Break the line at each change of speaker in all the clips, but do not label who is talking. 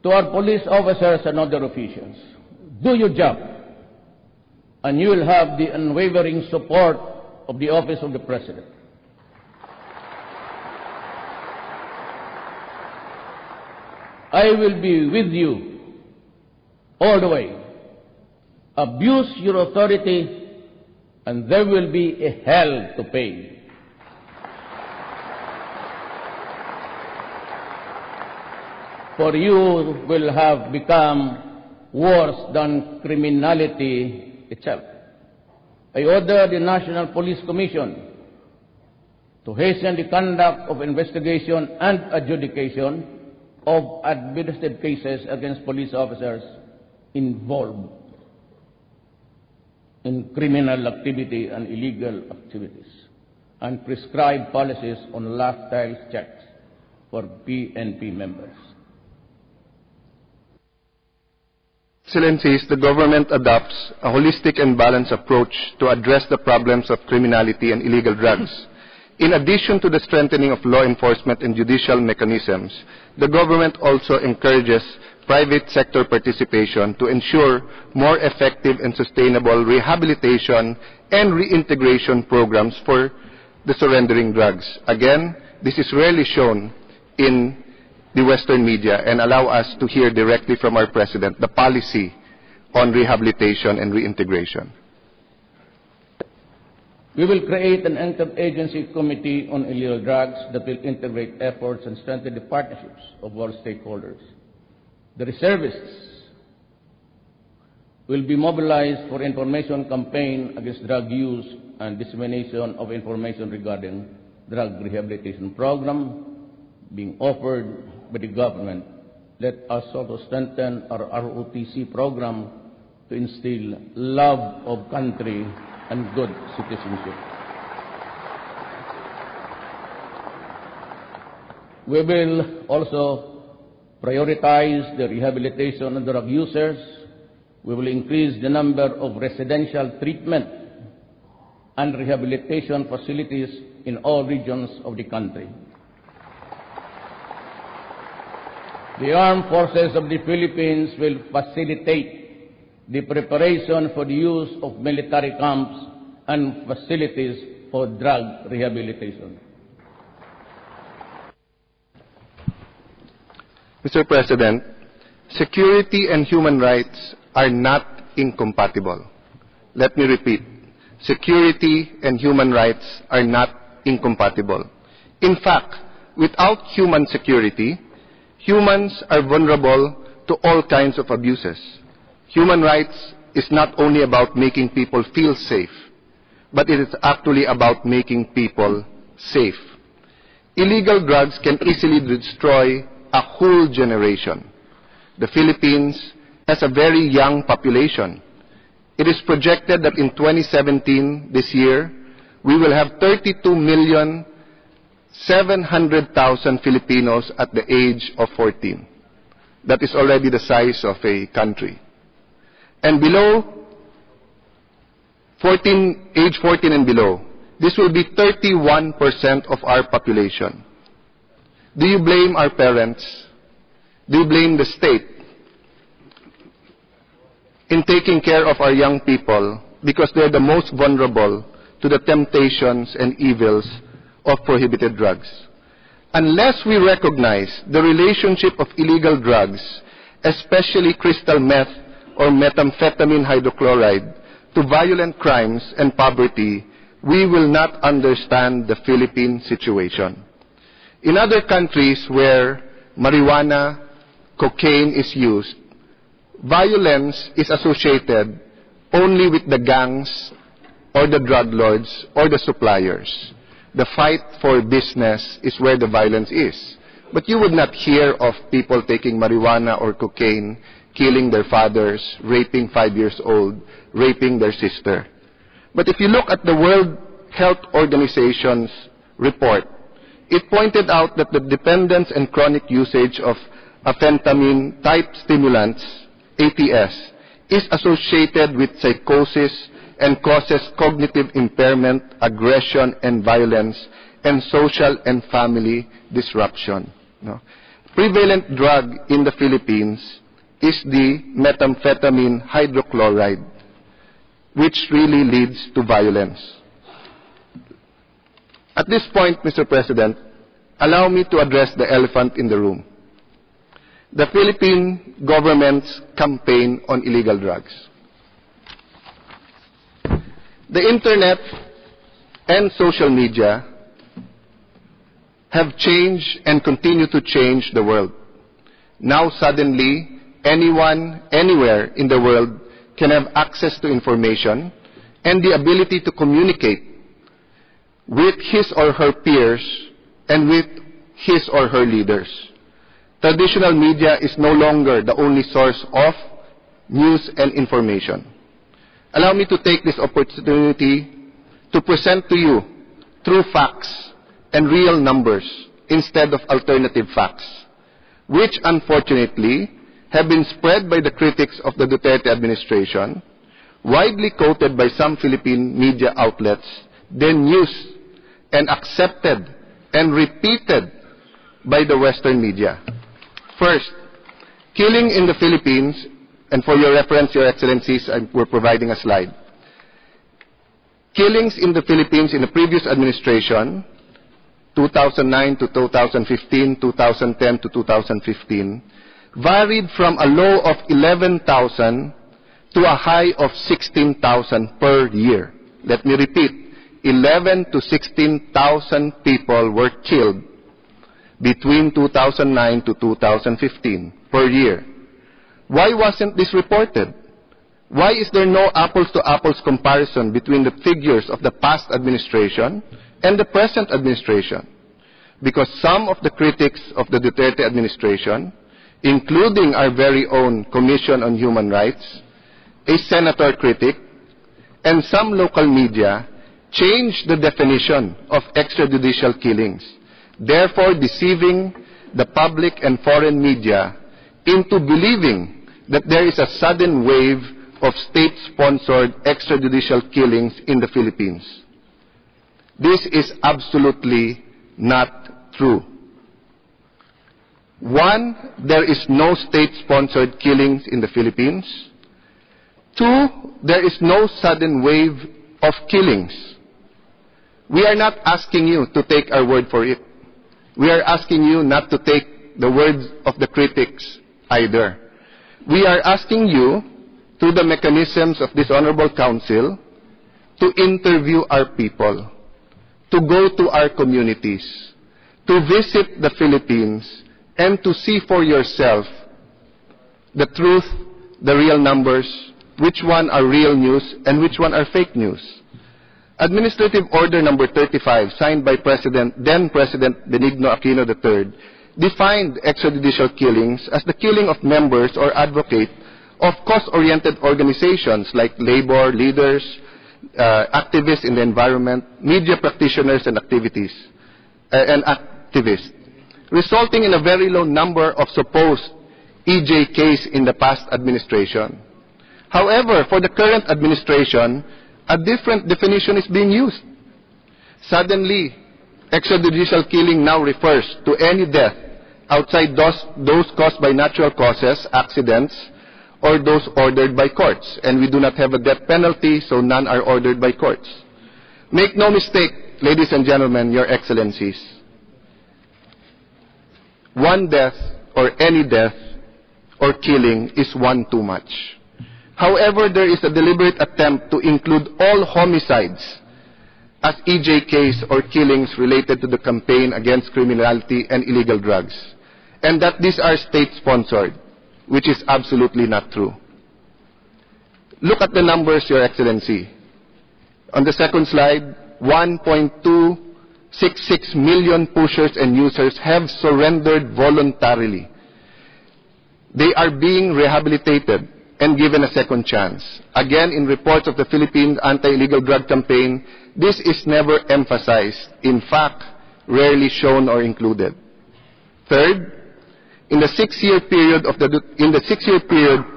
To our police officers and other officials, do your job, and you will have the unwavering support of the Office of the President. I will be with you all the way. Abuse your authority, and there will be a hell to pay. For you will have become worse than criminality itself. I order the National Police Commission to hasten the conduct of investigation and adjudication of administrative cases against police officers involved in criminal activity and illegal activities, and prescribe policies on lifestyle checks for PNP members.
Excellencies, the government adopts a holistic and balanced approach to address the problems of criminality and illegal drugs. In addition to the strengthening of law enforcement and judicial mechanisms, the government also encourages private sector participation to ensure more effective and sustainable rehabilitation and reintegration programs for the surrendering drugs. Again, this is rarely shown in the Western media, and allow us to hear directly from our President the policy on rehabilitation and reintegration.
We will create an interagency committee on illegal drugs that will integrate efforts and strengthen the partnerships of all stakeholders. The reservists will be mobilized for information campaign against drug use and dissemination of information regarding drug rehabilitation program being offered by the government. Let us also strengthen our ROTC program to instill love of country and good citizenship. We will also prioritize the rehabilitation of drug users. We will increase the number of residential treatment and rehabilitation facilities in all regions of the country. The armed forces of the Philippines will facilitate the preparation for the use of military camps and facilities for drug rehabilitation.
Mr. President, security and human rights are not incompatible. Let me repeat, security and human rights are not incompatible. In fact, without human security, humans are vulnerable to all kinds of abuses. Human rights is not only about making people feel safe, but it is actually about making people safe. Illegal drugs can easily destroy a whole generation. The Philippines has a very young population. It is projected that in 2017, this year, we will have 32,700,000 Filipinos at the age of 14. That is already the size of a country. And below, age 14 and below, this will be 31% of our population. Do you blame our parents? Do you blame the state in taking care of our young people because they're the most vulnerable to the temptations and evils of prohibited drugs? Unless we recognize the relationship of illegal drugs, especially crystal meth or methamphetamine hydrochloride, to violent crimes and poverty, we will not understand the Philippine situation. In other countries where marijuana, cocaine is used, violence is associated only with the gangs or the drug lords or the suppliers. The fight for business is where the violence is. But you would not hear of people taking marijuana or cocaine, killing their fathers, raping 5 years old, raping their sister. But if you look at the World Health Organization's report, it pointed out that the dependence and chronic usage of amphetamine-type stimulants, ATS, is associated with psychosis and causes cognitive impairment, aggression and violence, and social and family disruption. prevalent drug in the Philippines is the methamphetamine hydrochloride, which really leads to violence. At this point, Mr. President, allow me to address the elephant in the room: the Philippine government's campaign on illegal drugs. The internet and social media have changed and continue to change the world. Now suddenly, anyone, anywhere in the world can have access to information and the ability to communicate with his or her peers and with his or her leaders. Traditional media is no longer the only source of news and information. Allow me to take this opportunity to present to you true facts and real numbers instead of alternative facts, which unfortunately have been spread by the critics of the Duterte administration, widely quoted by some Philippine media outlets, then used and accepted and repeated by the Western media. First, killing in the Philippines, and for your reference, Your Excellencies, we're providing a slide. Killings in the Philippines in the previous administration, 2009 to 2015, 2010 to 2015, varied from a low of 11,000 to a high of 16,000 per year. Let me repeat, 11 to 16,000 people were killed between 2009 to 2015 per year. Why wasn't this reported? Why is there no apples-to-apples comparison between the figures of the past administration and the present administration? Because some of the critics of the Duterte administration, including our very own Commission on Human Rights, a senator critic, and some local media, changed the definition of extrajudicial killings, therefore deceiving the public and foreign media into believing that there is a sudden wave of state-sponsored extrajudicial killings in the Philippines. This is absolutely not true. One, there is no state-sponsored killings in the Philippines. Two, there is no sudden wave of killings. We are not asking you to take our word for it. We are asking you not to take the words of the critics either. We are asking you, through the mechanisms of this Honorable Council, to interview our people, to go to our communities, to visit the Philippines, and to see for yourself the truth, the real numbers, which one are real news and which one are fake news. Administrative Order Number 35, signed by then President Benigno Aquino III, defined extrajudicial killings as the killing of members or advocates of cause-oriented organizations like labor leaders, activists in the environment, media practitioners and activists, resulting in a very low number of supposed EJKs in the past administration. However, for the current administration, a different definition is being used. Suddenly, extrajudicial killing now refers to any death outside those caused by natural causes, accidents, or those ordered by courts. And we do not have a death penalty, so none are ordered by courts. Make no mistake, ladies and gentlemen, Your Excellencies, one death or any death or killing is one too much. However, there is a deliberate attempt to include all homicides as EJKs or killings related to the campaign against criminality and illegal drugs, and that these are state-sponsored, which is absolutely not true. Look at the numbers, Your Excellency. On the second slide, 1.266 million pushers and users have surrendered voluntarily. They are being rehabilitated and given a second chance. Again, in reports of the Philippine anti-illegal drug campaign, this is never emphasized. In fact, rarely shown or included. Third, in the 6-year period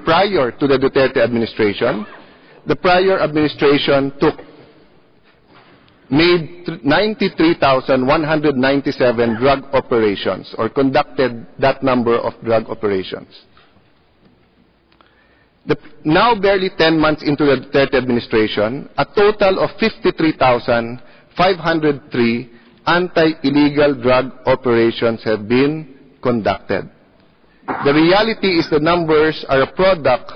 prior to the Duterte administration, the prior administration took made 93,197 drug operations, or conducted that number of drug operations. Now barely 10 months into the Duterte administration, a total of 53,503 anti-illegal drug operations have been conducted. The reality is the numbers are a product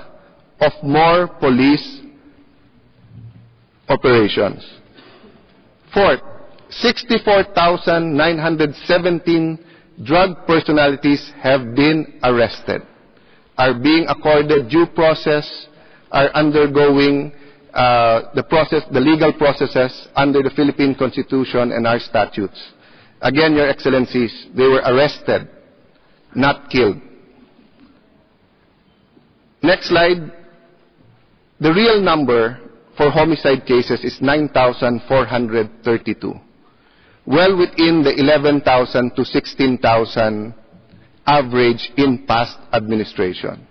of more police operations. Fourth, 64,917 drug personalities have been arrested, are being accorded due process, are undergoing the legal processes under the Philippine Constitution and our statutes. Again, Your Excellencies, they were arrested, not killed. Next slide. The real number for homicide cases is 9,432, well within the 11,000 to 16,000 average in past administration.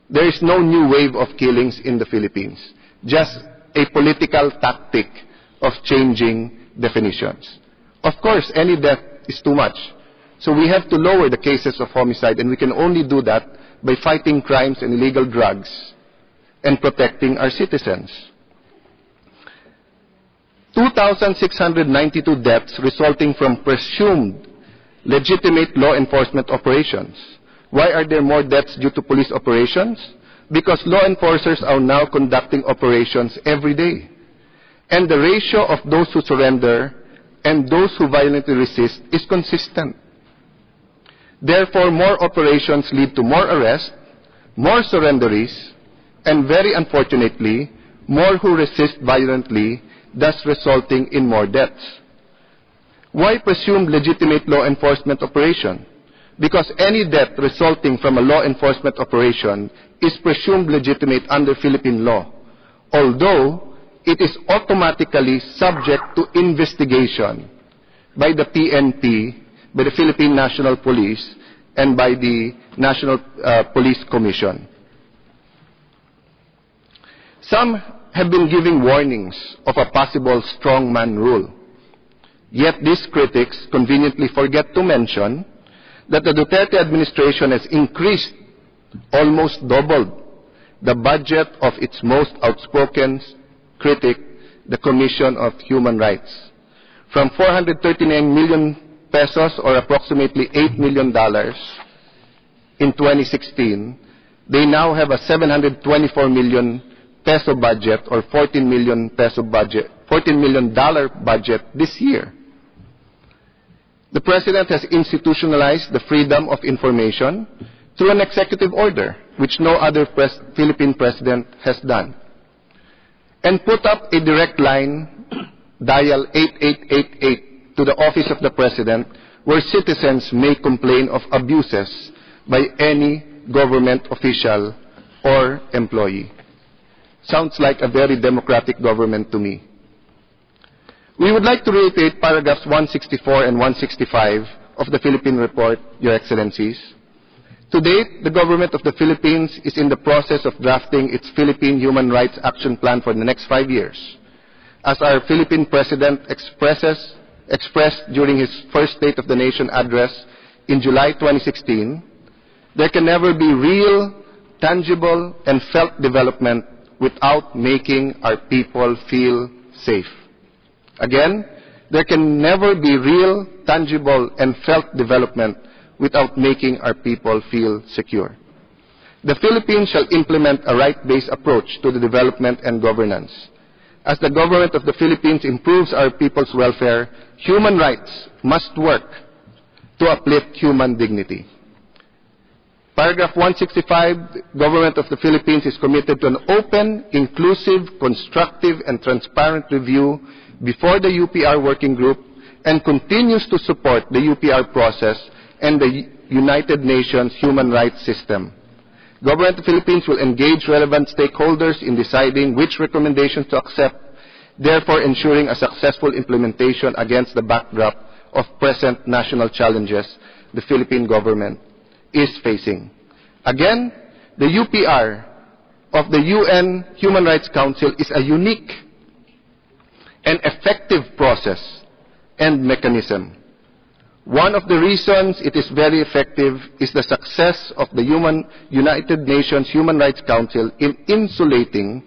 There is no new wave of killings in the Philippines, just a political tactic of changing definitions. Of course, any death is too much, so we have to lower the cases of homicide, and we can only do that by fighting crimes and illegal drugs and protecting our citizens. 2,692 deaths resulting from presumed legitimate law enforcement operations. Why are there more deaths due to police operations? Because law enforcers are now conducting operations every day. And the ratio of those who surrender and those who violently resist is consistent. Therefore, more operations lead to more arrests, more surrenderies, and very unfortunately, more who resist violently, thus resulting in more deaths. Why presumed legitimate law enforcement operation? Because any death resulting from a law enforcement operation is presumed legitimate under Philippine law, although it is automatically subject to investigation by the PNP, by the Philippine National Police, and by the National Police Commission. Some have been giving warnings of a possible strongman rule. Yet these critics conveniently forget to mention that the Duterte administration has increased, almost doubled, the budget of its most outspoken critic, the Commission of Human Rights. From 439 million pesos, or approximately $8 million in 2016, they now have a 724 million peso budget, or $14 million budget this year. The President has institutionalized the freedom of information through an executive order, which no other Philippine president has done, and put up a direct line, dial 8888, to the office of the President, where citizens may complain of abuses by any government official or employee. Sounds like a very democratic government to me. We would like to reiterate paragraphs 164 and 165 of the Philippine Report, Your Excellencies. To date, the government of the Philippines is in the process of drafting its Philippine Human Rights Action Plan for the next 5 years. As our Philippine President expressed during his first State of the Nation address in July 2016, there can never be real, tangible, and felt development without making our people feel safe. Again, there can never be real, tangible, and felt development without making our people feel secure. The Philippines shall implement a right-based approach to the development and governance. As the government of the Philippines improves our people's welfare, human rights must work to uplift human dignity. Paragraph 165, the government of the Philippines is committed to an open, inclusive, constructive, and transparent review before the UPR working group, and continues to support the UPR process and the United Nations human rights system. Government of the Philippines will engage relevant stakeholders in deciding which recommendations to accept, therefore ensuring a successful implementation against the backdrop of present national challenges the Philippine government is facing. Again, the UPR of the UN Human Rights Council is a unique and effective process and mechanism. One of the reasons it is very effective is the success of the United Nations Human Rights Council in insulating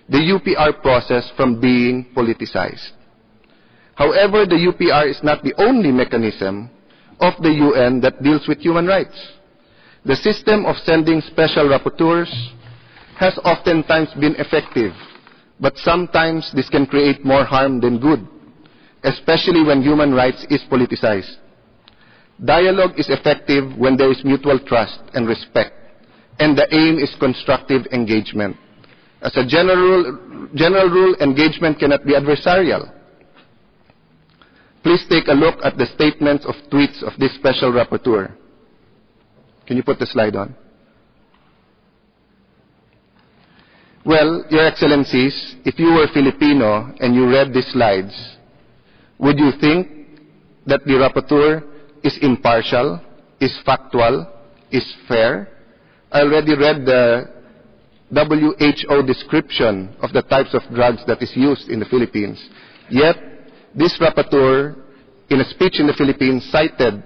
the UPR process from being politicized. However, the UPR is not the only mechanism of the UN that deals with human rights. The system of sending special rapporteurs has oftentimes been effective, but sometimes this can create more harm than good, especially when human rights is politicized. Dialogue is effective when there is mutual trust and respect, and the aim is constructive engagement. As a general rule, engagement cannot be adversarial. Please take a look at the statements of tweets of this special rapporteur. Can you put the slide on? Well, Your Excellencies, if you were Filipino and you read these slides, would you think that the rapporteur is impartial, is factual, is fair? I already read the WHO description of the types of drugs that is used in the Philippines. Yet, this rapporteur, in a speech in the Philippines, cited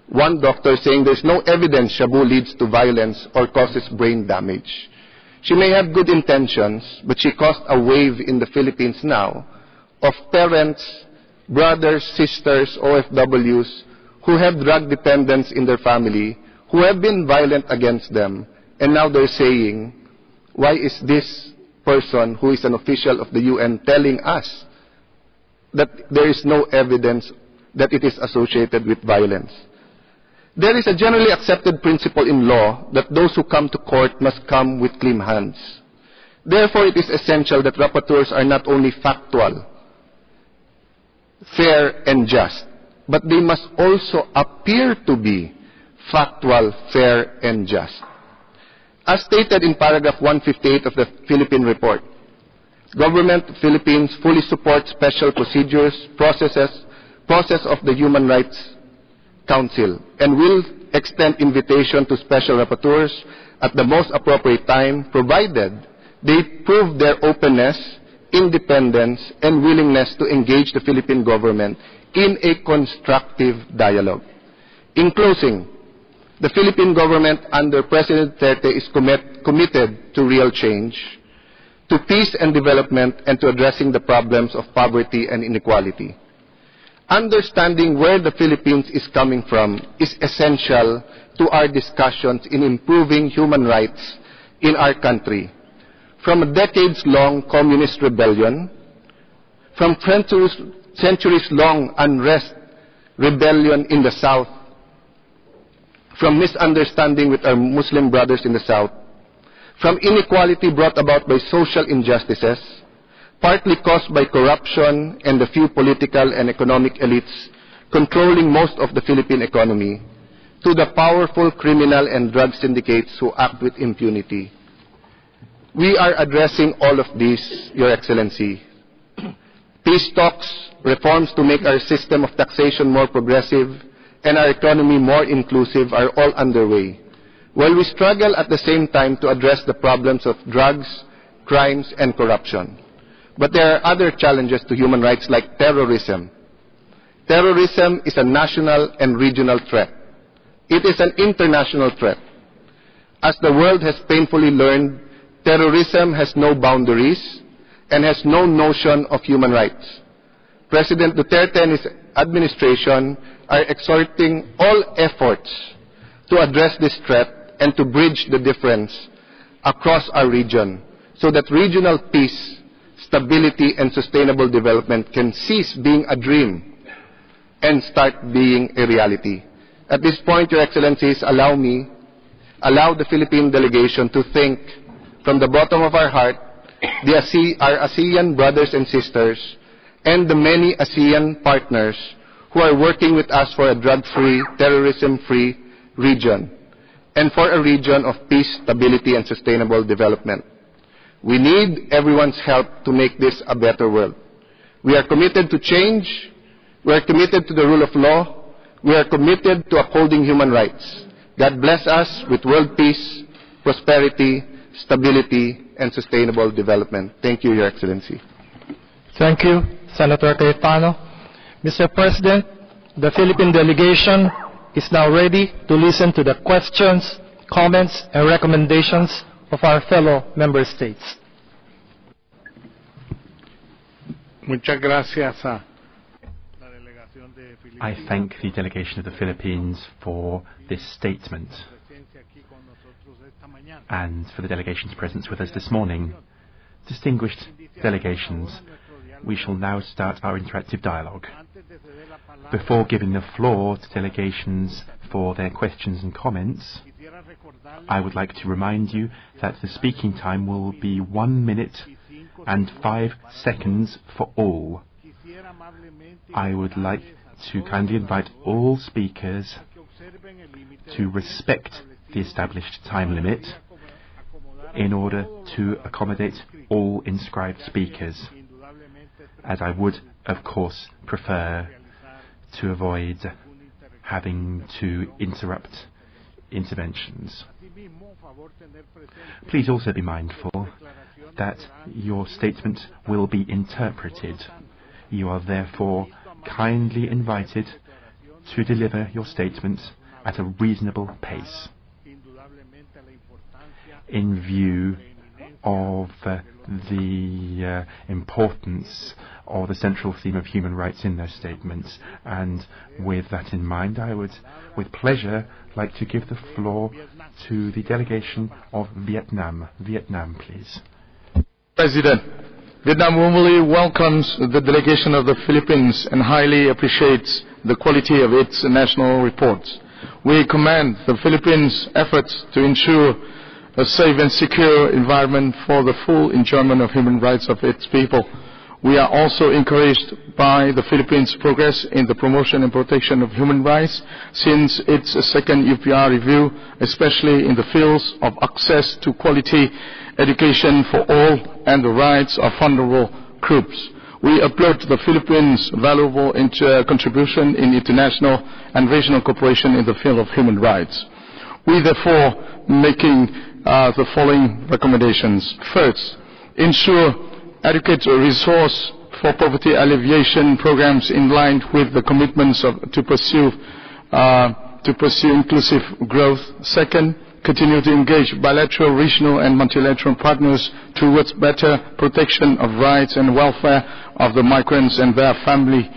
one doctor saying there's no evidence shabu leads to violence or causes brain damage. She may have good intentions, but she caused a wave in the Philippines now of parents, brothers, sisters, OFWs, who have drug dependence in their family, who have been violent against them, and now they're saying, why is this person who is an official of the UN telling us that there is no evidence that it is associated with violence? There is a generally accepted principle in law that those who come to court must come with clean hands. Therefore, it is essential that rapporteurs are not only factual, fair, and just, but they must also appear to be factual, fair, and just. As stated in paragraph 158 of the Philippine report, Government of Philippines fully supports special procedures, process of the Human Rights Council, and will extend invitation to special rapporteurs at the most appropriate time, provided they prove their openness, independence, and willingness to engage the Philippine government in a constructive dialogue. In closing, the Philippine government under President Duterte is committed to real change, to peace and development, and to addressing the problems of poverty and inequality. Understanding where the Philippines is coming from is essential to our discussions in improving human rights in our country. From a decades-long communist rebellion, from centuries-long unrest, rebellion in the South, from misunderstanding with our Muslim brothers in the South, from inequality brought about by social injustices, partly caused by corruption and the few political and economic elites controlling most of the Philippine economy, to the powerful criminal and drug syndicates who act with impunity. We are addressing all of this, Your Excellency. Peace talks, reforms to make our system of taxation more progressive, and our economy more inclusive are all underway, while we struggle at the same time to address the problems of drugs, crimes, and corruption. But there are other challenges to human rights like terrorism. Terrorism is a national and regional threat. It is an international threat. As the world has painfully learned, terrorism has no boundaries and has no notion of human rights. President Duterte and his administration are exerting all efforts to address this threat and to bridge the difference across our region so that regional peace, stability, and sustainable development can cease being a dream and start being a reality. At this point, Your Excellencies, allow the Philippine delegation to thank from the bottom of our heart our ASEAN brothers and sisters and the many ASEAN partners who are working with us for a drug-free, terrorism-free region and for a region of peace, stability, and sustainable development. We need everyone's help to make this a better world. We are committed to change. We are committed to the rule of law. We are committed to upholding human rights. God bless us with world peace, prosperity, stability, and sustainable development. Thank you, Your Excellency.
Thank you, Senator Cayetano. Mr. President, the Philippine delegation is now ready to listen to the questions, comments, and recommendations of our fellow member states.
Muchas gracias a la delegación de Filipinas.
I thank the delegation of the Philippines for this statement and for the delegation's presence with us this morning. Distinguished delegations, we shall now start our interactive dialogue. Before giving the floor to delegations for their questions and comments, I would like to remind you that the speaking time will be 1 minute and 5 seconds for all. I would like to kindly invite all speakers to respect the established time limit in order to accommodate all inscribed speakers, as I would, of course, prefer to avoid having to interrupt interventions. Please also be mindful that your statement will be interpreted. You are therefore kindly invited to deliver your statement at a reasonable pace. In view of the importance of the central theme of human rights in their statements, and with that in mind, I would with pleasure like to give the floor to the delegation of Vietnam. Vietnam, please.
President, Vietnam warmly welcomes the delegation of the Philippines and highly appreciates the quality of its national reports. We commend the Philippines' efforts to ensure a safe and secure environment for the full enjoyment of human rights of its people. We are also encouraged by the Philippines' progress in the promotion and protection of human rights since its second UPR review, especially in the fields of access to quality education for all and the rights of vulnerable groups. We applaud the Philippines' valuable contribution in international and regional cooperation in the field of human rights. We therefore making the following recommendations. First, ensure adequate resource for poverty alleviation programs in line with the commitments to pursue inclusive growth. Second, continue to engage bilateral, regional and multilateral partners towards better protection of rights and welfare of the migrants and their family.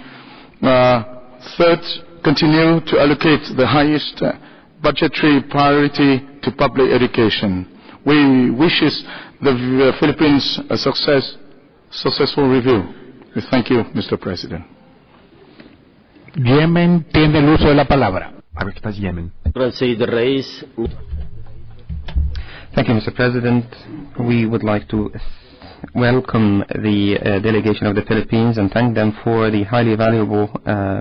Third, continue to allocate the highest budgetary priority to public education. We wishes the Philippines a successful review. We thank you, Mr. President.
Yemen tiene el uso de la palabra.
I recognize Yemen.
Thank you, Mr. President. We would like to welcome the delegation of the Philippines and thank them for the highly valuable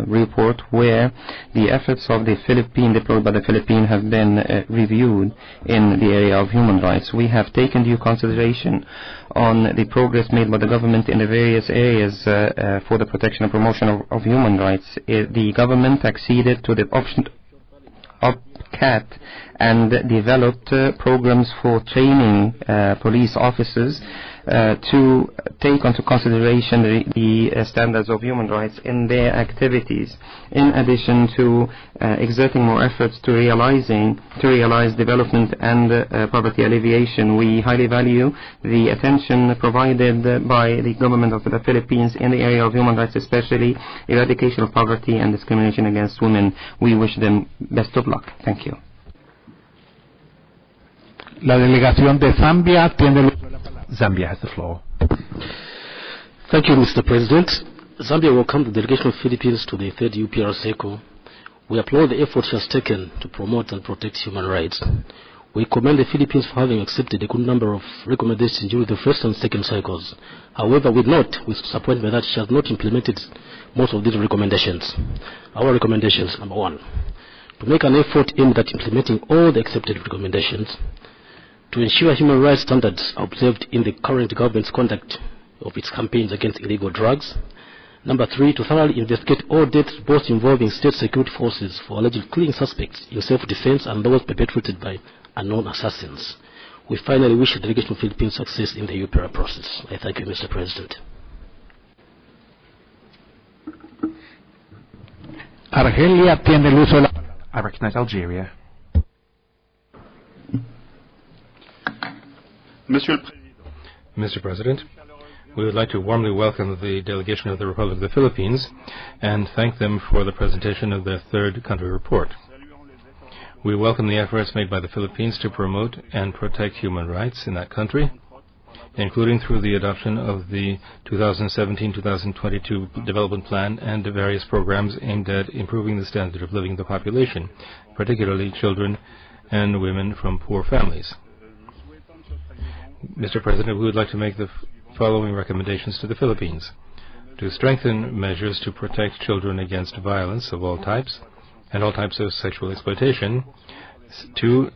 report where the efforts of the Philippine deployed by the Philippines have been reviewed in the area of human rights. We have taken due consideration on the progress made by the government in the various areas for the protection and promotion of human rights. The government acceded to the option OPCAT and developed programs for training police officers to take into consideration the standards of human rights in their activities, in addition to exerting more efforts to realize development and poverty alleviation. We highly value the attention provided by the government of the Philippines in the area of human rights, especially eradication of poverty and discrimination against women. We wish them best of luck. Thank you.
La delegación de Zambia tiene el uso de la palabra.
Zambia has the floor.
Thank you, Mr. President. Zambia welcomed the delegation of Philippines to the third UPR cycle. We applaud the effort she has taken to promote and protect human rights. We commend the Philippines for having accepted a good number of recommendations during the first and second cycles. However, we note with disappointment that she has not implemented most of these recommendations. Our recommendations: number one, to make an effort aimed at implementing all the accepted recommendations, to ensure human rights standards are observed in the current government's conduct of its campaigns against illegal drugs. Number three, to thoroughly investigate all deaths both involving state security forces for alleged killing suspects in self-defense and those perpetrated by unknown assassins. We finally wish the delegation of Philippines success in the UPR process. I thank you, Mr. President.
Argelia tiene el uso de la palabra.
I recognize Algeria.
Mr. President, we would like to warmly welcome the delegation of the Republic of the Philippines and thank them for the presentation of their third country report. We welcome the efforts made by the Philippines to promote and protect human rights in that country, including through the adoption of the 2017-2022 Development Plan and various programs aimed at improving the standard of living of the population, particularly children and women from poor families. Mr. President, we would like to make the following recommendations to the Philippines: to strengthen measures to protect children against violence of all types and all types of sexual exploitation, to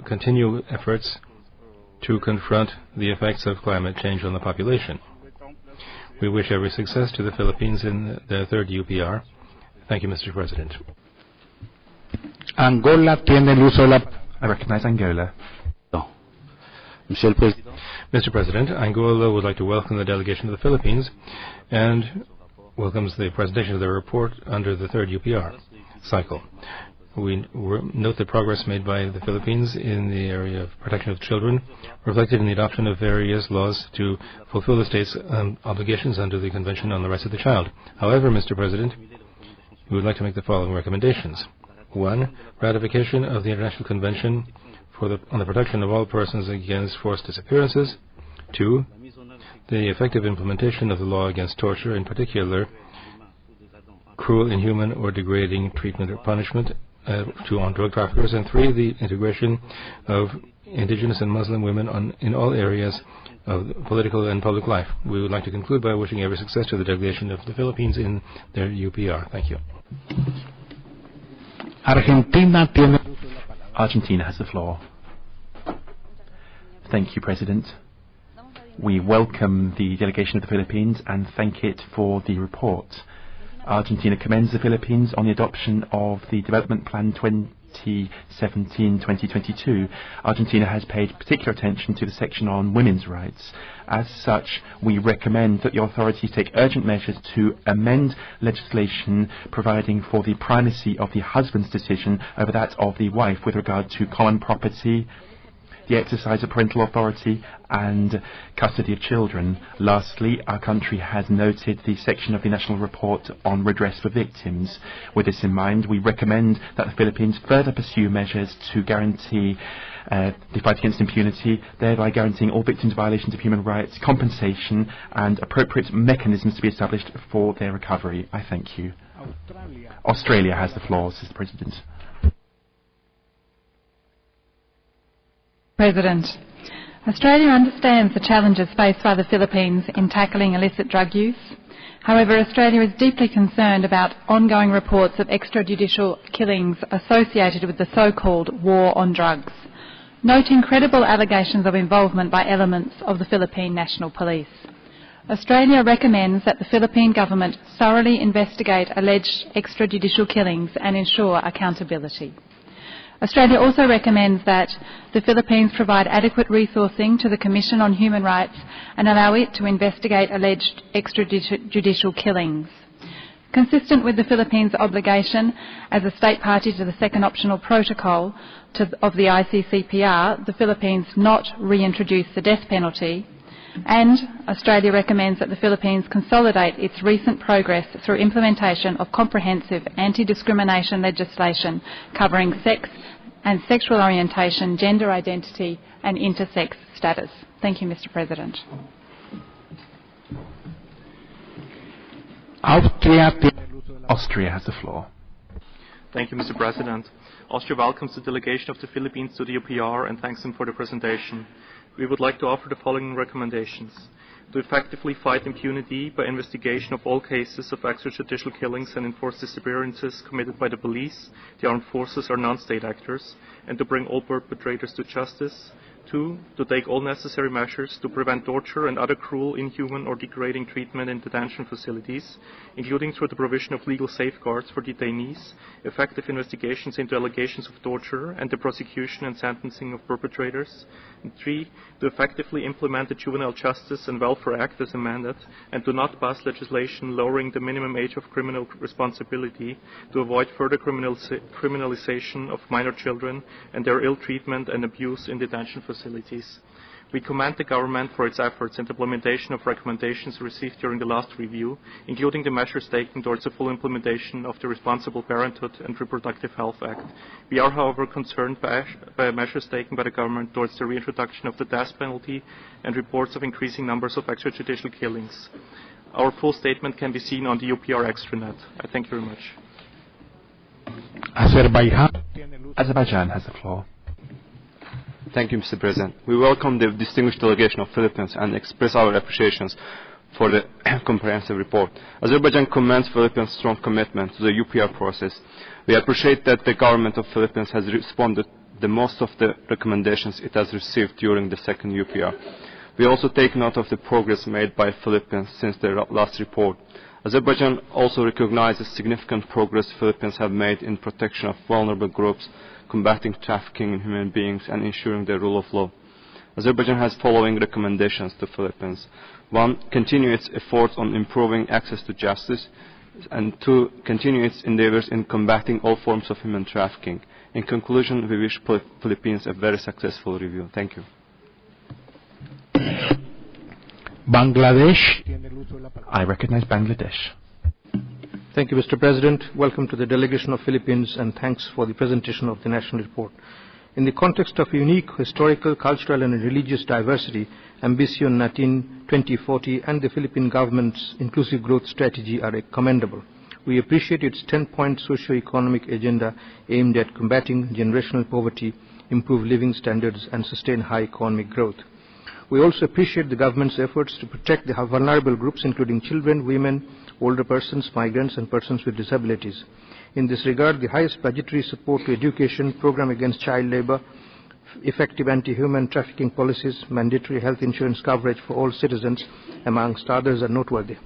continue efforts to confront the effects of climate change on the population. We wish every success to the Philippines in their third UPR. Thank you, Mr. President.
Angola tiene el uso de la palabra.
I recognize Angola.
Mr. President, Angola would like to welcome the delegation of the Philippines and welcomes the presentation of their report under the third UPR cycle. We note the progress made by the Philippines in the area of protection of children, reflected in the adoption of various laws to fulfill the state's obligations under the Convention on the Rights of the Child. However, Mr. President, we would like to make the following recommendations. 1. Ratification of the International Convention on the protection of all persons against forced disappearances. 2. The effective implementation of the law against torture, in particular cruel, inhuman, or degrading treatment or punishment on drug traffickers. And 3. The integration of indigenous and Muslim women in all areas of political and public life. We would like to conclude by wishing every success to the delegation of the Philippines in their UPR. Thank you.
Argentina has the floor. Thank you, President. We welcome the delegation of the Philippines and thank it for the report. Argentina commends the Philippines on the adoption of the Development Plan 2017-2022. Argentina has paid particular attention to the section on women's rights. As such, we recommend that the authorities take urgent measures to amend legislation providing for the primacy of the husband's decision over that of the wife with regard to common property, the exercise of parental authority and custody of children. Lastly, our country has noted the section of the National Report on Redress for Victims. With this in mind, we recommend that the Philippines further pursue measures to guarantee the fight against impunity, thereby guaranteeing all victims of violations of human rights, compensation and appropriate mechanisms to be established for their recovery. I thank you. Australia has the floor, says the President.
President, Australia understands the challenges faced by the Philippines in tackling illicit drug use. However, Australia is deeply concerned about ongoing reports of extrajudicial killings associated with the so-called war on drugs, noting credible allegations of involvement by elements of the Philippine National Police. Australia recommends that the Philippine government thoroughly investigate alleged extrajudicial killings and ensure accountability. Australia also recommends that the Philippines provide adequate resourcing to the Commission on Human Rights and allow it to investigate alleged extrajudicial killings. Consistent with the Philippines' obligation as a state party to the second optional protocol of the ICCPR, the Philippines not reintroduce the death penalty, and Australia recommends that the Philippines consolidate its recent progress through implementation of comprehensive anti-discrimination legislation covering sex and sexual orientation, gender identity and intersex status. Thank you, Mr. President.
Austria has the floor.
Thank you, Mr. President. Austria welcomes the delegation of the Philippines to the UPR and thanks them for the presentation. We would like to offer the following recommendations: to effectively fight impunity by investigation of all cases of extrajudicial killings and enforced disappearances committed by the police, the armed forces or non-state actors, and to bring all perpetrators to justice, 2, to take all necessary measures to prevent torture and other cruel, inhuman, or degrading treatment in detention facilities, including through the provision of legal safeguards for detainees, effective investigations into allegations of torture, and the prosecution and sentencing of perpetrators. And 3, to effectively implement the Juvenile Justice and Welfare Act as amended, and to not pass legislation lowering the minimum age of criminal responsibility to avoid further criminalization of minor children and their ill treatment and abuse in detention facilities. We commend the government for its efforts in the implementation of recommendations received during the last review, including the measures taken towards the full implementation of the Responsible Parenthood and Reproductive Health Act. We are, however, concerned by measures taken by the government towards the reintroduction of the death penalty and reports of increasing numbers of extrajudicial killings. Our full statement can be seen on the UPR extranet. I thank you very much.
Azerbaijan has the floor.
Thank you, Mr. President. We welcome the distinguished delegation of Philippines and express our appreciations for the comprehensive report. Azerbaijan commends Philippines' strong commitment to the UPR process. We appreciate that the government of Philippines has responded to most of the recommendations it has received during the second UPR. We also take note of the progress made by Philippines since the last report. Azerbaijan also recognizes significant progress Philippines have made in protection of vulnerable groups, combating trafficking in human beings, and ensuring the rule of law. Azerbaijan has following recommendations to Philippines. 1. Continue its efforts on improving access to justice, and 2. Continue its endeavors in combating all forms of human trafficking. In conclusion, we wish Philippines a very successful review. Thank you.
Bangladesh.
I recognize Bangladesh.
Thank you, Mr. President. Welcome to the delegation of Philippines, and thanks for the presentation of the national report. In the context of unique historical, cultural, and religious diversity, Ambition 2040 and the Philippine government's inclusive growth strategy are commendable. We appreciate its 10-point socio-economic agenda aimed at combating generational poverty, improve living standards, and sustain high economic growth. We also appreciate the government's efforts to protect the vulnerable groups, including children, women, older persons, migrants, and persons with disabilities. In this regard, the highest budgetary support to education, program against child labor, effective anti-human trafficking policies, mandatory health insurance coverage for all citizens, amongst others, are noteworthy.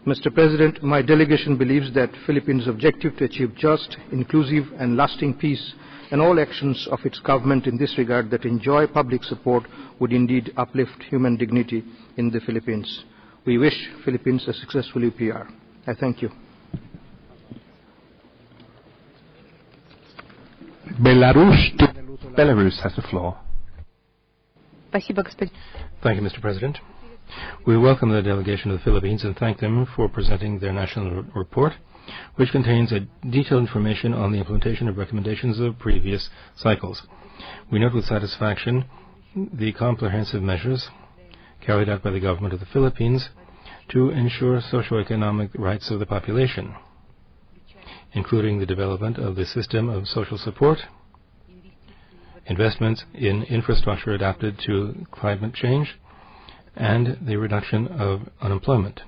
Mr. President, my delegation believes that Philippines' objective to achieve just, inclusive, and lasting peace, and all actions of its government in this regard that enjoy public support would indeed uplift human dignity in the Philippines. We wish Philippines a successful UPR. I thank you.
Belarus has the floor.
Thank you, Mr. President. We welcome the delegation of the Philippines and thank them for presenting their national report, which contains detailed information on the implementation of recommendations of previous cycles. We note with satisfaction the comprehensive measures carried out by the government of the Philippines to ensure socio-economic rights of the population, including the development of the system of social support, investments in infrastructure adapted to climate change, and the reduction of unemployment.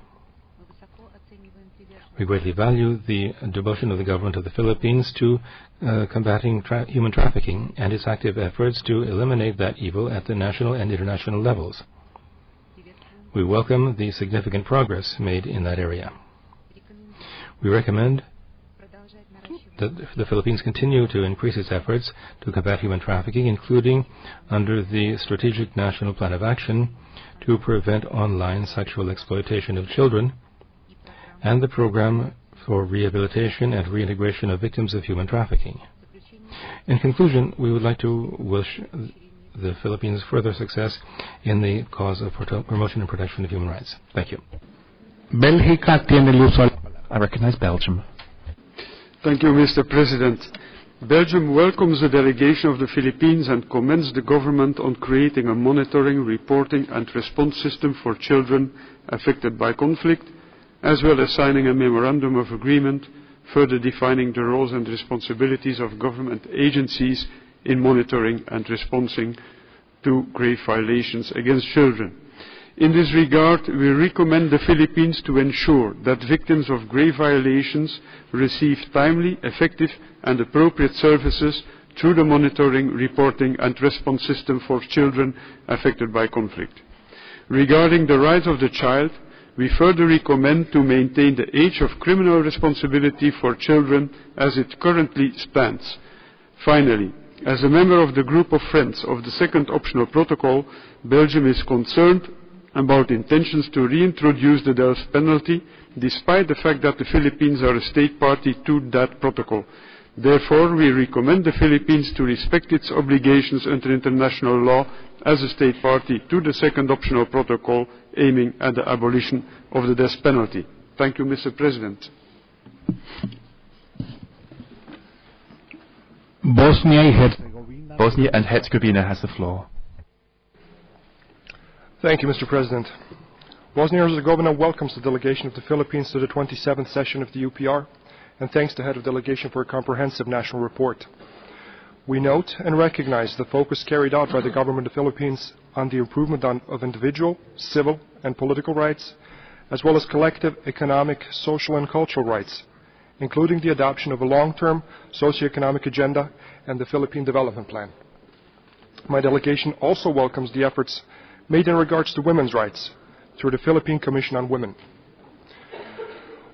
We greatly value the devotion of the government of the Philippines to combating human trafficking and its active efforts to eliminate that evil at the national and international levels. We welcome the significant progress made in that area. We recommend that the Philippines continue to increase its efforts to combat human trafficking, including under the Strategic National Plan of Action to prevent online sexual exploitation of children, and the Program for Rehabilitation and Reintegration of Victims of Human Trafficking. In conclusion, we would like to wish the Philippines further success in the cause of promotion and protection of human rights. Thank you.
I recognize Belgium.
Thank you, Mr. President. Belgium welcomes the delegation of the Philippines and commends the government on creating a monitoring, reporting and response system for children affected by conflict, as well as signing a memorandum of agreement further defining the roles and responsibilities of government agencies in monitoring and responding to grave violations against children. In this regard, we recommend the Philippines to ensure that victims of grave violations receive timely, effective and appropriate services through the monitoring, reporting and response system for children affected by conflict. Regarding the rights of the child, we further recommend to maintain the age of criminal responsibility for children as it currently stands. Finally, as a member of the group of friends of the second optional protocol, Belgium is concerned about intentions to reintroduce the death penalty, despite the fact that the Philippines are a state party to that protocol. Therefore, we recommend the Philippines to respect its obligations under international law as a state party to the second optional protocol aiming at the abolition of the death penalty. Thank you, Mr. President.
Bosnia
and Herzegovina has the floor.
Thank you, Mr. President. Bosnia and Herzegovina welcomes the delegation of the Philippines to the 27th session of the UPR, and thanks to Head of Delegation for a comprehensive national report. We note and recognize the focus carried out by the government of the Philippines on the improvement of individual, civil and political rights, as well as collective economic, social and cultural rights, including the adoption of a long-term socio-economic agenda and the Philippine Development Plan. My delegation also welcomes the efforts made in regards to women's rights through the Philippine Commission on Women.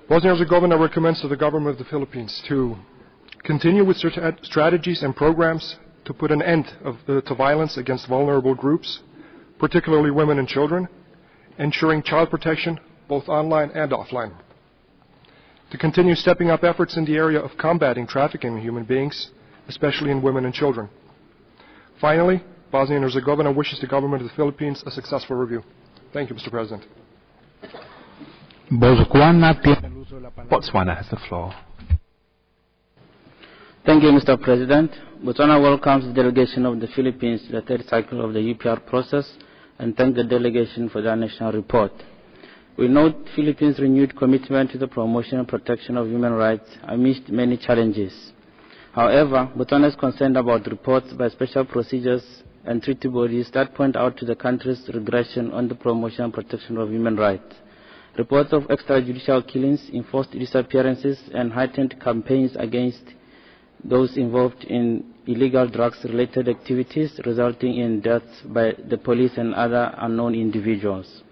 Bosnia and Herzegovina recommends to the government of the Philippines to continue with strategies and programs to put an end to violence against vulnerable groups, particularly women and children, ensuring child protection both online and offline. To continue stepping up efforts in the area of combating trafficking in human beings, especially in women and children. Finally, Bosnia and Herzegovina wishes the government of the Philippines a successful review. Thank you, Mr. President.
Botswana has the floor.
Thank you, Mr. President. Botswana welcomes the delegation of the Philippines to the third cycle of the UPR process and thank the delegation for their national report. We note Philippines' renewed commitment to the promotion and protection of human rights amidst many challenges. However, Botswana is concerned about reports by special procedures and treaty bodies that point out to the country's regression on the promotion and protection of human rights. Reports of extrajudicial killings, enforced disappearances, and heightened campaigns against those involved in illegal drugs-related activities resulting in deaths by the police and other unknown individuals.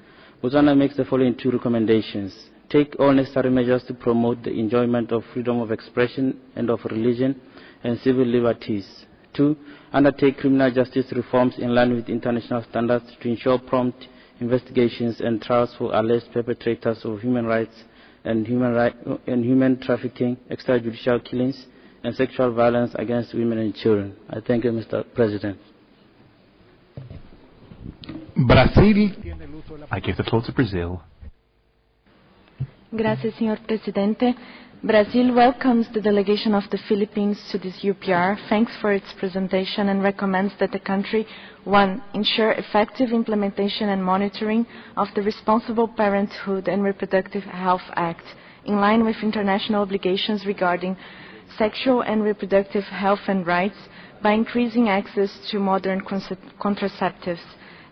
Botswana makes the following two recommendations. Take all necessary measures to promote the enjoyment of freedom of expression and of religion and civil liberties. 2. Undertake criminal justice reforms in line with international standards to ensure prompt investigations and trials for alleged perpetrators of human rights and human trafficking, extrajudicial killings, and sexual violence against women and children. I thank you, Mr. President.
I give the floor to Brazil.
Gracias, señor presidente. Brazil welcomes the delegation of the Philippines to this UPR, thanks for its presentation, and recommends that the country, 1. Ensure effective implementation and monitoring of the Responsible Parenthood and Reproductive Health Act, in line with international obligations regarding sexual and reproductive health and rights, by increasing access to modern contraceptives,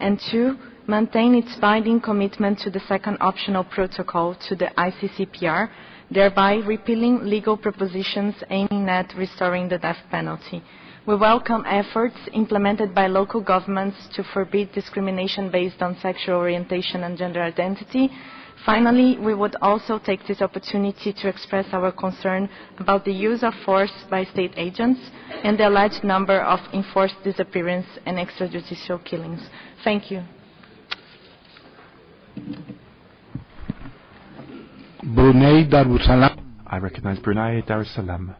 and 2. Maintain its binding commitment to the second optional protocol to the ICCPR, thereby repealing legal propositions aiming at restoring the death penalty. We welcome efforts implemented by local governments to forbid discrimination based on sexual orientation and gender identity. Finally, we would also take this opportunity to express our concern about the use of force by state agents and the alleged number of enforced disappearance and extrajudicial killings. Thank you.
Brunei Darussalam.
I recognize Brunei Darussalam.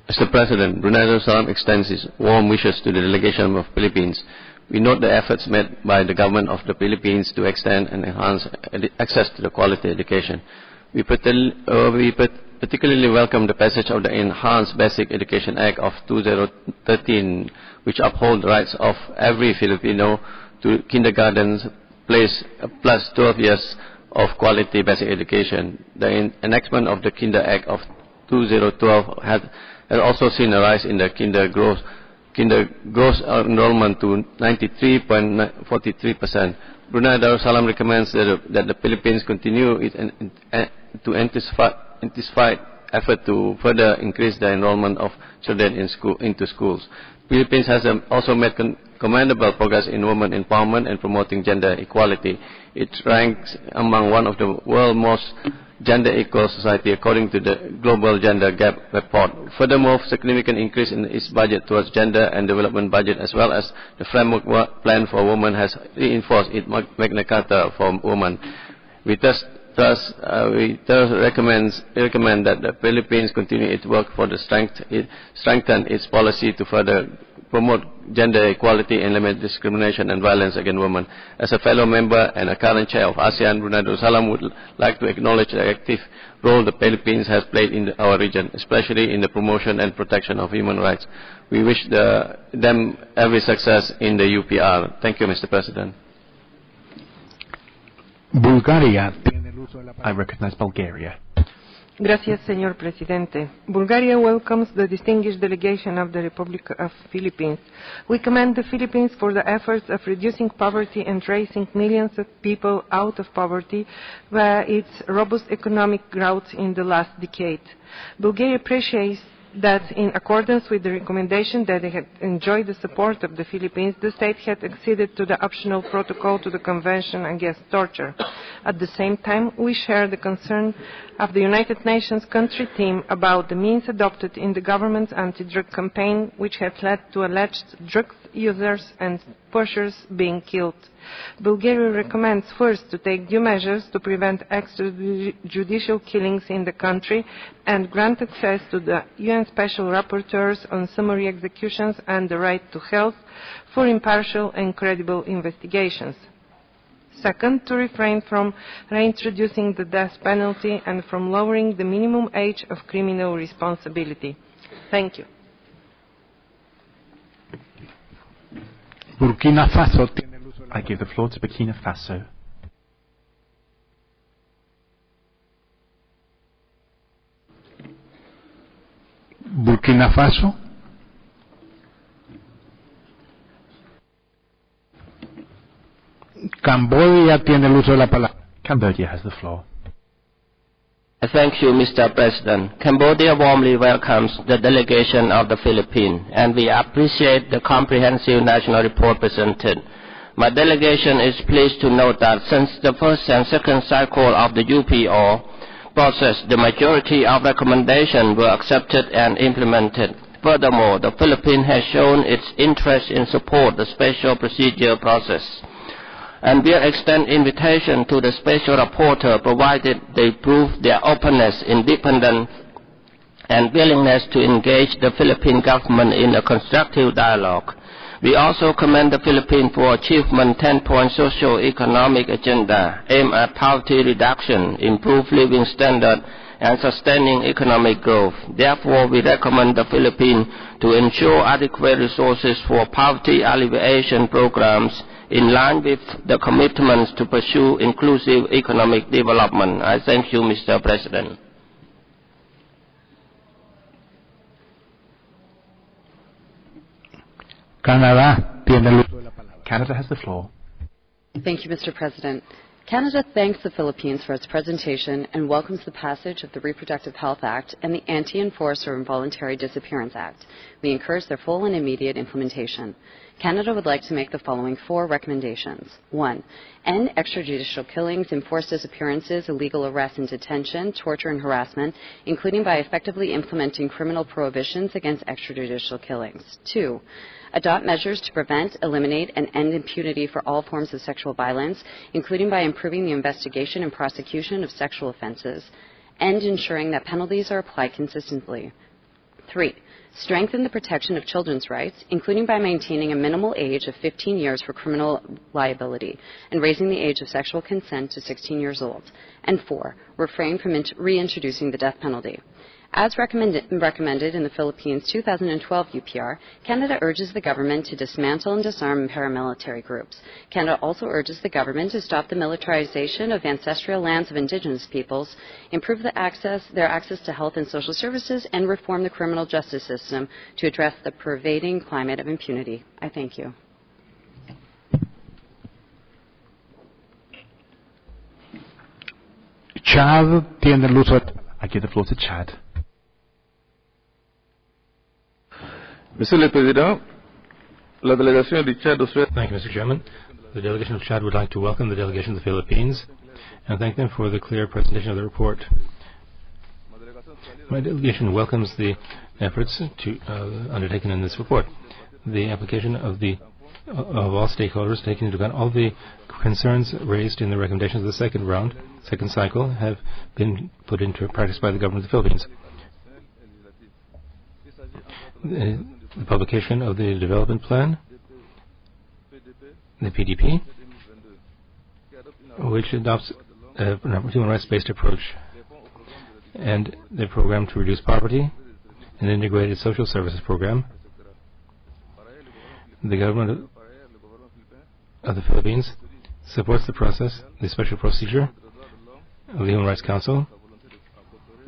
Mr. President, Brunei Darussalam extends its warm wishes to the delegation of Philippines. We note the efforts made by the government of the Philippines to extend and enhance access to the quality education. We particularly welcome the passage of the Enhanced Basic Education Act of 2013, which upholds the rights of every Filipino to kindergarten plus 12 years of quality basic education. The enactment of the Kinder Act of 2012 has also seen a rise in the kinder gross enrollment to 93.43%. Brunei Darussalam recommends that the Philippines continue to intensify effort to further increase the enrollment of children into schools. Philippines has also made commendable progress in women empowerment and promoting gender equality. It ranks among one of the world's most gender equal society according to the Global Gender Gap report. Furthermore, significant increase in its budget towards gender and development budget as well as the framework plan for women has reinforced its Magna Carta for women. We thus recommend that the Philippines continue its work for the strengthen its policy to further promote gender equality and limit discrimination and violence against women. As a fellow member and a current chair of ASEAN, Brunei Darussalam would like to acknowledge the active role the Philippines has played in our region, especially in the promotion and protection of human rights. We wish them every success in the UPR. Thank you, Mr. President.
Bulgaria.
I recognize Bulgaria.
Gracias, señor presidente. Bulgaria welcomes the distinguished delegation of the Republic of Philippines. We commend the Philippines for the efforts of reducing poverty and raising millions of people out of poverty via its robust economic growth in the last decade. Bulgaria appreciates that in accordance with the recommendation that they had enjoyed the support of the Philippines, the state had acceded to the optional protocol to the Convention Against Torture. At the same time, we share the concern of the United Nations country team about the means adopted in the government's anti-drug campaign, which had led to alleged drug users and pushers being killed. Bulgaria recommends first to take due measures to prevent extrajudicial killings in the country and grant access to the UN Special Rapporteurs on summary executions and the right to health for impartial and credible investigations. Second, to refrain from reintroducing the death penalty and from lowering the minimum age of criminal responsibility. Thank you.
Burkina Faso.
I give the floor to Burkina Faso.
Burkina Faso. Cambodia tiene el uso de la palabra.
Cambodia has the floor.
Thank you, Mr. President. Cambodia warmly welcomes the delegation of the Philippines, and we appreciate the comprehensive national report presented. My delegation is pleased to note that since the first and second cycle of the UPR process, the majority of recommendations were accepted and implemented. Furthermore, the Philippines has shown its interest in support the special procedure process. And we extend invitation to the special rapporteur provided they prove their openness, independence, and willingness to engage the Philippine government in a constructive dialogue. We also commend the Philippines for achievement 10-point socio-economic agenda aimed at poverty reduction, improved living standard, and sustaining economic growth. Therefore, we recommend the Philippines to ensure adequate resources for poverty alleviation programs in line with the commitments to pursue inclusive economic development. I thank you, Mr. President.
Canadá tiene el uso de la palabra.
Canada has the floor.
Thank you, Mr. President. Canada thanks the Philippines for its presentation and welcomes the passage of the Reproductive Health Act and the Anti-Enforced or Involuntary Disappearance Act. We encourage their full and immediate implementation. Canada would like to make the following 4 recommendations. 1. End extrajudicial killings, enforced disappearances, illegal arrest and detention, torture and harassment, including by effectively implementing criminal prohibitions against extrajudicial killings. 2. Adopt measures to prevent, eliminate, and end impunity for all forms of sexual violence, including by improving the investigation and prosecution of sexual offenses, and ensuring that penalties are applied consistently. 3. Strengthen the protection of children's rights, including by maintaining a minimal age of 15 years for criminal liability and raising the age of sexual consent to 16 years old. And 4. Refrain from reintroducing the death penalty. As recommended in the Philippines' 2012 UPR, Canada urges the government to dismantle and disarm paramilitary groups. Canada also urges the government to stop the militarization of ancestral lands of Indigenous peoples, improve their access to health and social services, and reform the criminal justice system to address the pervading climate of impunity. I thank you.
Chad tiene el uso de...
I give the floor to Chad.
Monsieur le Président, la délégation du Tchad
Thank you, Mr. Chairman. The delegation of Chad would like to welcome the delegation of the Philippines and thank them for the clear presentation of the report. My delegation welcomes the efforts undertaken in this report. The application of all stakeholders, taking into account all the concerns raised in the recommendations of the second cycle, have been put into practice by the government of the Philippines. The publication of the development plan, the PDP, which adopts a human rights-based approach, and the program to reduce poverty, an integrated social services program. The government of the Philippines supports the process, the special procedure of the Human Rights Council,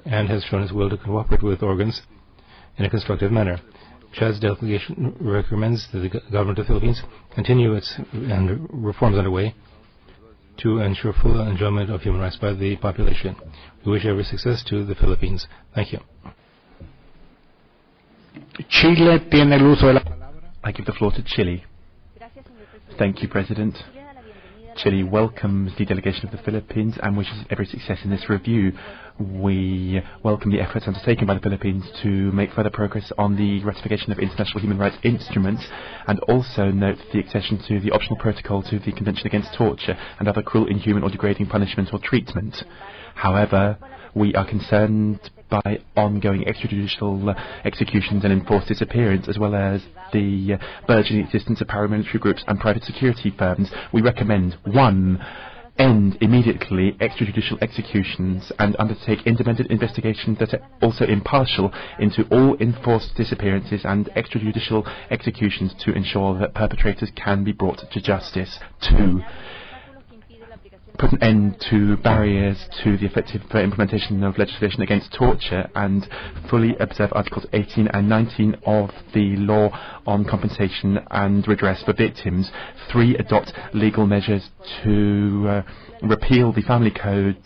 and has shown its will to cooperate with organs in a constructive manner. Chad's delegation recommends that the government of the Philippines continue its reforms underway to ensure full enjoyment of human rights by the population. We wish every success to the Philippines. Thank you.
Chile tiene el uso de la palabra.
I give the floor to Chile. Thank you, President. Chile welcomes the delegation of the Philippines and wishes every success in this review. We welcome the efforts undertaken by the Philippines to make further progress on the ratification of international human rights instruments, and also note the accession to the optional protocol to the Convention Against Torture and other cruel, inhuman or degrading punishment or treatment. However, we are concerned by ongoing extrajudicial executions and enforced disappearance, as well as the burgeoning existence of paramilitary groups and private security firms. We recommend 1. End immediately extrajudicial executions and undertake independent investigations that are also impartial into all enforced disappearances and extrajudicial executions to ensure that perpetrators can be brought to justice. 2. Put an end to barriers to the effective implementation of legislation against torture and fully observe Articles 18 and 19 of the Law on Compensation and Redress for Victims. 3. Adopt legal measures to repeal the Family Code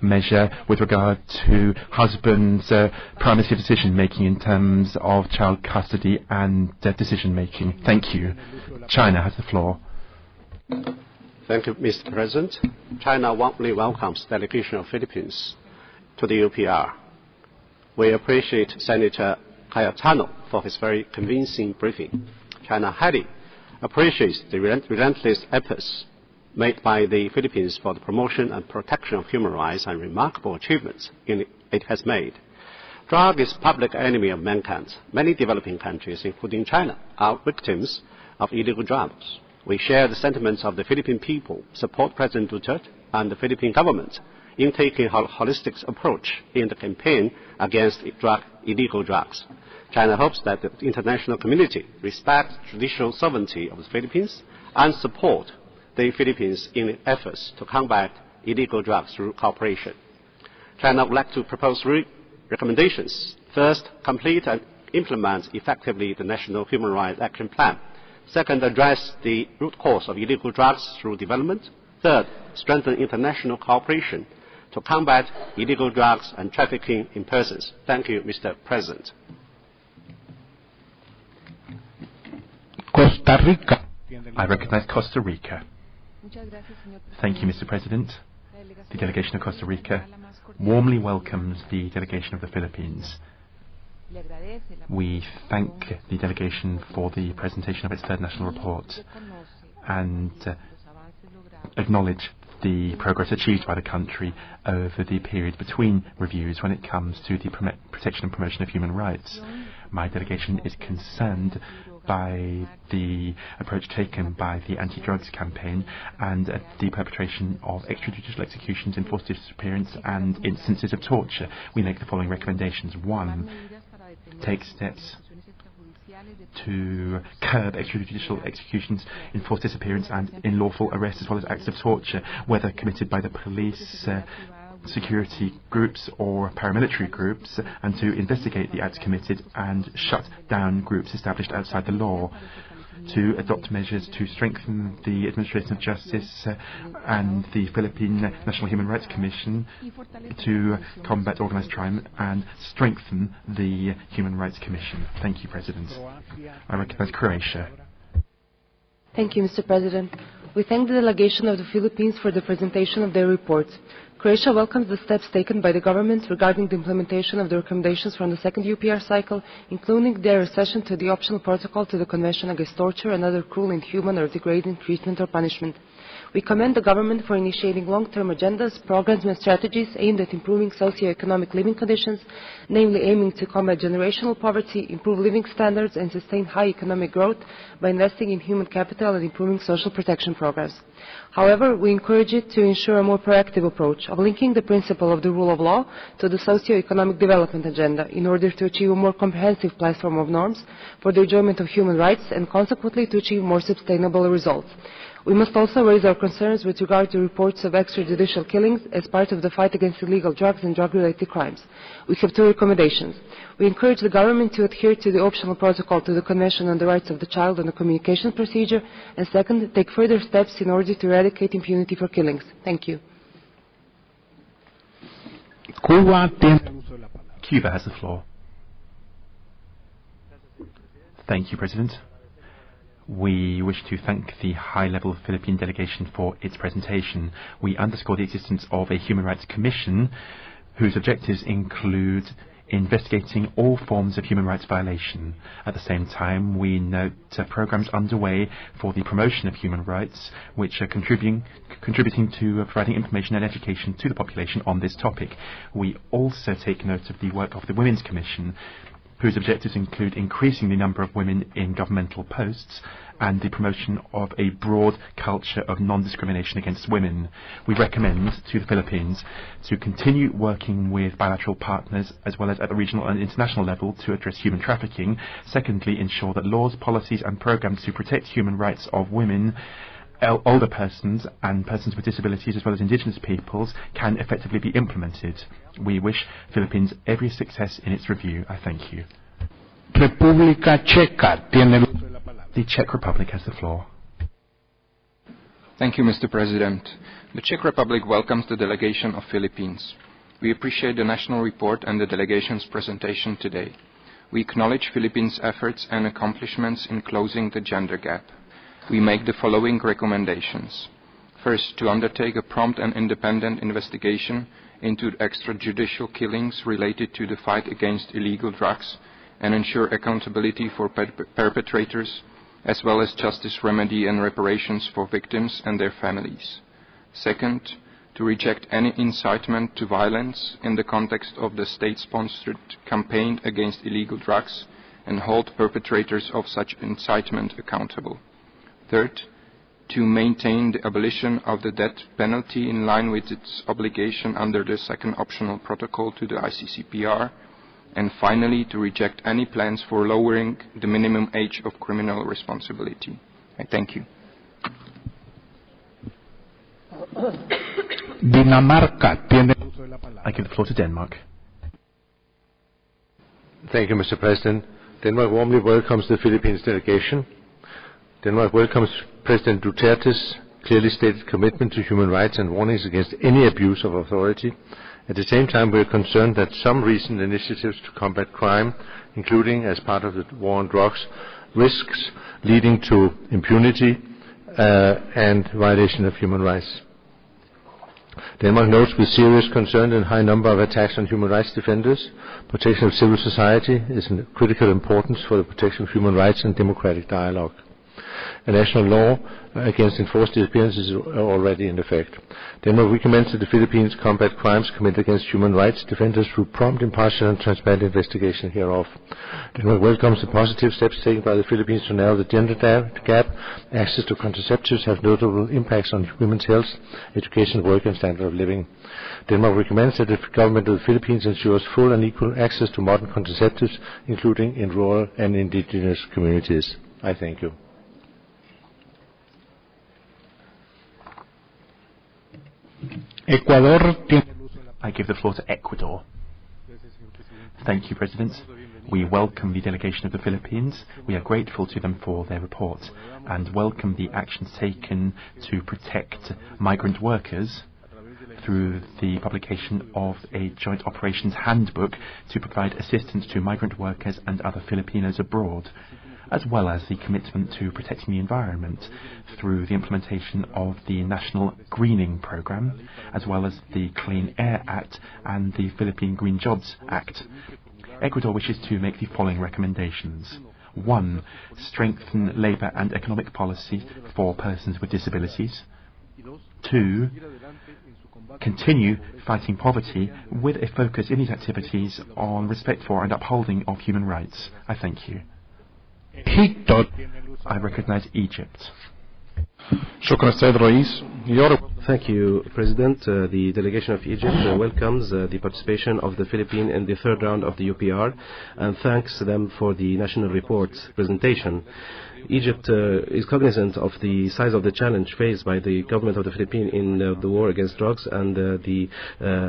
measure with regard to husbands' primacy of decision-making in terms of child custody and decision-making. Thank you. China has the floor.
Thank you, Mr. President. China warmly welcomes the delegation of Philippines to the UPR. We appreciate Senator Cayetano for his very convincing briefing. China highly appreciates the relentless efforts made by the Philippines for the promotion and protection of human rights and remarkable achievements it has made. Drug is public enemy of mankind. Many developing countries, including China, are victims of illegal drugs. We share the sentiments of the Philippine people, support President Duterte and the Philippine government in taking a holistic approach in the campaign against illegal drugs. China hopes that the international community respects judicial sovereignty of the Philippines and support the Philippines in efforts to combat illegal drugs through cooperation. China would like to propose recommendations. First, complete and implement effectively the National Human Rights Action Plan. Second, address the root cause of illegal drugs through development. Third, strengthen international cooperation to combat illegal drugs and trafficking in persons. Thank you, Mr. President.
Costa Rica.
I recognize Costa Rica. Thank you, Mr. President. The delegation of Costa Rica warmly welcomes the delegation of the Philippines. We thank the delegation for the presentation of its third national report and acknowledge the progress achieved by the country over the period between reviews when it comes to the protection and promotion of human rights. My delegation is concerned by the approach taken by the anti-drugs campaign and the perpetration of extrajudicial executions, enforced disappearance and instances of torture. We make the following recommendations. 1. Take steps to curb extrajudicial executions, enforced disappearance and unlawful arrests, as well as acts of torture, whether committed by the police, security groups or paramilitary groups, and to investigate the acts committed and shut down groups established outside the law. to adopt measures to strengthen the administration of justice and the Philippine National Human Rights Commission to combat organised crime and strengthen the Human Rights Commission. Thank you, President. I recognise Croatia.
Thank you, Mr. President. We thank the delegation of the Philippines for the presentation of their report. Croatia welcomes the steps taken by the government regarding the implementation of the recommendations from the second UPR cycle, including their accession to the optional protocol to the Convention Against Torture and other cruel, inhuman or degrading treatment or punishment. We commend the government for initiating long-term agendas, programs and strategies aimed at improving socio-economic living conditions, namely aiming to combat generational poverty, improve living standards and sustain high economic growth by investing in human capital and improving social protection programs. However, we encourage it to ensure a more proactive approach of linking the principle of the rule of law to the socio-economic development agenda in order to achieve a more comprehensive platform of norms for the enjoyment of human rights and consequently to achieve more sustainable results. We must also raise our concerns with regard to reports of extrajudicial killings as part of the fight against illegal drugs and drug-related crimes. We have two recommendations. We encourage the government to adhere to the optional protocol to the Convention on the Rights of the Child and the Communication Procedure, and second, take further steps in order to eradicate impunity for killings. Thank you.
Cuba has the floor. Thank you, President. We wish to thank the high-level Philippine delegation for its presentation. We underscore the existence of a Human Rights Commission whose objectives include investigating all forms of human rights violation. At the same time, we note programs underway for the promotion of human rights, which are contributing to providing information and education to the population on this topic. We also take note of the work of the Women's Commission, whose objectives include increasing the number of women in governmental posts and the promotion of a broad culture of non-discrimination against women. We recommend to the Philippines to continue working with bilateral partners as well as at the regional and international level to address human trafficking. Secondly, ensure that laws, policies and programs to protect human rights of women, older persons and persons with disabilities as well as indigenous peoples can effectively be implemented. We wish Philippines every success in its review. I thank you.
República Checa tiene
The Czech Republic has the floor.
Thank you, Mr. President. The Czech Republic welcomes the delegation of Philippines. We appreciate the national report and the delegation's presentation today. We acknowledge Philippines' efforts and accomplishments in closing the gender gap. We make the following recommendations. First, to undertake a prompt and independent investigation into extrajudicial killings related to the fight against illegal drugs and ensure accountability for perpetrators, as well as justice remedy and reparations for victims and their families. Second, to reject any incitement to violence in the context of the state-sponsored campaign against illegal drugs and hold perpetrators of such incitement accountable. Third, to maintain the abolition of the death penalty in line with its obligation under the second optional protocol to the ICCPR. And finally, to reject any plans for lowering the minimum age of criminal responsibility. I thank you.
Dinamarca tiene
I give the floor to Denmark.
Thank you, Mr. President. Denmark warmly welcomes the Philippines delegation. Denmark welcomes President Duterte's clearly stated commitment to human rights and warnings against any abuse of authority. At the same time, we are concerned that some recent initiatives to combat crime, including as part of the war on drugs, risks leading to impunity and violation of human rights. Denmark notes with serious concern the high number of attacks on human rights defenders. Protection of civil society is of critical importance for the protection of human rights and democratic dialogue. A national law against enforced disappearances is already in effect. Denmark recommends that the Philippines combat crimes committed against human rights defenders through prompt, impartial and transparent investigation hereof. Denmark welcomes the positive steps taken by the Philippines to narrow the gender gap. Access to contraceptives have notable impacts on women's health, education, work and standard of living. Denmark recommends that the government of the Philippines ensures full and equal access to modern contraceptives, including in rural and indigenous communities. I thank you.
Ecuador tiene
I give the floor to Ecuador. Thank you, President. We welcome the delegation of the Philippines. We are grateful to them for their report and welcome the actions taken to protect migrant workers through the publication of a joint operations handbook to provide assistance to migrant workers and other Filipinos abroad, as well as the commitment to protecting the environment through the implementation of the National Greening Programme, as well as the Clean Air Act and the Philippine Green Jobs Act. Ecuador wishes to make the following recommendations. 1. Strengthen labour and economic policy for persons with disabilities. 2. Continue fighting poverty with a focus in these activities on respect for and upholding of human rights. I thank you. I recognise Egypt.
Thank you, President. The delegation of Egypt welcomes the participation of the Philippines in the third round of the UPR and thanks them for the national report presentation. Egypt is cognizant of the size of the challenge faced by the government of the Philippines in the war against drugs and the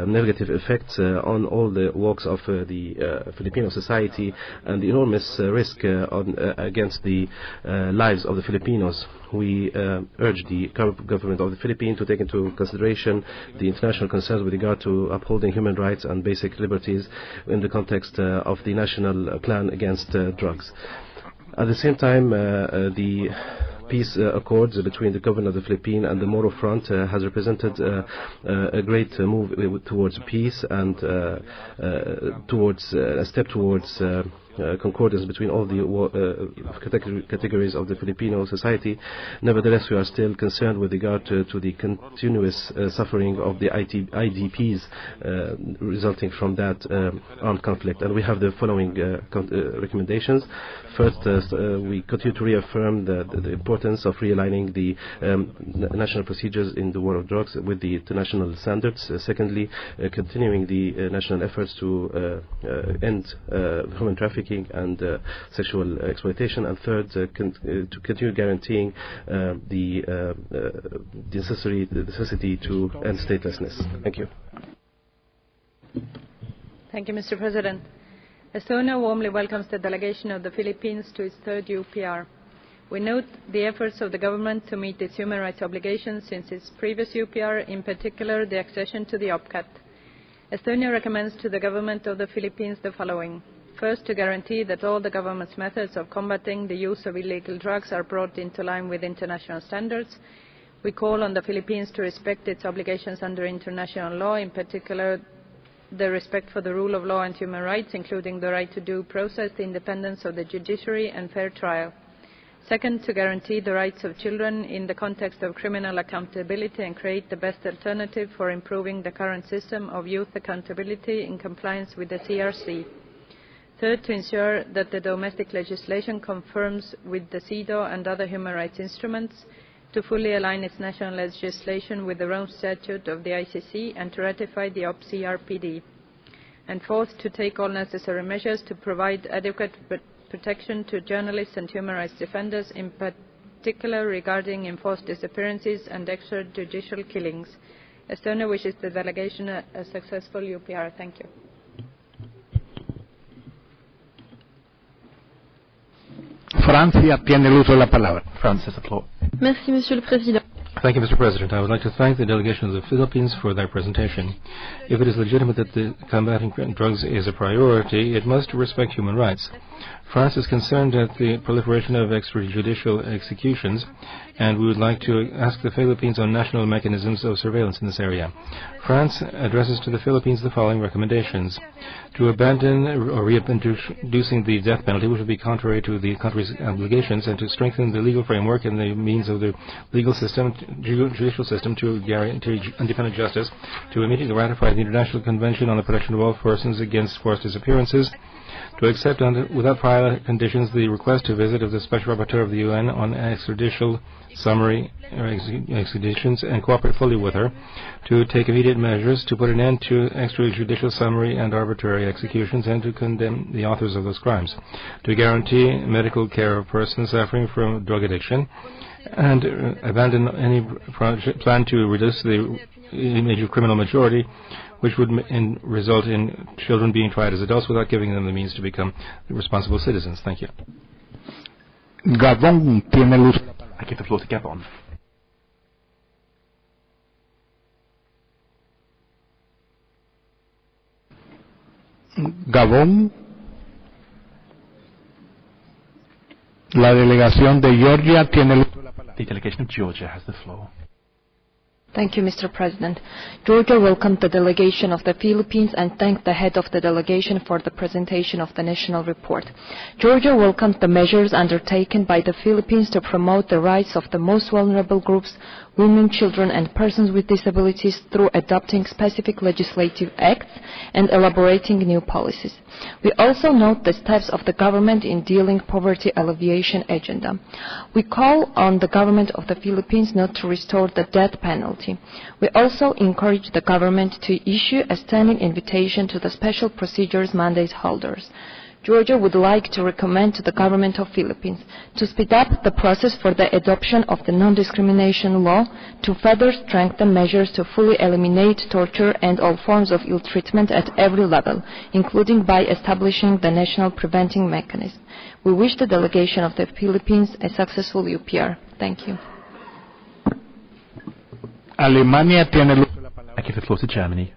negative effects on all the walks of the Filipino society and the enormous risk against the lives of the Filipinos. We urge the government of the Philippines to take into consideration the international concerns with regard to upholding human rights and basic liberties in the context of the national plan against drugs. At the same time, the peace accords between the government of the Philippines and the Moro Front has represented a great move towards peace and towards a step towards concordance between all the categories of the Filipino society. Nevertheless, we are still concerned with regard to the continuous suffering of the IDPs resulting from that armed conflict. And we have the following recommendations. First, we continue to reaffirm the importance of realigning the national procedures in the war of drugs with the international standards. Secondly, continuing the national efforts to end human trafficking and sexual exploitation, and third, to continue guaranteeing the necessity to end statelessness. Thank you.
Thank you, Mr. President. Estonia warmly welcomes the delegation of the Philippines to its third UPR. We note the efforts of the government to meet its human rights obligations since its previous UPR, in particular the accession to the OPCAT. Estonia recommends to the government of the Philippines the following. First, to guarantee that all the government's methods of combating the use of illegal drugs are brought into line with international standards. We call on the Philippines to respect its obligations under international law, in particular the respect for the rule of law and human rights, including the right to due process, the independence of the judiciary and fair trial. Second, to guarantee the rights of children in the context of criminal accountability and create the best alternative for improving the current system of youth accountability in compliance with the HRC. Third, to ensure that the domestic legislation conforms with the CEDAW and other human rights instruments, to fully align its national legislation with the Rome Statute of the ICC and to ratify the OPCRPD. And fourth, to take all necessary measures to provide adequate protection to journalists and human rights defenders, in particular regarding enforced disappearances and extrajudicial killings. Estonia wishes the delegation a successful UPR. Thank you.
Francia tiene el uso de la palabra.
France has the floor.
Merci, Monsieur le Président.
Thank you, Mr. President. I would like to thank the delegation of the Philippines for their presentation. If it is legitimate that combating drugs is a priority, it must respect human rights. France is concerned at the proliferation of extrajudicial executions, and we would like to ask the Philippines on national mechanisms of surveillance in this area. France addresses to the Philippines the following recommendations. To abandon or reintroducing the death penalty, which would be contrary to the country's obligations, and to strengthen the legal framework and the means of the legal system, judicial system, to guarantee independent justice, to immediately ratify the International Convention on the Protection of All Persons Against Forced Disappearances, to accept without prior conditions the request to visit of the Special Rapporteur of the UN on extrajudicial summary extraditions and cooperate fully with her, to take immediate measures to put an end to extrajudicial summary and arbitrary executions and to condemn the authors of those crimes, to guarantee medical care of persons suffering from drug addiction, and abandon any plan to reduce the image of criminal majority, which would result in children being tried as adults without giving them the means to become responsible citizens. Thank you.
Gabon tiene luz.
I give the floor to Gabon.
Gabón. La delegación de Georgia tiene luz.
The delegation of Georgia has the floor.
Thank you, Mr. President. Georgia welcomed the delegation of the Philippines and thanked the head of the delegation for the presentation of the national report. Georgia welcomed the measures undertaken by the Philippines to promote the rights of the most vulnerable groups, women, children, and persons with disabilities through adopting specific legislative acts and elaborating new policies. We also note the steps of the government in dealing poverty alleviation agenda. We call on the government of the Philippines not to restore the death penalty. We also encourage the government to issue a standing invitation to the special procedures mandate holders. Georgia would like to recommend to the government of Philippines to speed up the process for the adoption of the non-discrimination law, to further strengthen measures to fully eliminate torture and all forms of ill treatment at every level, including by establishing the national preventing mechanism. We wish the delegation of the Philippines a successful UPR. Thank you.
Alemania tiene luz.
I give the floor to Germany.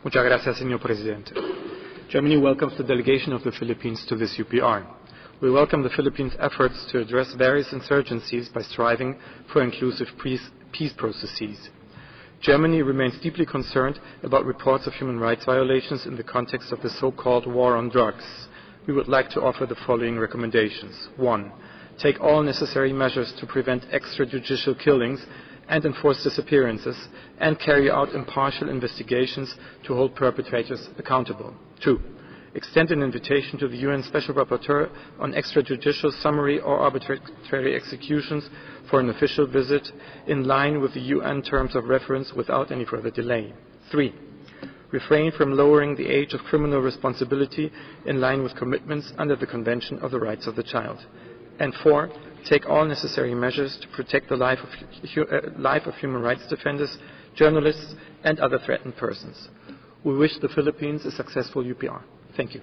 Muchas gracias, señor presidente. Germany welcomes the delegation of the Philippines to this UPR. We welcome the Philippines' efforts to address various insurgencies by striving for inclusive peace processes. Germany remains deeply concerned about reports of human rights violations in the context of the so-called war on drugs. We would like to offer the following recommendations. 1. Take all necessary measures to prevent extrajudicial killings and enforce disappearances, and carry out impartial investigations to hold perpetrators accountable. 2. Extend an invitation to the UN Special Rapporteur on extrajudicial summary or arbitrary executions for an official visit in line with the UN terms of reference without any further delay. 3. Refrain from lowering the age of criminal responsibility in line with commitments under the Convention of the Rights of the Child. And 4. Take all necessary measures to protect the life of human rights defenders, journalists, and other threatened persons. We wish the Philippines a successful UPR. Thank you.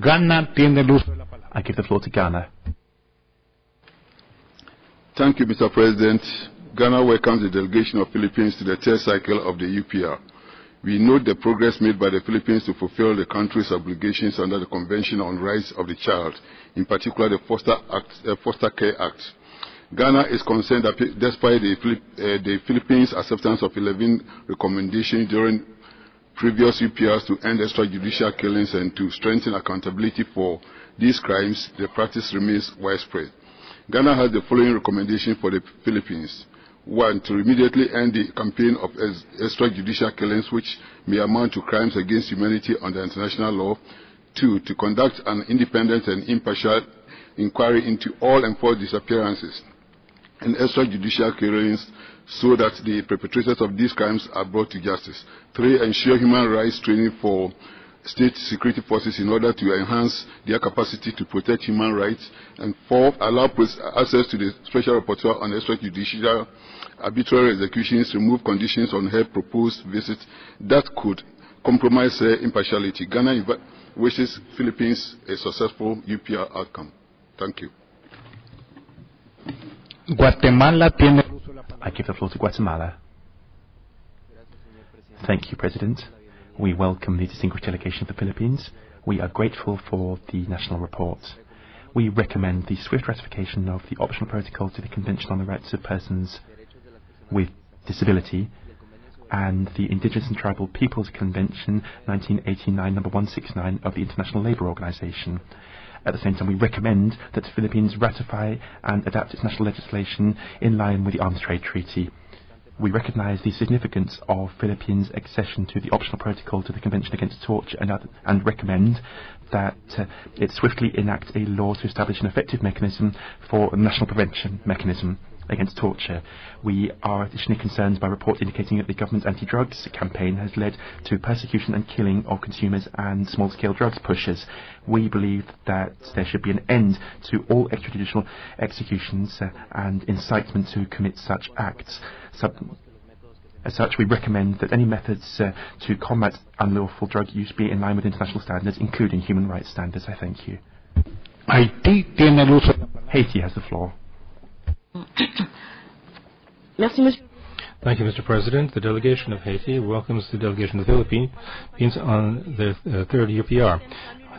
Ghana tiene luz.
I give the floor to Ghana.
Thank you, Mr. President. Ghana welcomes the delegation of Philippines to the third cycle of the UPR. We note the progress made by the Philippines to fulfill the country's obligations under the Convention on Rights of the Child, in particular the Foster Care Act. Ghana is concerned that despite the Philippines' acceptance of 11 recommendations during previous UPRs to end extrajudicial killings and to strengthen accountability for these crimes, the practice remains widespread. Ghana has the following recommendation for the Philippines. 1. To immediately end the campaign of extrajudicial killings which may amount to crimes against humanity under international law. 2. To conduct an independent and impartial inquiry into all enforced disappearances and extrajudicial killings so that the perpetrators of these crimes are brought to justice. 3. Ensure human rights training for state security forces in order to enhance their capacity to protect human rights. And 4. Allow access to the Special Rapporteur on extrajudicial arbitrary executions, remove conditions on her proposed visit that could compromise her impartiality. Ghana wishes Philippines a successful UPR outcome. Thank you.
Guatemala tiene.
I give the floor to Guatemala. Thank you, President. We welcome the distinguished delegation of the Philippines. We are grateful for the national report. We recommend the swift ratification of the optional protocol to the Convention on the Rights of Persons with Disability and the Indigenous and Tribal Peoples Convention 1989 number 169 of the International Labour Organization. At the same time, we recommend that the Philippines ratify and adapt its national legislation in line with the Arms Trade Treaty. We recognise the significance of Philippines' accession to the optional protocol to the Convention Against Torture and recommend that it swiftly enact a law to establish an effective mechanism for a national prevention mechanism against torture. We are additionally concerned by reports indicating that the government's anti-drugs campaign has led to persecution and killing of consumers and small-scale drugs pushers. We believe that there should be an end to all extrajudicial executions and incitement to commit such acts. As such, we recommend that any methods to combat unlawful drug use be in line with international standards, including human rights standards. I thank you. Haiti has the floor.
Thank you, Mr. President. The delegation of Haiti welcomes the delegation of the Philippines on the third UPR.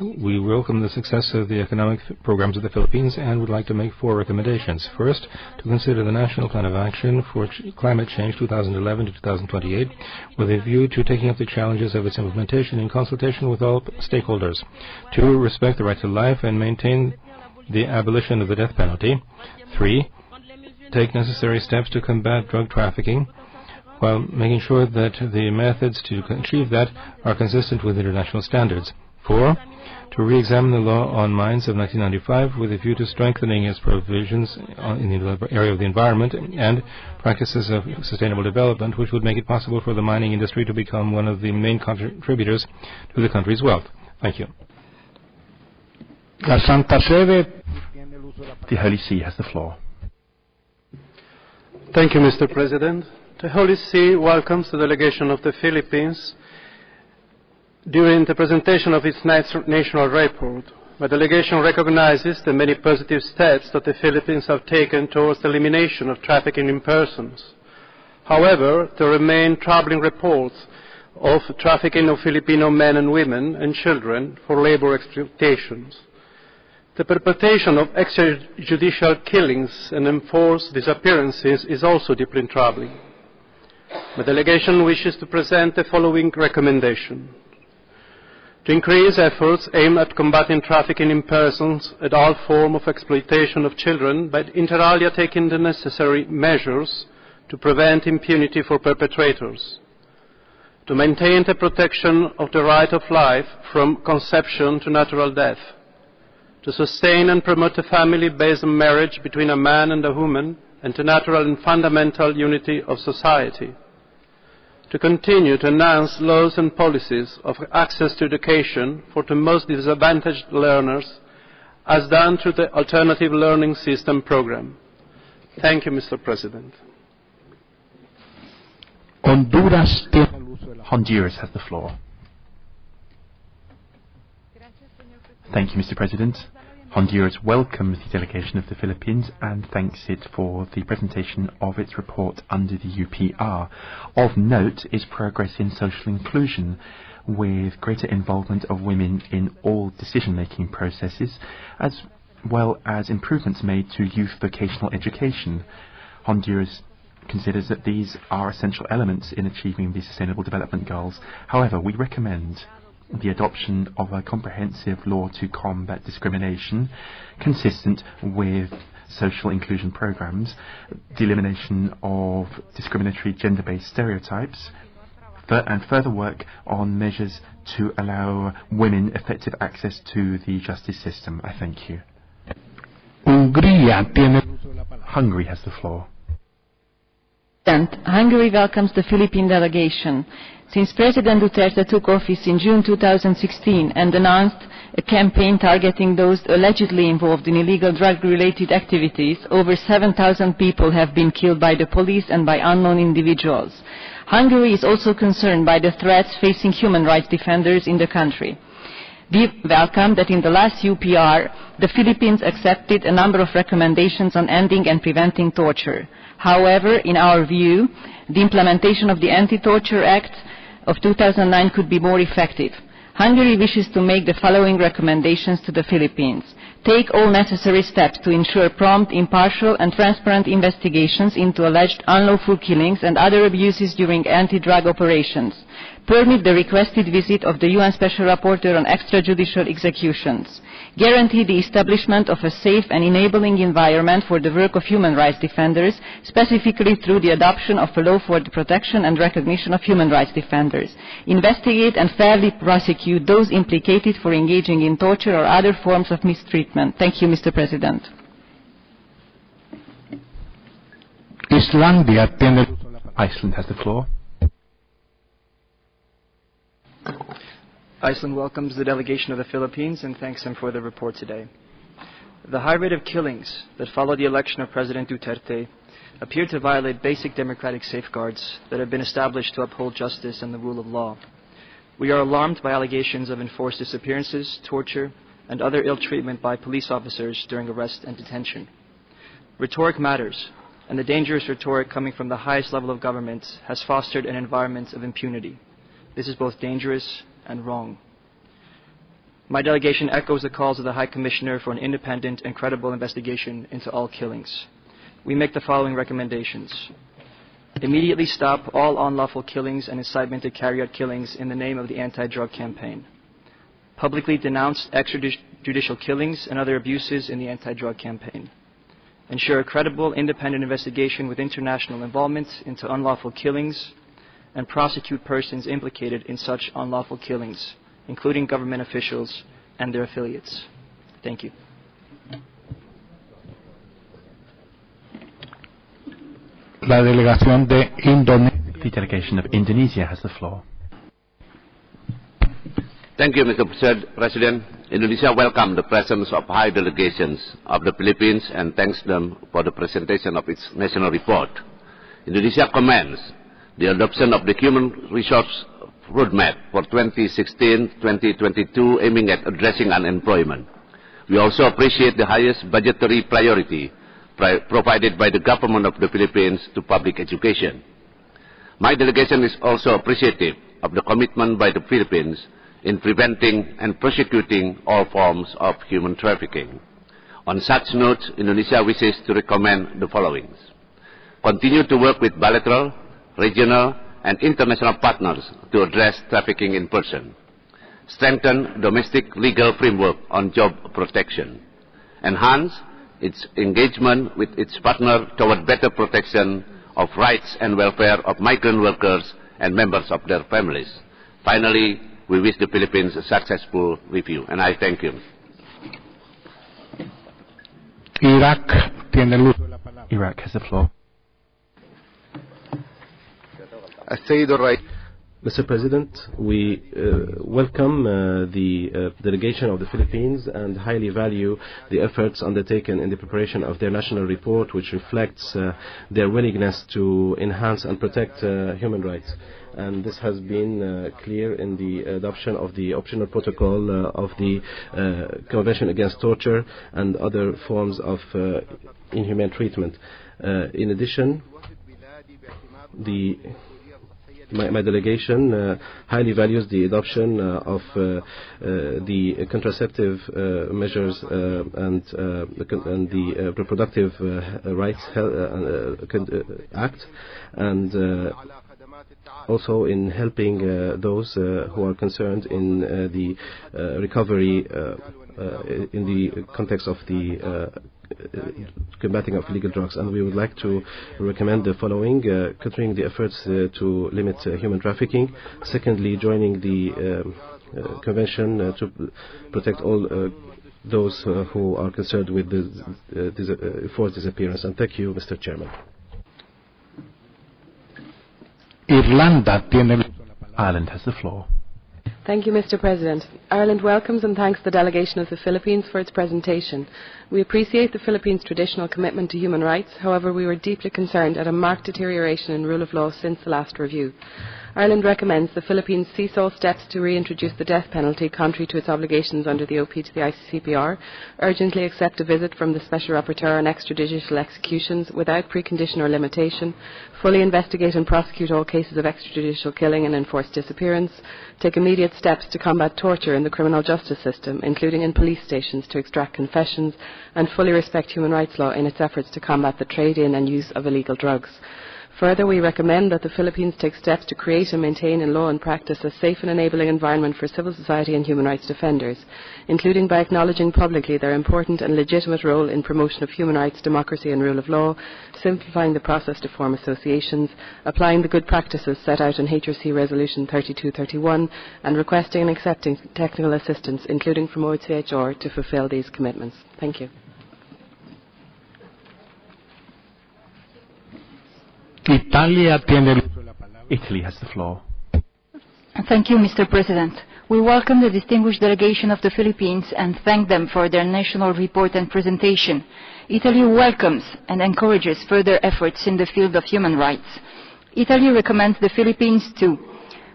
We welcome the success of the economic programs of the Philippines and would like to make 4 recommendations. First, to consider the National Plan of Action for Climate Change 2011 to 2028 with a view to taking up the challenges of its implementation in consultation with all stakeholders. 2, respect the right to life and maintain the abolition of the death penalty. 3, take necessary steps to combat drug trafficking while making sure that the methods to achieve that are consistent with international standards. 4, to re-examine the law on mines of 1995 with a view to strengthening its provisions in the area of the environment and practices of sustainable development, which would make it possible for the mining industry to become one of the main contributors to the country's wealth. Thank you.
The Holy See has the floor.
Thank you, Mr. President. The Holy See welcomes the delegation of the Philippines. During the presentation of its national report, the delegation recognizes the many positive steps that the Philippines have taken towards the elimination of trafficking in persons. However, there remain troubling reports of trafficking of Filipino men and women and children for labor exploitations. The perpetration of extrajudicial killings and enforced disappearances is also deeply troubling. The delegation wishes to present the following recommendation: to increase efforts aimed at combating trafficking in persons and all forms of exploitation of children by inter alia taking the necessary measures to prevent impunity for perpetrators, to maintain the protection of the right of life from conception to natural death, to sustain and promote a family based on marriage between a man and a woman and the natural and fundamental unity of society, to continue to enhance laws and policies of access to education for the most disadvantaged learners, as done through the Alternative Learning System program. Thank you, Mr. President.
Honduras has the floor. Thank you, Mr. President. Honduras welcomes the delegation of the Philippines and thanks it for the presentation of its report under the UPR. Of note is progress in social inclusion, with greater involvement of women in all decision-making processes, as well as improvements made to youth vocational education. Honduras considers that these are essential elements in achieving the Sustainable Development Goals. However, we recommend the adoption of a comprehensive law to combat discrimination, consistent with social inclusion programs, the elimination of discriminatory gender-based stereotypes, and further work on measures to allow women effective access to the justice system. I thank you. Hungary has the floor.
Hungary welcomes the Philippine delegation. Since President Duterte took office in June 2016 and announced a campaign targeting those allegedly involved in illegal drug-related activities, over 7,000 people have been killed by the police and by unknown individuals. Hungary is also concerned by the threats facing human rights defenders in the country. We welcome that in the last UPR, the Philippines accepted a number of recommendations on ending and preventing torture. However, in our view, the implementation of the Anti-Torture Act of 2009 could be more effective. Hungary wishes to make the following recommendations to the Philippines. Take all necessary steps to ensure prompt, impartial and transparent investigations into alleged unlawful killings and other abuses during anti-drug operations. Permit the requested visit of the UN Special Rapporteur on extrajudicial executions. Guarantee the establishment of a safe and enabling environment for the work of human rights defenders, specifically through the adoption of a law for the protection and recognition of human rights defenders. Investigate and fairly prosecute those implicated for engaging in torture or other forms of mistreatment. Thank you, Mr. President.
Islandia tiene...
Iceland has the floor.
Iceland welcomes the delegation of the Philippines and thanks them for the report today. The high rate of killings that followed the election of President Duterte appear to violate basic democratic safeguards that have been established to uphold justice and the rule of law. We are alarmed by allegations of enforced disappearances, torture, and other ill treatment by police officers during arrest and detention. Rhetoric matters, and the dangerous rhetoric coming from the highest level of government has fostered an environment of impunity. This is both dangerous and wrong. My delegation echoes the calls of the High Commissioner for an independent and credible investigation into all killings. We make the following recommendations. Immediately stop all unlawful killings and incitement to carry out killings in the name of the anti-drug campaign. Publicly denounce extrajudicial killings and other abuses in the anti-drug campaign. Ensure a credible, independent investigation with international involvement into unlawful killings and prosecute persons implicated in such unlawful killings, including government officials and their affiliates. Thank you.
La delegación de Indonesia.
The delegation of Indonesia has the floor.
Thank you, Mr. President. Indonesia welcomes the presence of high delegations of the Philippines and thanks them for the presentation of its national report. Indonesia commends the adoption of the Human Resource Roadmap for 2016-2022 aiming at addressing unemployment. We also appreciate the highest budgetary priority provided by the government of the Philippines to public education. My delegation is also appreciative of the commitment by the Philippines in preventing and prosecuting all forms of human trafficking. On such note, Indonesia wishes to recommend the following. Continue to work with bilateral, regional, and international partners to address trafficking in person. Strengthen domestic legal framework on job protection. Enhance its engagement with its partner toward better protection of rights and welfare of migrant workers and members of their families. Finally, we wish the Philippines a successful review, and I thank you.
Iraq
has the floor.
I say the right.
Mr. President, we welcome the delegation of the Philippines and highly value the efforts undertaken in the preparation of their national report, which reflects their willingness to enhance and protect human rights. And this has been clear in the adoption of the optional protocol of the Convention Against Torture and other forms of inhumane treatment. In addition, my delegation highly values the adoption of the contraceptive measures and the Reproductive Rights Act, and also in helping those who are concerned in the recovery in the context of the combating of illegal drugs. And we would like to recommend the following: continuing the efforts to limit human trafficking. Secondly, joining the convention to protect all those who are concerned with the forced disappearance. And thank you, Mr. Chairman.
Ireland has the floor.
Thank you, Mr. President. Ireland welcomes and thanks the delegation of the Philippines for its presentation. We appreciate the Philippines' traditional commitment to human rights. However, we were deeply concerned at a marked deterioration in rule of law since the last review. Ireland recommends the Philippines cease all steps to reintroduce the death penalty contrary to its obligations under the OP to the ICCPR, urgently accept a visit from the Special Rapporteur on extrajudicial executions without precondition or limitation, fully investigate and prosecute all cases of extrajudicial killing and enforced disappearance, take immediate steps to combat torture in the criminal justice system, including in police stations to extract confessions, and fully respect human rights law in its efforts to combat the trade in and use of illegal drugs. Further, we recommend that the Philippines take steps to create and maintain in law and practice a safe and enabling environment for civil society and human rights defenders, including by acknowledging publicly their important and legitimate role in promotion of human rights, democracy and rule of law, simplifying the process to form associations, applying the good practices set out in HRC Resolution 3231, and requesting and accepting technical assistance, including from OHCHR, to fulfil these commitments. Thank you.
Italy has the floor.
Thank you, Mr. President. We welcome the distinguished delegation of the Philippines and thank them for their national report and presentation. Italy welcomes and encourages further efforts in the field of human rights. Italy recommends the Philippines to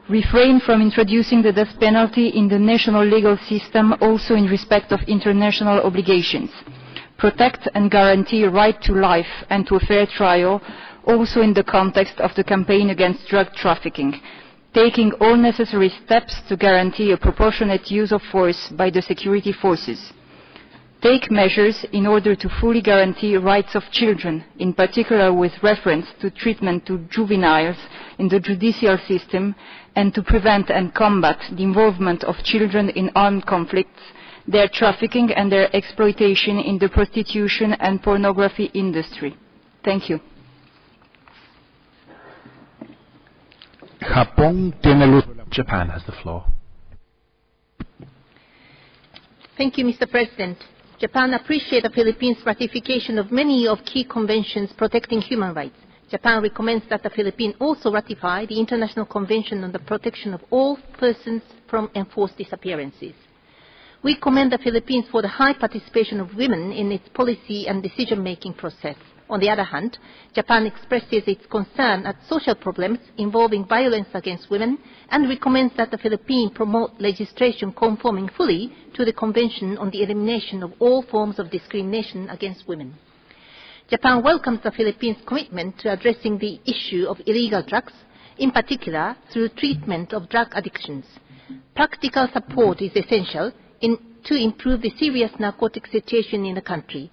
refrain from introducing the death penalty in the national legal system, also in respect of international obligations. Protect and guarantee right to life and to a fair trial, also in the context of the campaign against drug trafficking. Taking all necessary steps to guarantee a proportionate use of force by the security forces. Take measures in order to fully guarantee rights of children, in particular with reference to treatment to juveniles in the judicial system, and to prevent and combat the involvement of children in armed conflicts, their trafficking and their exploitation in the prostitution and pornography industry. Thank you.
Japan has the floor.
Thank you, Mr. President. Japan appreciates the Philippines' ratification of many of key conventions protecting human rights. Japan recommends that the Philippines also ratify the International Convention on the Protection of All Persons from Enforced Disappearances. We commend the Philippines for the high participation of women in its policy and decision-making process. On the other hand, Japan expresses its concern at social problems involving violence against women and recommends that the Philippines promote legislation conforming fully to the Convention on the Elimination of All Forms of Discrimination against Women. Japan welcomes the Philippines' commitment to addressing the issue of illegal drugs, in particular through treatment of drug addictions. Practical support is essential to improve the serious narcotic situation in the country.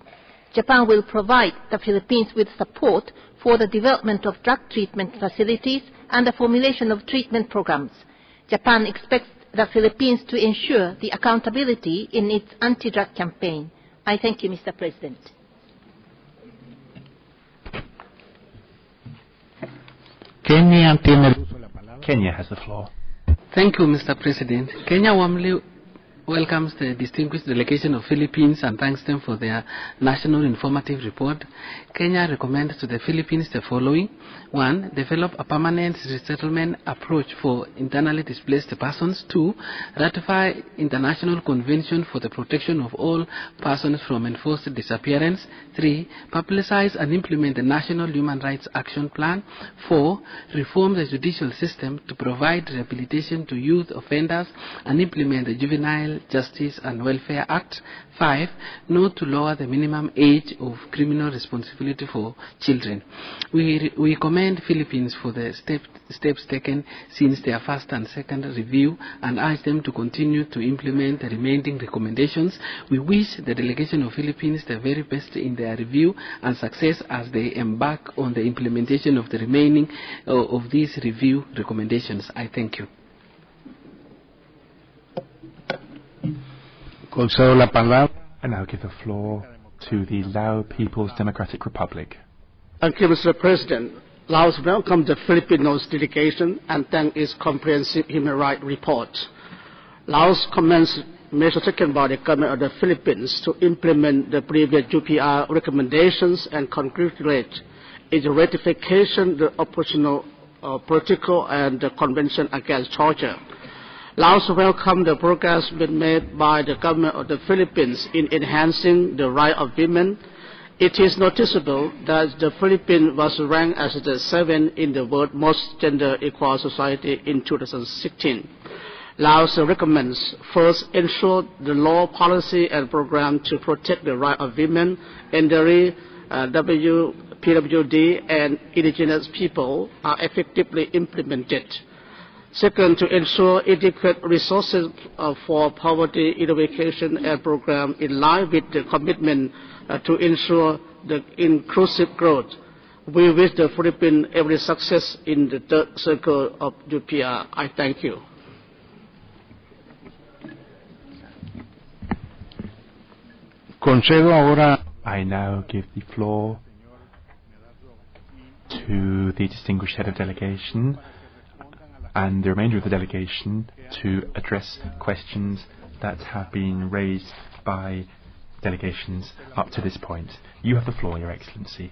Japan will provide the Philippines with support for the development of drug treatment facilities and the formulation of treatment programs. Japan expects the Philippines to ensure the accountability in its anti-drug campaign. I thank you, Mr. President.
Kenya has the floor.
Thank you, Mr. President. Kenya warmly welcomes the distinguished delegation of Philippines and thanks them for their national informative report. Kenya recommends to the Philippines the following. 1. Develop a permanent resettlement approach for internally displaced persons. 2. Ratify International Convention for the Protection of All Persons from Enforced Disappearance. 3. Publicize and implement the National Human Rights Action Plan. 4. Reform the judicial system to provide rehabilitation to youth offenders and implement the Juvenile Justice and Welfare Act. 5. Note to lower the minimum age of criminal responsibility for children. We commend Philippines for the steps taken since their first and second review and urge them to continue to implement the remaining recommendations. We wish the delegation of Philippines the very best in their review and success as they embark on the implementation of the remaining of these review recommendations. I thank you.
I now give the floor to the Lao People's Democratic Republic.
Thank you, Mr. President. Laos welcomes the Filipinos delegation and thanks its comprehensive human rights report. Laos commends measures taken by the government of the Philippines to implement the previous UPR recommendations and congratulate its ratification of the operational protocol and the Convention Against Torture. Laos welcomes the progress been made by the government of the Philippines in enhancing the rights of women. It is noticeable that the Philippines was ranked as the 7th in the world's most gender-equal society in 2016. Laos recommends, first, ensure the law, policy, and program to protect the rights of women, elderly, PWD, and indigenous people are effectively implemented. Second, to ensure adequate resources for poverty eradication and program in line with the commitment to ensure the inclusive growth. We wish the Philippines every success in the third circle of UPR. I thank you.
I now give the floor to the distinguished head of delegation and the remainder of the delegation to address questions that have been raised by delegations up to this point. You have the floor, Your Excellency.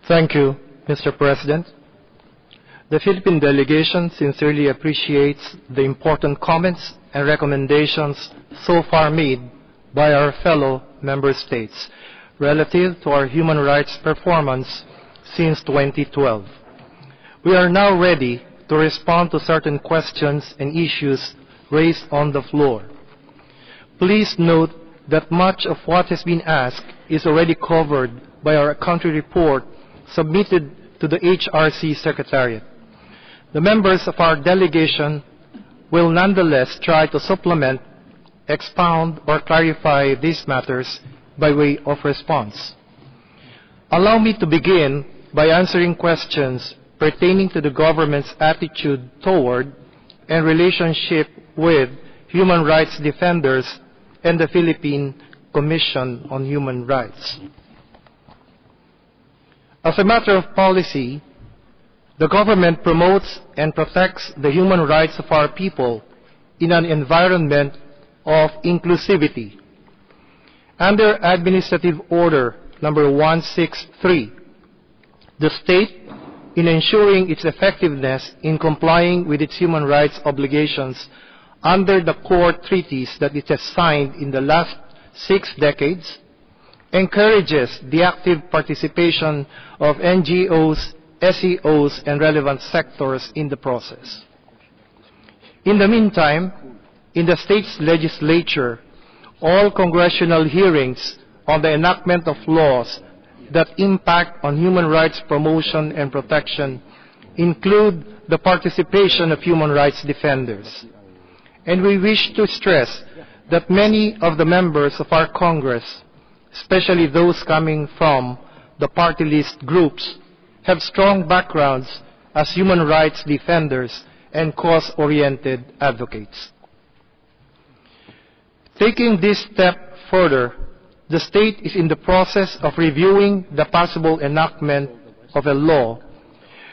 Thank you, Mr. President. The Philippine delegation sincerely appreciates the important comments and recommendations so far made by our fellow member states relative to our human rights performance since 2012. We are now ready to respond to certain questions and issues raised on the floor. Please note that much of what has been asked is already covered by our country report submitted to the HRC Secretariat. The members of our delegation will nonetheless try to supplement, expound, or clarify these matters by way of response. Allow me to begin by answering questions pertaining to the government's attitude toward and relationship with human rights defenders and the Philippine Commission on Human Rights. As a matter of policy, the government promotes and protects the human rights of our people in an environment of inclusivity. Under Administrative Order Number 163, the state, in ensuring its effectiveness in complying with its human rights obligations under the core treaties that it has signed in the last 6 decades, encourages the active participation of NGOs, SEOs, and relevant sectors in the process. In the meantime, in the state's legislature, all congressional hearings on the enactment of laws that impact on human rights promotion and protection include the participation of human rights defenders. And we wish to stress that many of the members of our Congress, especially those coming from the party list groups, have strong backgrounds as human rights defenders and cause-oriented advocates. Taking this step further, the state is in the process of reviewing the possible enactment of a law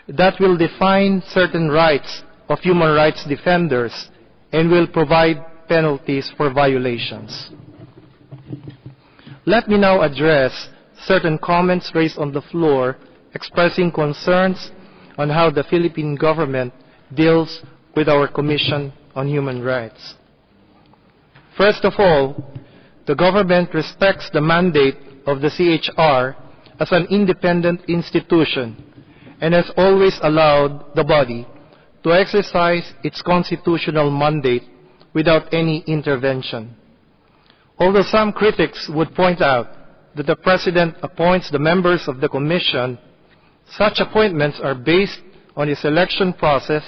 that will define certain rights of human rights defenders and will provide penalties for violations. Let me now address certain comments raised on the floor expressing concerns on how the Philippine government deals with our Commission on Human Rights. First of all, the government respects the mandate of the CHR as an independent institution and has always allowed the body to exercise its constitutional mandate without any intervention. Although some critics would point out that the President appoints the members of the Commission, such appointments are based on a selection process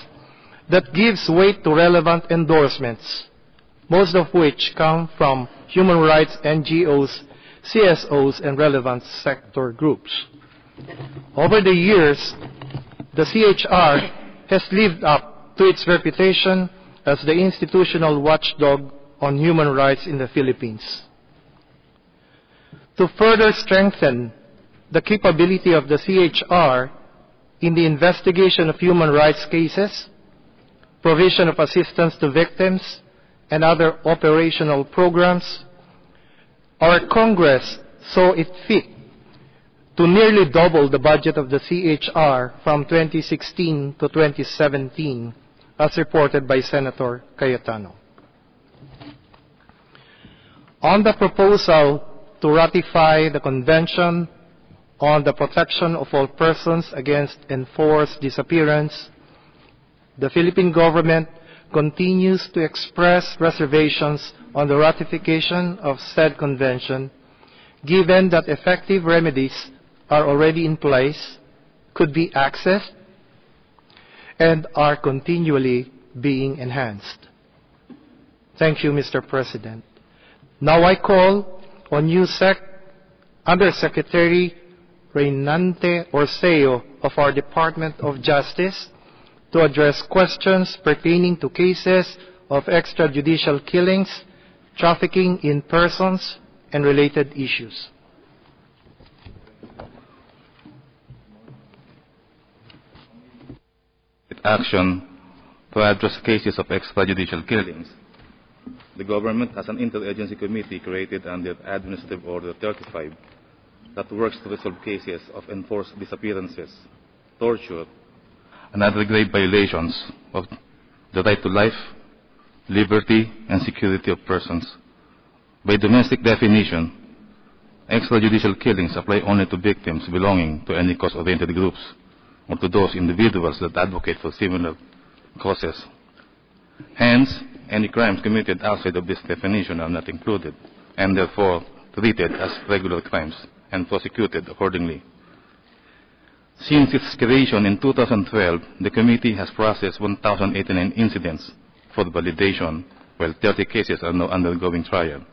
that gives weight to relevant endorsements, most of which come from human rights NGOs, CSOs, and relevant sector groups. Over the years, the CHR has lived up to its reputation as the institutional watchdog on human rights in the Philippines. To further strengthen the capability of the CHR in the investigation of human rights cases, provision of assistance to victims, and other operational programs, our Congress saw it fit to nearly double the budget of the CHR from 2016 to 2017, as reported by Senator Cayetano. On the proposal to ratify the Convention on the Protection of All Persons Against Enforced Disappearance, the Philippine government continues to express reservations on the ratification of said convention, given that effective remedies are already in place, could be accessed, and are continually being enhanced. Thank you, Mr. President. Now I call on USEC Undersecretary Reynante Orseo of our Department of Justice to address questions pertaining to cases of extrajudicial killings, trafficking in persons, and related issues.
Action to address cases of extrajudicial killings. The government has an interagency committee created under Administrative Order 35 that works to resolve cases of enforced disappearances, torture, and other grave violations of the right to life, liberty, and security of persons. By domestic definition, extrajudicial killings apply only to victims belonging to any cause-oriented groups or to those individuals that advocate for similar causes. Hence, any crimes committed outside of this definition are not included and therefore treated as regular crimes and prosecuted accordingly. Since its creation in 2012, the committee has processed 1,089 incidents for validation, while 30 cases are now undergoing trial.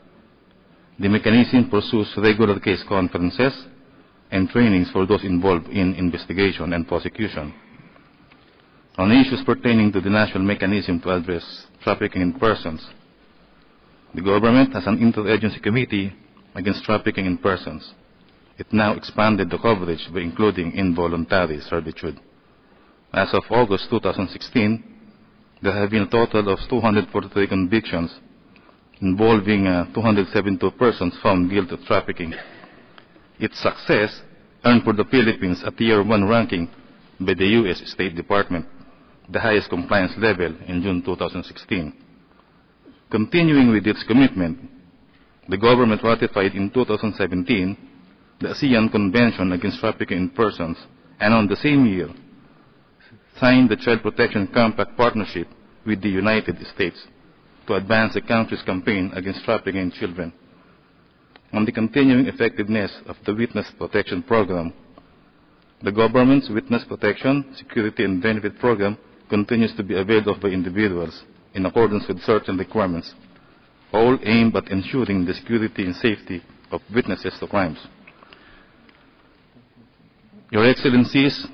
The mechanism pursues regular case conferences and trainings for those involved in investigation and prosecution. On issues pertaining to the national mechanism to address trafficking in persons, the government has an interagency committee against trafficking in persons. It now expanded the coverage by including involuntary servitude. As of August 2016, there have been a total of 243 convictions involving 272 persons found guilty of trafficking. Its success earned for the Philippines a Tier 1 ranking by the U.S. State Department, the highest compliance level in June 2016. Continuing with its commitment, the government ratified in 2017 the ASEAN Convention Against Trafficking in Persons, and on the same year signed the Child Protection Compact Partnership with the United States to advance the country's campaign against trafficking in children. On the continuing effectiveness of the Witness Protection Program, the government's Witness Protection, Security and Benefit Program continues to be availed of by individuals in accordance with certain requirements, all aimed at ensuring the security and safety of witnesses to crimes. Your Excellencies,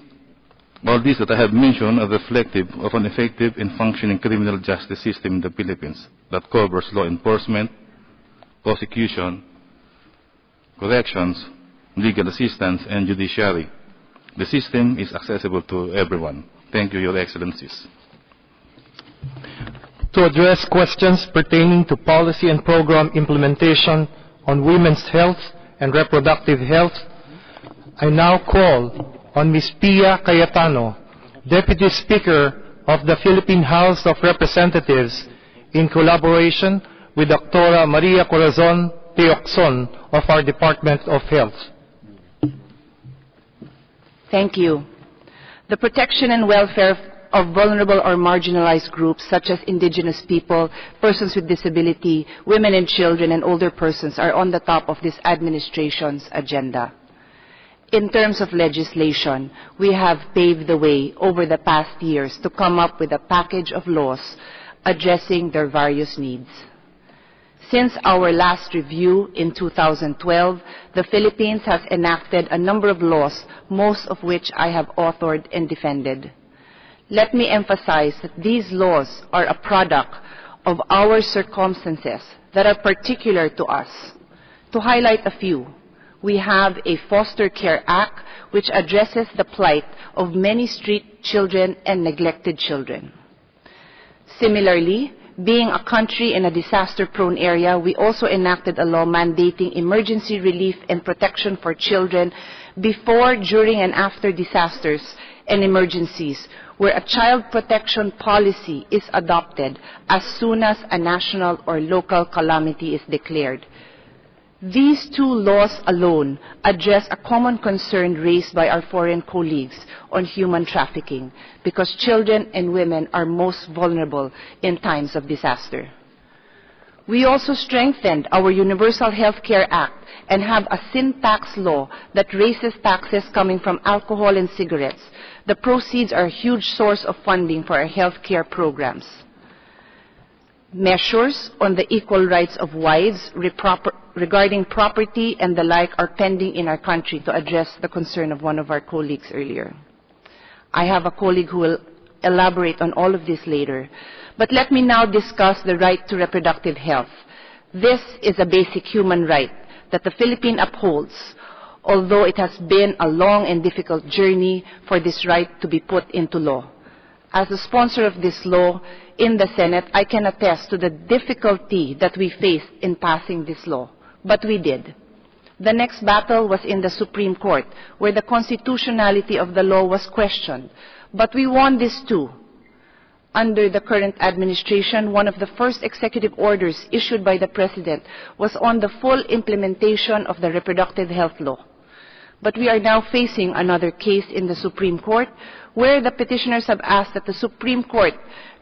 all these that I have mentioned are reflective of an effective and functioning criminal justice system in the Philippines that covers law enforcement, prosecution, corrections, legal assistance, and judiciary. The system is accessible to everyone. Thank you, Your Excellencies.
To address questions pertaining to policy and program implementation on women's health and reproductive health, I now call on Ms. Pia Cayetano, Deputy Speaker of the Philippine House of Representatives, in collaboration with Dr. Maria Corazon Teocson of our Department of Health.
Thank you. The protection and welfare of vulnerable or marginalized groups such as indigenous people, persons with disability, women and children, and older persons are on the top of this administration's agenda. In terms of legislation, we have paved the way over the past years to come up with a package of laws addressing their various needs. Since our last review in 2012, the Philippines has enacted a number of laws, most of which I have authored and defended. Let me emphasize that these laws are a product of our circumstances that are particular to us. To highlight a few, we have a Foster Care Act which addresses the plight of many street children and neglected children. Similarly, being a country in a disaster-prone area, we also enacted a law mandating emergency relief and protection for children before, during, and after disasters and emergencies, where a child protection policy is adopted as soon as a national or local calamity is declared. These two laws alone address a common concern raised by our foreign colleagues on human trafficking, because children and women are most vulnerable in times of disaster. We also strengthened our Universal Health Care Act and have a sin tax law that raises taxes coming from alcohol and cigarettes. The proceeds are a huge source of funding for our health care programs. Measures on the equal rights of wives regarding property and the like are pending in our country to address the concern of one of our colleagues earlier. I have a colleague who will elaborate on all of this later. But let me now discuss the right to reproductive health. This is a basic human right that the Philippines upholds, although it has been a long and difficult journey for this right to be put into law. As the sponsor of this law in the Senate, I can attest to the difficulty that we faced in passing this law, but we did. The next battle was in the Supreme Court, where the constitutionality of the law was questioned. But we won this too. Under the current administration, one of the first executive orders issued by the President was on the full implementation of the reproductive health law. But we are now facing another case in the Supreme Court, where the petitioners have asked that the Supreme Court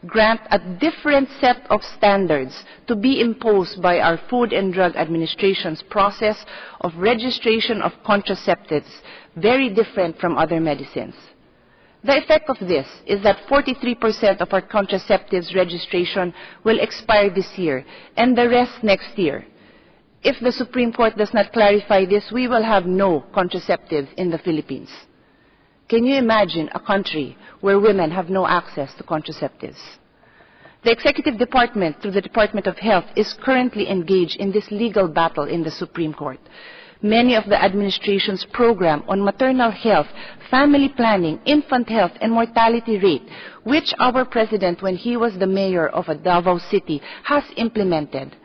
grant a different set of standards to be imposed by our Food and Drug Administration's process of registration of contraceptives, very different from other medicines. The effect of this is that 43% of our contraceptives registration will expire this year, and the rest next year. If the Supreme Court does not clarify this, we will have no contraceptives in the Philippines. Can you imagine a country where women have no access to contraceptives? The Executive Department, through the Department of Health, is currently engaged in this legal battle in the Supreme Court. Many of the administration's program on maternal health, family planning, infant health, and mortality rate, which our President, when he was the mayor of Davao City, has implemented,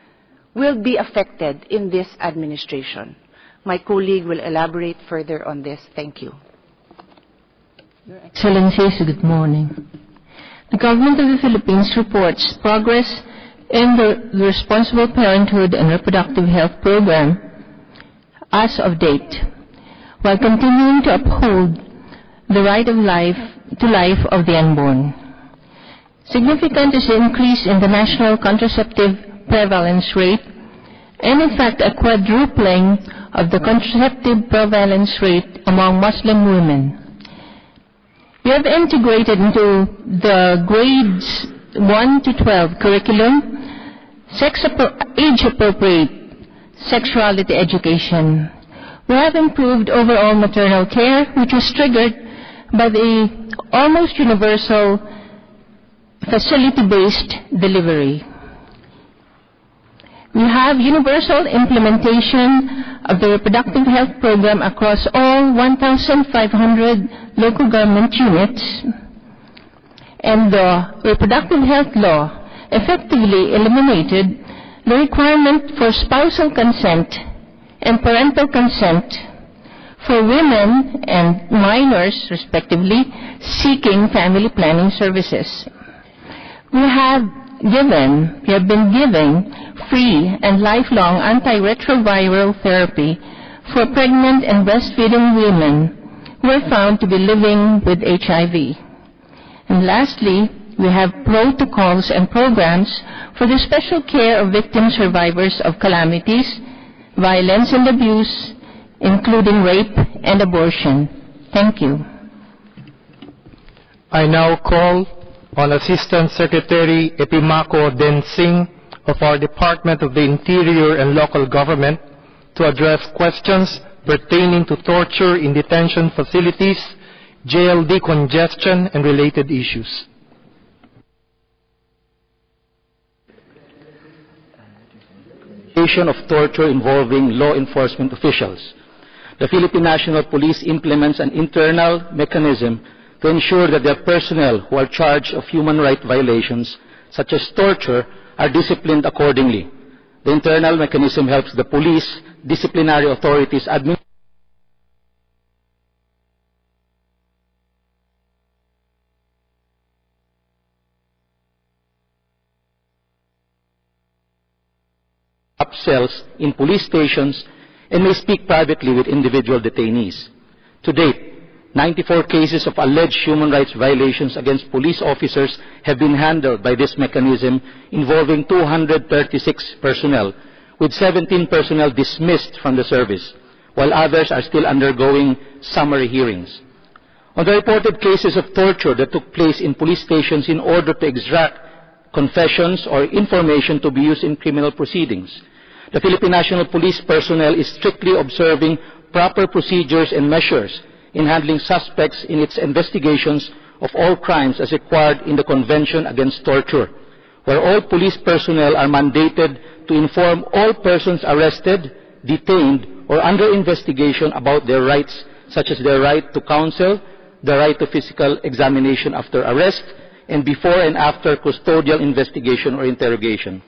will be affected in this administration. My colleague will elaborate further on this. Thank you.
Your Excellencies, good morning. The Government of the Philippines reports progress in the Responsible Parenthood and Reproductive Health Program as of date, while continuing to uphold the right to life of the unborn. Significant is the increase in the national contraceptive prevalence rate, and in fact a quadrupling of the contraceptive prevalence rate among Muslim women. We have integrated into the grades 1 to 12 curriculum age-appropriate sexuality education. We have improved overall maternal care, which was triggered by the almost universal facility-based delivery. We have universal implementation of the reproductive health program across all 1,500 local government units, and the reproductive health law effectively eliminated the requirement for spousal consent and parental consent for women and minors, respectively, seeking family planning services. We have been giving free and lifelong antiretroviral therapy for pregnant and breastfeeding women who are found to be living with HIV. And lastly, we have protocols and programs for the special care of victim survivors of calamities, violence and abuse, including rape and abortion. Thank you.
I now call on Assistant Secretary Epimako Densing of our Department of the Interior and Local Government to address questions pertaining to torture in detention facilities, jail decongestion, and related issues.
Of torture involving law enforcement officials. The Philippine National Police implements an internal mechanism to ensure that their personnel who are charged of human rights violations, such as torture, are disciplined accordingly. The internal mechanism helps the police, disciplinary authorities, cells in police stations and may speak privately with individual detainees. To date, 94 cases of alleged human rights violations against police officers have been handled by this mechanism, involving 236 personnel, with 17 personnel dismissed from the service, while others are still undergoing summary hearings. On the reported cases of torture that took place in police stations in order to extract confessions or information to be used in criminal proceedings, the Philippine National Police personnel is strictly observing proper procedures and measures in handling suspects in its investigations of all crimes as required in the Convention Against Torture, where all police personnel are mandated to inform all persons arrested, detained, or under investigation about their rights, such as their right to counsel, the right to physical examination after arrest, and before and after custodial investigation or interrogation.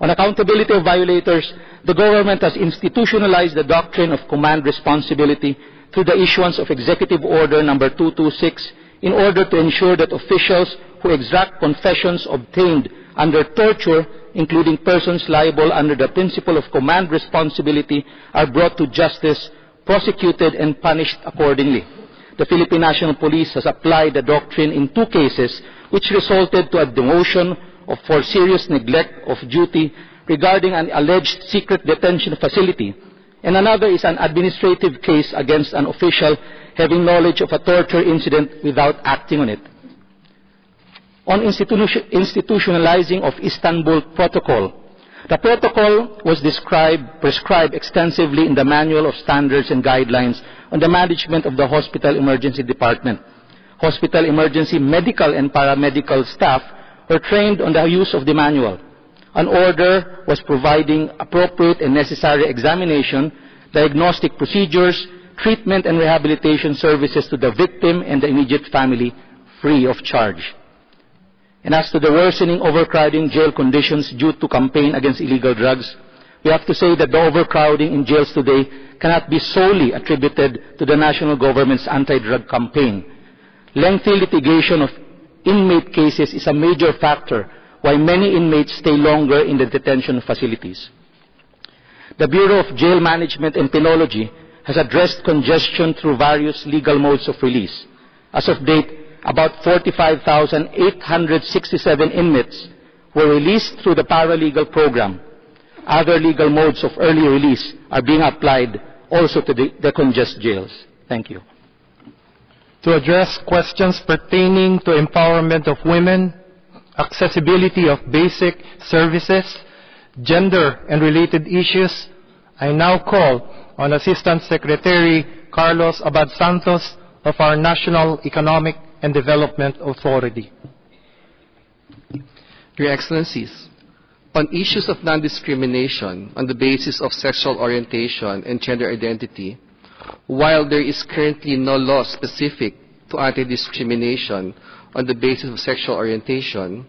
On accountability of violators, the government has institutionalized the doctrine of command responsibility through the issuance of Executive Order Number 226 in order to ensure that officials who extract confessions obtained under torture, including persons liable under the principle of command responsibility, are brought to justice, prosecuted, and punished accordingly. The Philippine National Police has applied the doctrine in 2 cases, which resulted to a demotion for serious neglect of duty regarding an alleged secret detention facility, and another is an administrative case against an official having knowledge of a torture incident without acting on it. On institutionalizing of Istanbul Protocol, the protocol was prescribed extensively in the Manual of Standards and Guidelines on the Management of the Hospital Emergency Department. Hospital emergency medical and paramedical staff were trained on the use of the manual. An order was providing appropriate and necessary examination, diagnostic procedures, treatment and rehabilitation services to the victim and the immediate family free of charge. And as to the worsening overcrowding jail conditions due to campaign against illegal drugs, we have to say that the overcrowding in jails today cannot be solely attributed to the national government's anti-drug campaign. Lengthy litigation of inmate cases is a major factor why many inmates stay longer in the detention facilities. The Bureau of Jail Management and Penology has addressed congestion through various legal modes of release. As of date, about 45,867 inmates were released through the paralegal program. Other legal modes of early release are being applied also to the congested jails. Thank you.
To address questions pertaining to empowerment of women, accessibility of basic services, gender and related issues, I now call on Assistant Secretary Carlos Abad Santos of our National Economic and Development Authority.
Your Excellencies, on issues of non-discrimination on the basis of sexual orientation and gender identity, while there is currently no law specific to anti-discrimination on the basis of sexual orientation,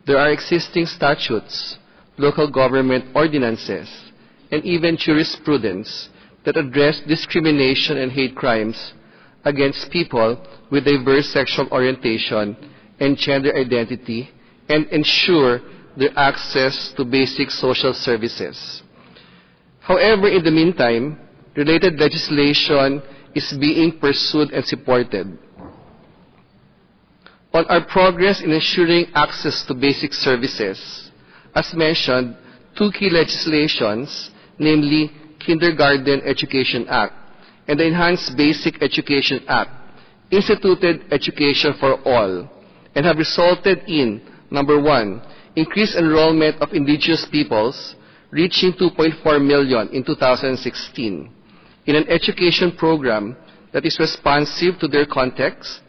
there are existing statutes, local government ordinances, and even jurisprudence that address discrimination and hate crimes against people with diverse sexual orientation and gender identity and ensure their access to basic social services. However, in the meantime, related legislation is being pursued and supported. On our progress in ensuring access to basic services, as mentioned, 2 key legislations, namely Kindergarten Education Act and the Enhanced Basic Education Act, instituted education for all and have resulted in, number 1, increased enrollment of indigenous peoples, reaching 2.4 million in 2016, in an education program that is responsive to their context,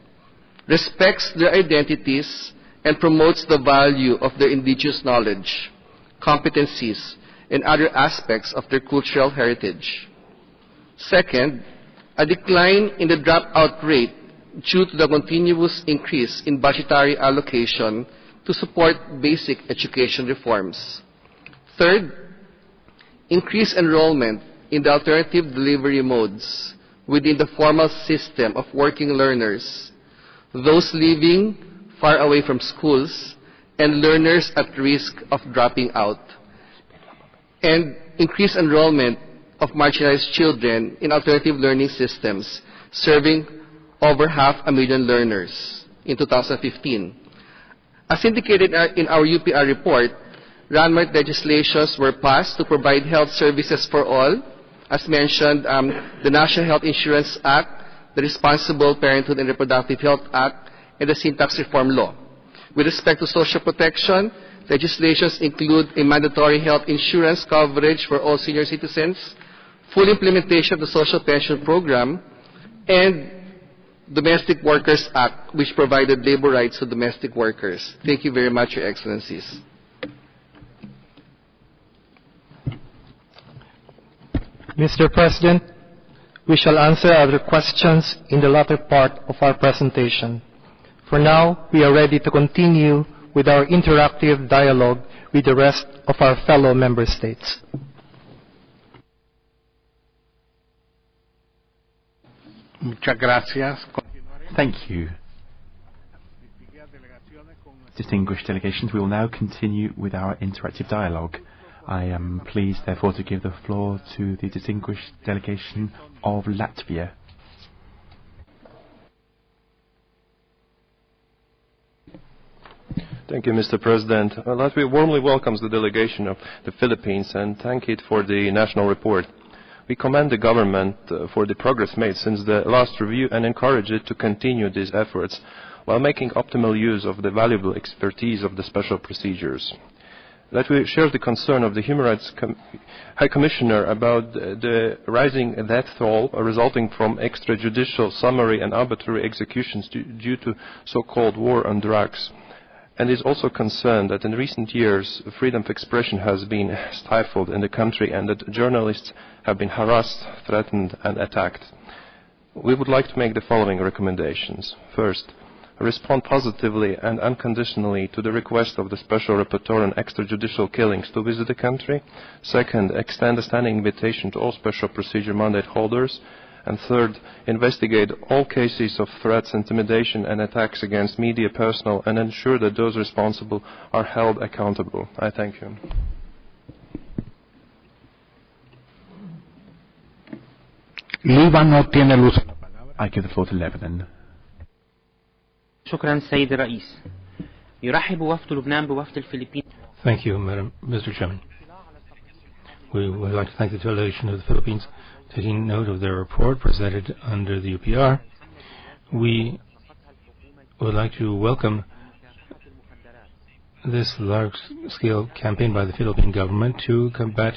respects their identities, and promotes the value of their indigenous knowledge, competencies, and other aspects of their cultural heritage. Second, a decline in the dropout rate due to the continuous increase in budgetary allocation to support basic education reforms. Third, increased enrollment in the alternative delivery modes within the formal system of working learners, those living far away from schools, and learners at risk of dropping out, and increased enrollment of marginalized children in alternative learning systems, serving over 500,000 learners in 2015. As indicated in our UPR report, landmark legislations were passed to provide health services for all. As mentioned, the National Health Insurance Act, the Responsible Parenthood and Reproductive Health Act, and the Sin Tax Reform Law. With respect to social protection, legislations include a mandatory health insurance coverage for all senior citizens, full implementation of the Social Pension Program, and Domestic Workers Act, which provided labor rights to domestic workers. Thank you very much, Your Excellencies.
Mr. President, we shall answer other questions in the latter part of our presentation. For now, we are ready to continue with our interactive dialogue with the rest of our fellow member states.
Muchas gracias.
Thank you. Distinguished delegations, we will now continue with our interactive dialogue. I am pleased, therefore, to give the floor to the distinguished delegation of Latvia.
Thank you, Mr. President. Latvia warmly welcomes the delegation of the Philippines and thank it for the national report. We commend the government for the progress made since the last review and encourage it to continue these efforts while making optimal use of the valuable expertise of the special procedures. Latvia shares the concern of the Human Rights High Commissioner about the rising death toll resulting from extrajudicial summary and arbitrary executions due to so-called war on drugs, and is also concerned that in recent years freedom of expression has been stifled in the country and that journalists have been harassed, threatened and attacked. We would like to make the following recommendations. First, respond positively and unconditionally to the request of the Special Rapporteur on extrajudicial killings to visit the country. Second, extend a standing invitation to all special procedure mandate holders. And third, investigate all cases of threats, intimidation and attacks against media personnel and ensure that those responsible are held accountable. I thank you.
I give the floor to Lebanon.
شكرا سيد الرئيس. يرحب وفد لبنان بوفد الفلبين.
Thank you, Mr. Chairman. We would like to thank the delegation of the Philippines taking note of their report presented under the UPR. We would like to welcome this large-scale campaign by the Philippine government to combat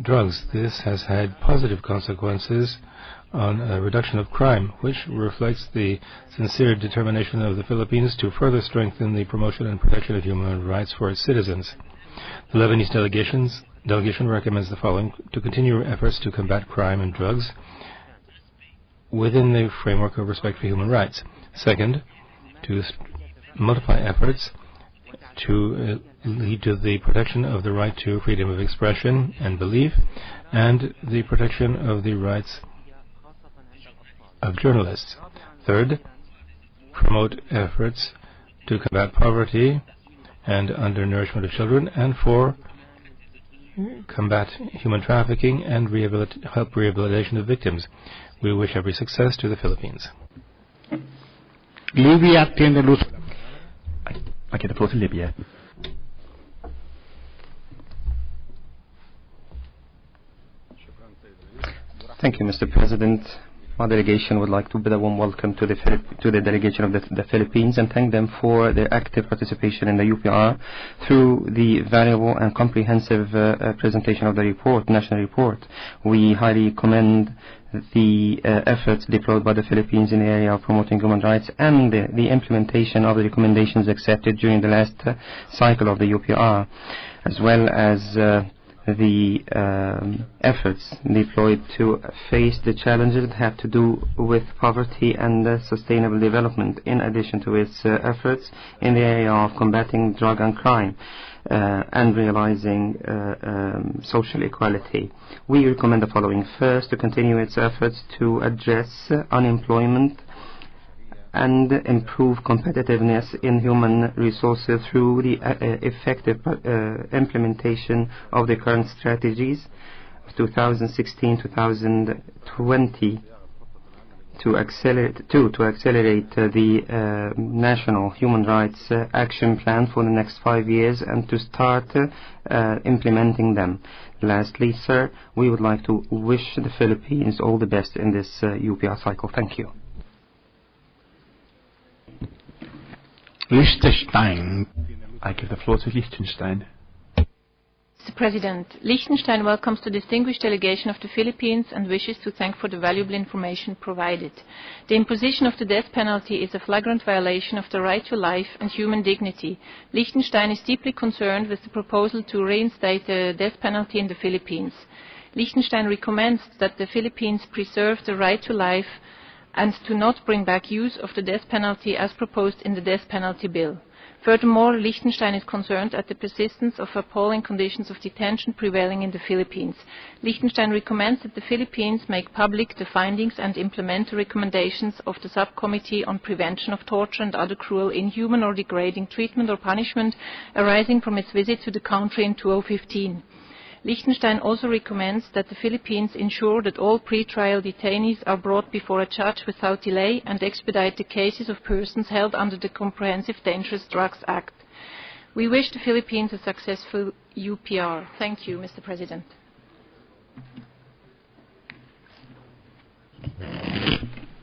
drugs. This has had positive consequences on a reduction of crime, which reflects the sincere determination of the Philippines to further strengthen the promotion and protection of human rights for its citizens. The Lebanese delegation recommends the following: to continue efforts to combat crime and drugs within the framework of respect for human rights. Second, to multiply efforts to lead to the protection of the right to freedom of expression and belief and the protection of the rights of journalists. Third, promote efforts to combat poverty and undernourishment of children. And four, combat human trafficking and help rehabilitation of victims. We wish every success to the Philippines.
Libia tiene luz.
I give the floor to Libya.
Thank you, Mr. President. My delegation would like to bid a warm welcome to the delegation of the Philippines and thank them for their active participation in the UPR through the valuable and comprehensive presentation of the report, national report. We highly commend the efforts deployed by the Philippines in the area of promoting human rights and the implementation of the recommendations accepted during the last cycle of the UPR, as well as the efforts deployed to face the challenges that have to do with poverty and sustainable development, in addition to its efforts in the area of combating drug and crime and realizing social equality. We recommend the following. First, to continue its efforts to address unemployment and improve competitiveness in human resources through the effective implementation of the current strategies 2016-2020 to accelerate the national human rights action plan for the next 5 years and to start implementing them. Lastly, sir, we would like to wish the Philippines all the best in this UPR cycle. Thank you.
Liechtenstein.
I give the floor to Liechtenstein.
Mr. President, Liechtenstein welcomes the distinguished delegation of the Philippines and wishes to thank for the valuable information provided. The imposition of the death penalty is a flagrant violation of the right to life and human dignity. Liechtenstein is deeply concerned with the proposal to reinstate the death penalty in the Philippines. Liechtenstein recommends that the Philippines preserve the right to life and to not bring back use of the death penalty as proposed in the death penalty bill. Furthermore, Liechtenstein is concerned at the persistence of appalling conditions of detention prevailing in the Philippines. Liechtenstein recommends that the Philippines make public the findings and implement the recommendations of the Subcommittee on Prevention of Torture and Other Cruel, Inhuman or Degrading Treatment or Punishment arising from its visit to the country in 2015. Liechtenstein also recommends that the Philippines ensure that all pre-trial detainees are brought before a judge without delay and expedite the cases of persons held under the Comprehensive Dangerous Drugs Act. We wish the Philippines a successful UPR. Thank you, Mr. President.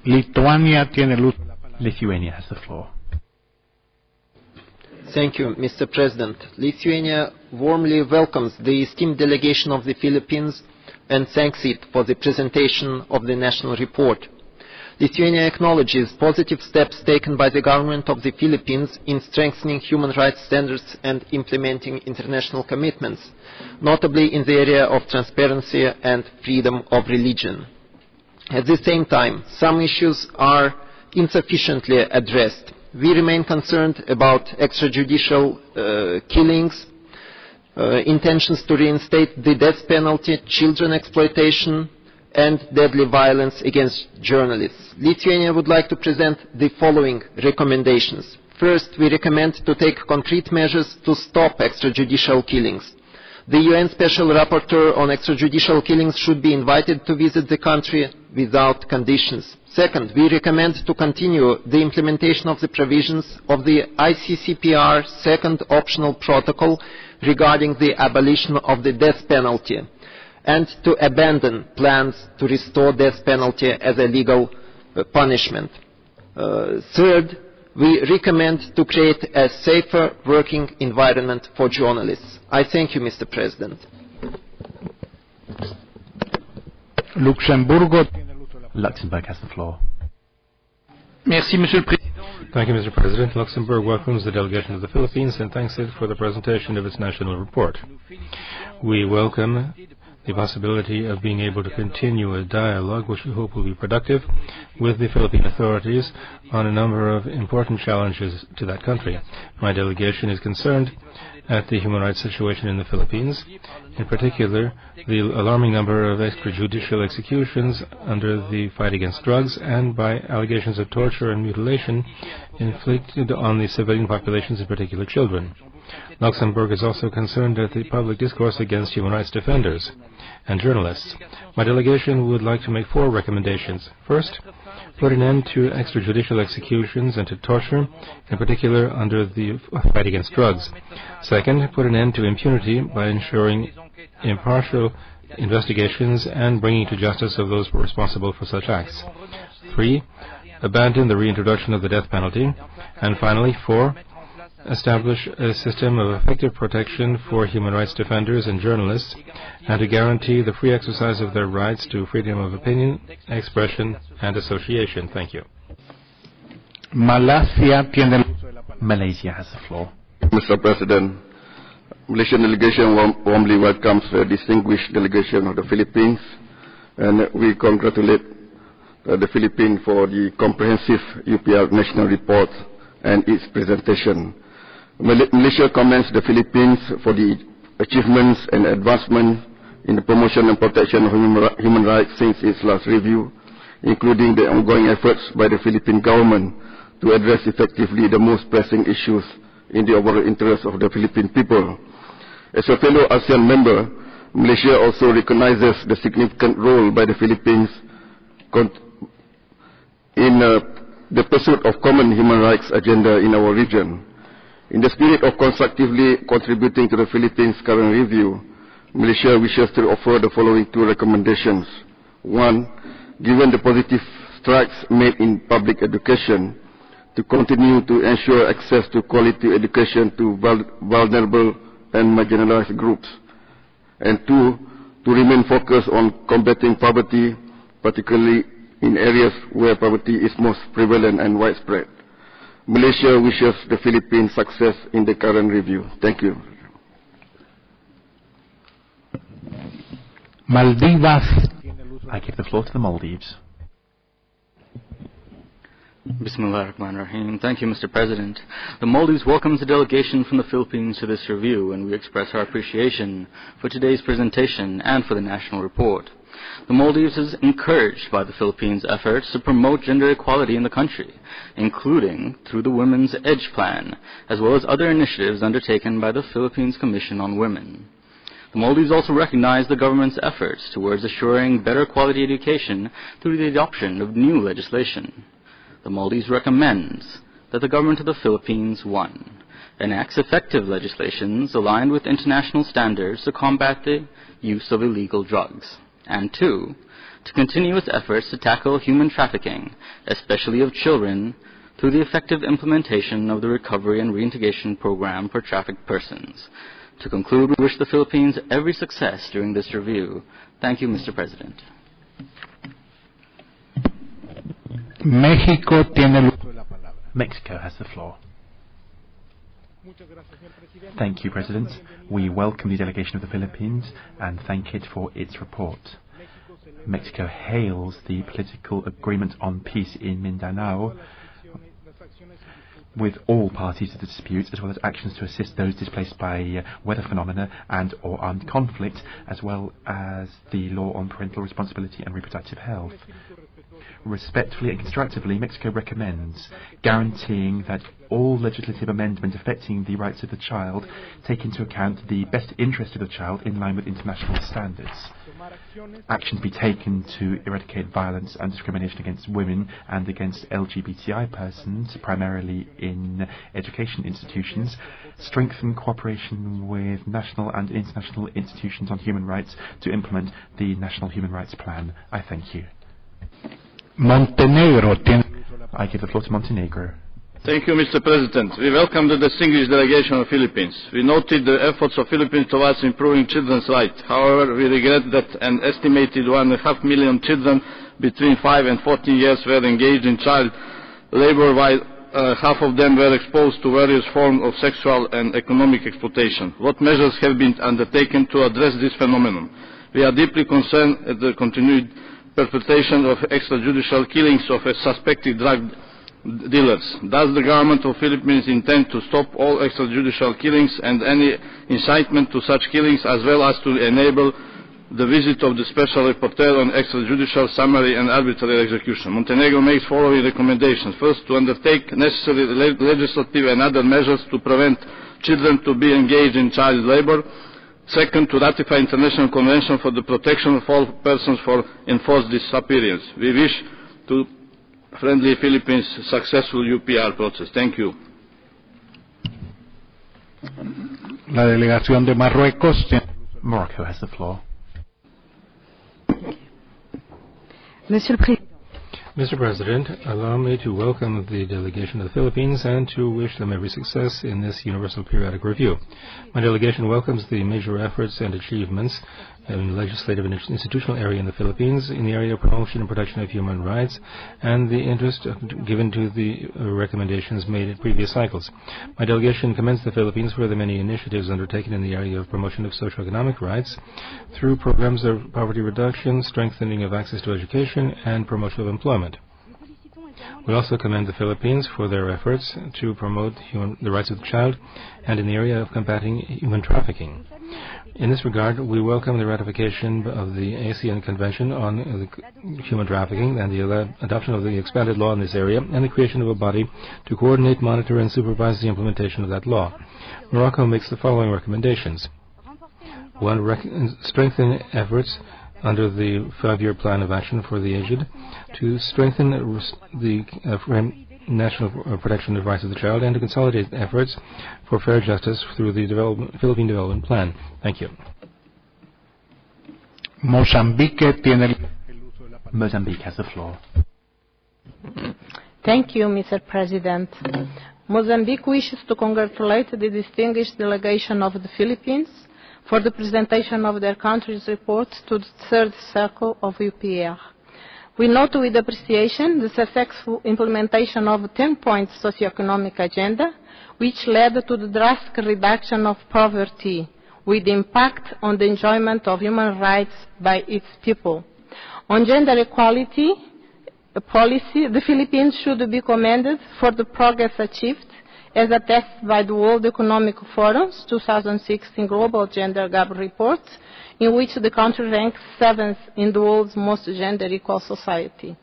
Lithuania
has the floor.
Thank you, Mr. President. Lithuania warmly welcomes the esteemed delegation of the Philippines and thanks it for the presentation of the national report. Lithuania acknowledges positive steps taken by the government of the Philippines in strengthening human rights standards and implementing international commitments, notably in the area of transparency and freedom of religion. At the same time, some issues are insufficiently addressed. We remain concerned about extrajudicial killings, intentions to reinstate the death penalty, children exploitation, and deadly violence against journalists. Lithuania would like to present the following recommendations. First, we recommend to take concrete measures to stop extrajudicial killings. The UN Special Rapporteur on extrajudicial killings should be invited to visit the country without conditions. Second, we recommend to continue the implementation of the provisions of the ICCPR Second Optional Protocol regarding the abolition of the death penalty, and to abandon plans to restore death penalty as a legal punishment. Third, we recommend to create a safer working environment for journalists. I thank you, Mr. President.
Luxembourg has the floor.
Merci, Monsieur le Président.
Thank you, Mr. President. Luxembourg welcomes the delegation of the Philippines and thanks it for the presentation of its national report. We welcome the possibility of being able to continue a dialogue, which we hope will be productive, with the Philippine authorities on a number of important challenges to that country. My delegation is concerned at the human rights situation in the Philippines, in particular the alarming number of extrajudicial executions under the fight against drugs and by allegations of torture and mutilation inflicted on the civilian populations, in particular children. Luxembourg is also concerned at the public discourse against human rights defenders and journalists. My delegation would like to make 4 recommendations. First, put an end to extrajudicial executions and to torture, in particular under the fight against drugs. Second, put an end to impunity by ensuring impartial investigations and bringing to justice of those responsible for such acts. 3, abandon the reintroduction of the death penalty. And finally, 4, establish a system of effective protection for human rights defenders and journalists, and to guarantee the free exercise of their rights to freedom of opinion, expression, and association. Thank you.
Malaysia has the floor.
Mr. President, Malaysian delegation warmly welcomes the distinguished delegation of the Philippines, and we congratulate the Philippines for the comprehensive UPR national report and its presentation. Malaysia commends the Philippines for the achievements and advancement in the promotion and protection of human rights since its last review, including the ongoing efforts by the Philippine government to address effectively the most pressing issues in the overall interest of the Philippine people. As a fellow ASEAN member, Malaysia also recognizes the significant role by the Philippines in the pursuit of common human rights agenda in our region. In the spirit of constructively contributing to the Philippines' current review, Malaysia wishes to offer the following 2 recommendations. 1, given the positive strides made in public education, to continue to ensure access to quality education to vulnerable and marginalized groups. And 2, to remain focused on combating poverty, particularly in areas where poverty is most prevalent and widespread. Malaysia wishes the Philippines success in the current review. Thank you.
Maldives. I give the floor to the Maldives.
Bismillahirrahmanirrahim. Thank you, Mr. President. The Maldives welcomes the delegation from the Philippines to this review, and we express our appreciation for today's presentation and for the national report. The Maldives is encouraged by the Philippines' efforts to promote gender equality in the country, including through the Women's Edge Plan, as well as other initiatives undertaken by the Philippines Commission on Women. The Maldives also recognize the government's efforts towards assuring better quality education through the adoption of new legislation. The Maldives recommends that the government of the Philippines, 1, enacts effective legislations aligned with international standards to combat the use of illegal drugs, and 2, to continue its efforts to tackle human trafficking, especially of children, through the effective implementation of the Recovery and Reintegration Program for Trafficked Persons. To conclude, we wish the Philippines every success during this review. Thank you, Mr. President.
Mexico
has the floor. Thank you, President. We welcome the delegation of the Philippines and thank it for its report. Mexico hails the political agreement on peace in Mindanao with all parties to the dispute, as well as actions to assist those displaced by weather phenomena and or armed conflict, as well as the law on parental responsibility and reproductive health. Respectfully and constructively, Mexico recommends guaranteeing that all legislative amendments affecting the rights of the child take into account the best interest of the child in line with international standards. Action be taken to eradicate violence and discrimination against women and against LGBTI persons, primarily in education institutions, strengthen cooperation with national and international institutions on human rights to implement the National Human Rights Plan. I thank you.
Montenegro.
I give the floor to Montenegro.
Thank you, Mr. President. We welcome the distinguished delegation of Philippines. We noted the efforts of Philippines towards improving children's rights. However, we regret that an estimated 1.5 million children between 5 and 14 years were engaged in child labor, while half of them were exposed to various forms of sexual and economic exploitation. What measures have been undertaken to address this phenomenon? We are deeply concerned at the continued perpetration of extrajudicial killings of suspected drug dealers. Does the government of Philippines intend to stop all extrajudicial killings and any incitement to such killings, as well as to enable the visit of the Special Rapporteur on extrajudicial summary and arbitrary execution? Montenegro makes following recommendations. First, to undertake necessary legislative and other measures to prevent children to be engaged in child labor. Second, to ratify International Convention for the Protection of all persons for enforced disappearance. We wish to friendly Philippines successful UPR process. Thank you.
La delegación de Marruecos.
Morocco has the floor.
Mr. President, allow me to welcome the delegation of the Philippines and to wish them every success in this Universal Periodic Review. My delegation welcomes the major efforts and achievements in the legislative and institutional area in the Philippines, in the area of promotion and protection of human rights, and the interest given to the recommendations made in previous cycles. My delegation commends the Philippines for the many initiatives undertaken in the area of promotion of socioeconomic rights through programs of poverty reduction, strengthening of access to education, and promotion of employment. We also commend the Philippines for their efforts to promote the rights of the child and in the area of combating human trafficking. In this regard, we welcome the ratification of the ASEAN Convention on Human Trafficking and the adoption of the expanded law in this area and the creation of a body to coordinate, monitor, and supervise the implementation of that law. Morocco makes the following recommendations. 1. Strengthen efforts under the 5-year plan of action for the aged to strengthen the national protection of rights of the child and to consolidate efforts for fair justice through the Philippine Development Plan. Thank you.
Mozambique has the floor.
Thank you, Mr. President. Mozambique wishes to congratulate the distinguished delegation of the Philippines for the presentation of their country's report to the third circle of UPR. We note with appreciation the successful implementation of a 10-point socioeconomic agenda, which led to the drastic reduction of poverty, with impact on the enjoyment of human rights by its people. On gender equality, policy, the Philippines should be commended for the progress achieved as attested by the World Economic Forum's 2016 Global Gender Gap Report, in which the country ranks 7th in the world's most gender equal society.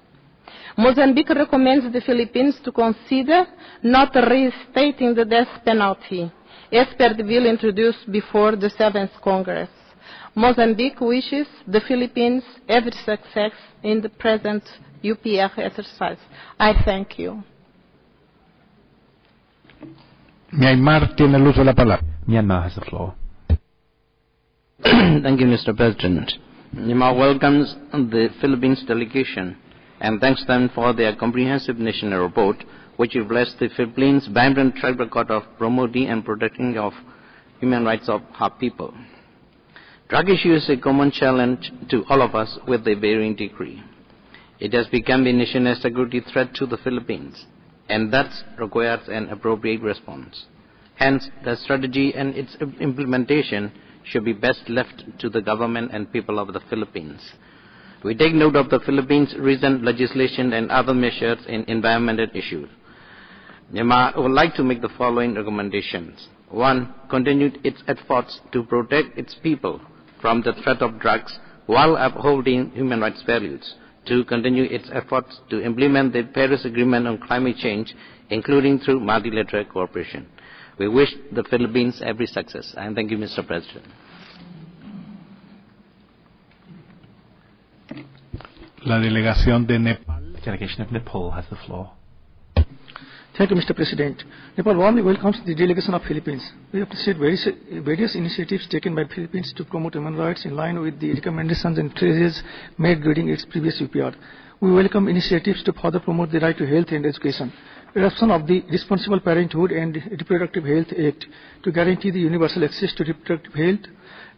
Mozambique recommends the Philippines to consider not reinstating the death penalty, as per the bill introduced before the 7th Congress. Mozambique wishes the Philippines every success in the present UPR exercise. I thank you.
Myanmar tiene el uso de la palabra.
Myanmar has the floor.
Thank you, Mr. President. Myanmar welcomes the Philippines delegation and thanks them for their comprehensive national report, which reflects the Philippines' vibrant track record of promoting and protecting of human rights of her people. Drug issue is a common challenge to all of us with a varying degree. It has become a national security threat to the Philippines, and that requires an appropriate response. Hence, the strategy and its implementation should be best left to the government and people of the Philippines. We take note of the Philippines' recent legislation and other measures in environmental issues. Myanmar would like to make the following recommendations. 1. Continue its efforts to protect its people from the threat of drugs while upholding human rights values. 2. Continue its efforts to implement the Paris Agreement on climate change, including through multilateral cooperation. We wish the Philippines every success. And thank you, Mr. President.
La delegación de Nepal.
The delegation of Nepal has the floor.
Thank you, Mr. President. Nepal warmly welcomes the delegation of Philippines. We appreciate various initiatives taken by Philippines to promote human rights in line with the recommendations and pledges made during its previous UPR. We welcome initiatives to further promote the right to health and education. Adoption of the Responsible Parenthood and Reproductive Health Act to guarantee the universal access to reproductive health,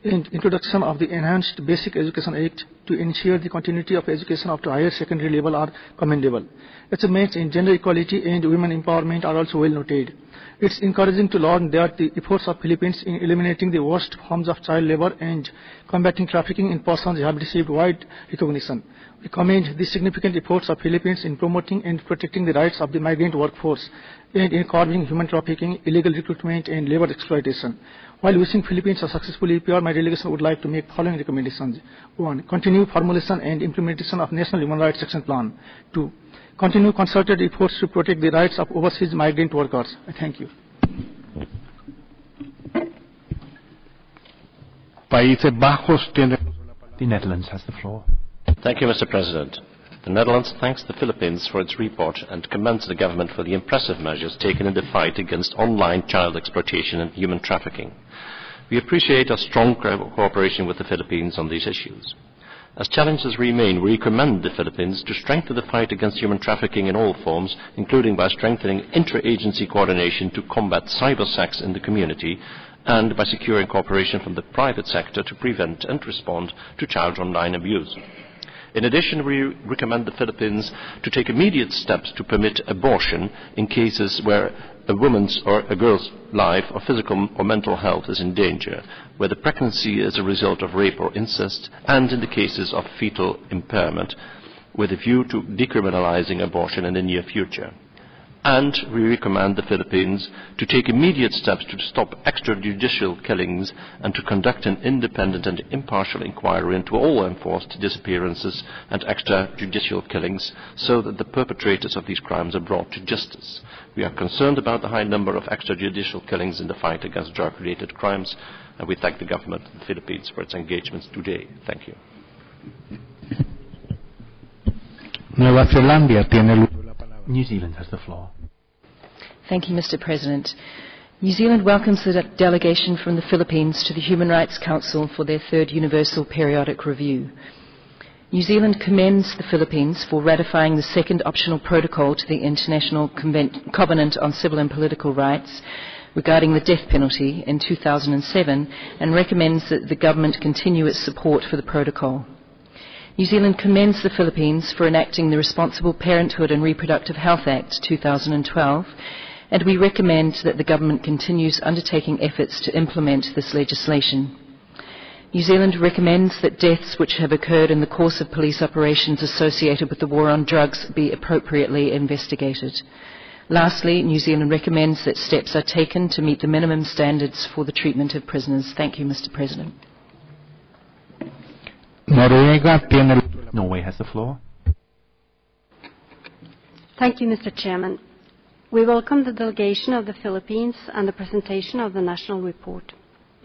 and introduction of the Enhanced Basic Education Act to ensure the continuity of education up to higher secondary level are commendable. Achievements in gender equality and women empowerment are also well noted. It's encouraging to learn that the efforts of Philippines in eliminating the worst forms of child labor and combating trafficking in persons have received wide recognition. We commend the significant efforts of Philippines in promoting and protecting the rights of the migrant workforce and in curbing human trafficking, illegal recruitment, and labor exploitation. While wishing Philippines a successful EPR, my delegation would like to make following recommendations. 1. Continue formulation and implementation of National Human Rights Action Plan. 2. Continue concerted efforts to protect the rights of overseas migrant workers. Thank you.
Países Bajos tiene.
The Netherlands has the floor.
Thank you, Mr. President. The Netherlands thanks the Philippines for its report and commends the government for the impressive measures taken in the fight against online child exploitation and human trafficking. We appreciate a strong cooperation with the Philippines on these issues. As challenges remain, we recommend the Philippines to strengthen the fight against human trafficking in all forms, including by strengthening inter-agency coordination to combat cybersex in the community, and by securing cooperation from the private sector to prevent and respond to child online abuse. In addition, we recommend the Philippines to take immediate steps to permit abortion in cases where a woman's or a girl's life or physical or mental health is in danger, where the pregnancy is a result of rape or incest, and in the cases of fetal impairment, with a view to decriminalizing abortion in the near future. And we recommend the Philippines to take immediate steps to stop extrajudicial killings and to conduct an independent and impartial inquiry into all enforced disappearances and extrajudicial killings so that the perpetrators of these crimes are brought to justice. We are concerned about the high number of extrajudicial killings in the fight against drug-related crimes, and we thank the government of the Philippines for its engagements today. Thank you.
Nueva Zelanda tiene.
New Zealand has the floor.
Thank you, Mr. President. New Zealand welcomes the delegation from the Philippines to the Human Rights Council for their third Universal Periodic Review. New Zealand commends the Philippines for ratifying the second optional protocol to the International Covenant on Civil and Political Rights regarding the death penalty in 2007 and recommends that the government continue its support for the protocol. New Zealand commends the Philippines for enacting the Responsible Parenthood and Reproductive Health Act 2012, and we recommend that the government continues undertaking efforts to implement this legislation. New Zealand recommends that deaths which have occurred in the course of police operations associated with the war on drugs be appropriately investigated. Lastly, New Zealand recommends that steps are taken to meet the minimum standards for the treatment of prisoners. Thank you, Mr. President.
Norway has the floor.
Thank you, Mr. Chairman. We welcome the delegation of the Philippines and the presentation of the national report.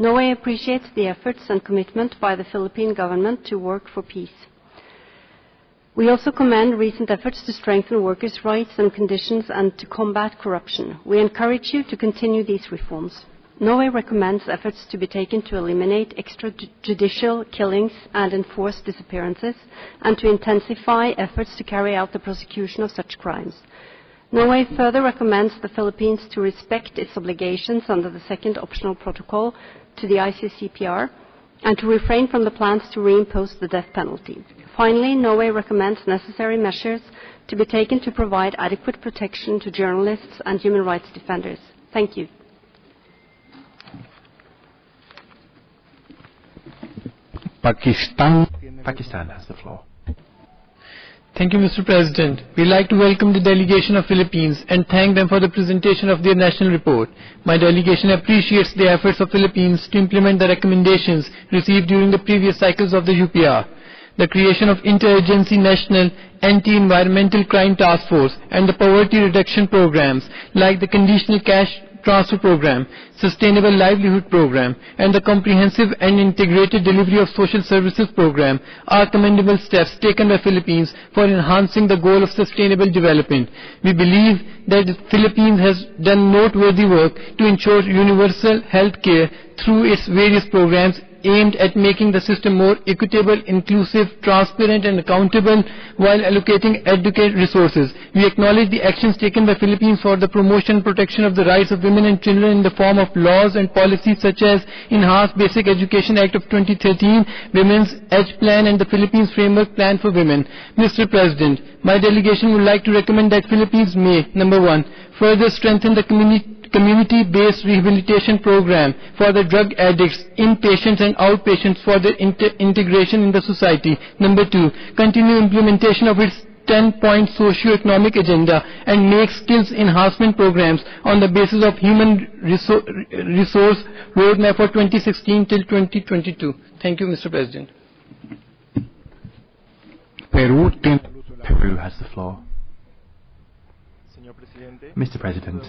Norway appreciates the efforts and commitment by the Philippine government to work for peace. We also commend recent efforts to strengthen workers' rights and conditions and to combat corruption. We encourage you to continue these reforms. Norway recommends efforts to be taken to eliminate extrajudicial killings and enforce disappearances, and to intensify efforts to carry out the prosecution of such crimes. Norway further recommends the Philippines to respect its obligations under the second optional protocol to the ICCPR and to refrain from the plans to reimpose the death penalty. Finally, Norway recommends necessary measures to be taken to provide adequate protection to journalists and human rights defenders. Thank you.
Pakistan has the floor.
Thank you, Mr. President. We'd like to welcome the delegation of Philippines and thank them for the presentation of their national report. My delegation appreciates the efforts of Philippines to implement the recommendations received during the previous cycles of the UPR. The creation of Interagency National Anti-Environmental Crime Task Force and the poverty reduction programs like the Conditional Cash Transfer Program, Sustainable Livelihood Program, and the Comprehensive and Integrated Delivery of Social Services Program are commendable steps taken by Philippines for enhancing the goal of sustainable development. We believe that the Philippines has done noteworthy work to ensure universal health care through its various programs aimed at making the system more equitable, inclusive, transparent and accountable while allocating adequate resources. We acknowledge the actions taken by Philippines for the promotion and protection of the rights of women and children in the form of laws and policies such as Enhanced Basic Education Act of 2013, Women's Edge Plan and the Philippines Framework Plan for Women. Mr. President, my delegation would like to recommend that Philippines may, number one, further strengthen the community-based rehabilitation program for the drug addicts, inpatients and outpatients for their integration in the society. Number two, continue implementation of its 10-point socio-economic agenda and make skills enhancement programs on the basis of human resource roadmap for 2016 till 2022. Thank you, Mr. President.
Peru has the floor. Mr. President,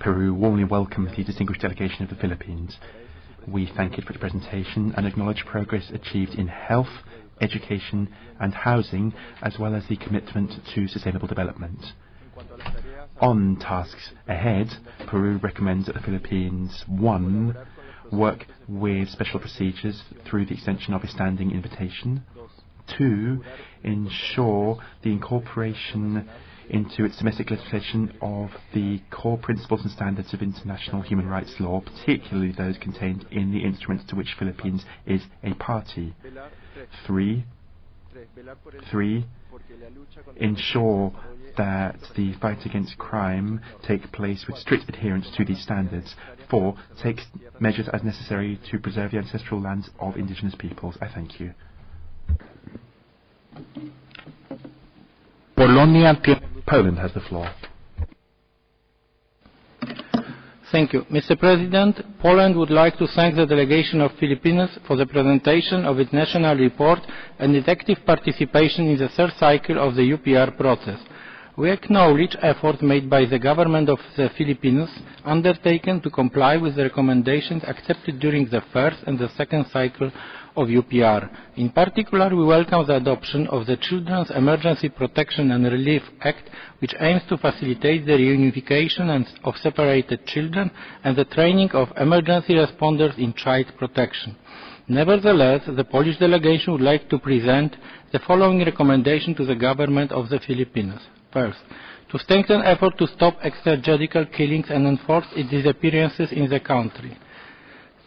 Peru warmly welcomes the distinguished delegation of the Philippines. We thank it for the presentation and acknowledge progress achieved in health, education and housing, as well as the commitment to sustainable development. On tasks ahead, Peru recommends that the Philippines, 1. Work with special procedures through the extension of a standing invitation. 2. Ensure the incorporation into its domestic legislation of the core principles and standards of international human rights law, particularly those contained in the instruments to which Philippines is a party. 3. Ensure that the fight against crime take place with strict adherence to these standards. 4. Take measures as necessary to preserve the ancestral lands of indigenous peoples. I thank you. Poland has the floor.
Thank you. Mr. President, Poland would like to thank the delegation of Philippines for the presentation of its national report and its active participation in the third cycle of the UPR process. We acknowledge efforts made by the government of the Philippines undertaken to comply with the recommendations accepted during the first and the second cycle of UPR. In particular, we welcome the adoption of the Children's Emergency Protection and Relief Act, which aims to facilitate the reunification of separated children and the training of emergency responders in child protection. Nevertheless, the Polish delegation would like to present the following recommendation to the government of the Philippines. First, to strengthen effort to stop extrajudicial killings and enforce its disappearances in the country.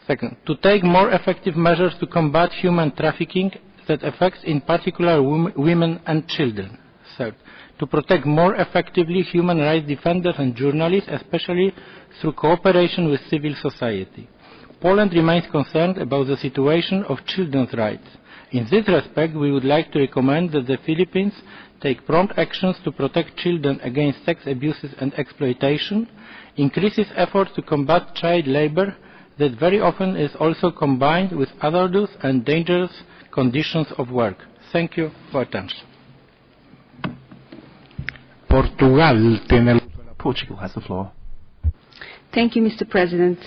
Second, to take more effective measures to combat human trafficking that affects in particular women and children. Third, to protect more effectively human rights defenders and journalists, especially through cooperation with civil society. Poland remains concerned about the situation of children's rights. In this respect, we would like to recommend that the Philippines take prompt actions to protect children against sex abuses and exploitation, increases efforts to combat child labor that very often is also combined with hazardous and dangerous conditions of work. Thank you for attention.
Portugal has the floor.
Thank you, Mr. President.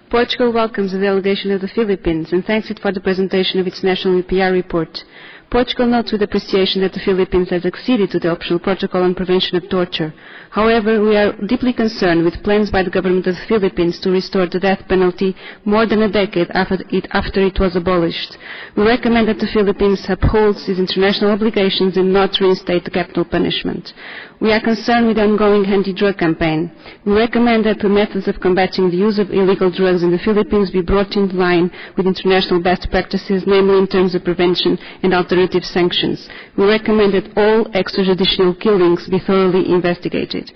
Portugal welcomes the delegation of the Philippines and thanks it for the presentation of its national UPR report. Portugal notes with appreciation that the Philippines has acceded to the optional protocol on prevention of torture. However, we are deeply concerned with plans by the government of the Philippines to restore the death penalty more than a decade after it was abolished. We recommend that the Philippines upholds its international obligations and not reinstate the capital punishment. We are concerned with the ongoing anti-drug campaign. We recommend that the methods of combating the use of illegal drugs in the Philippines be brought in line with international best practices, namely in terms of prevention and alternative sanctions. We recommend that all extrajudicial killings be thoroughly investigated.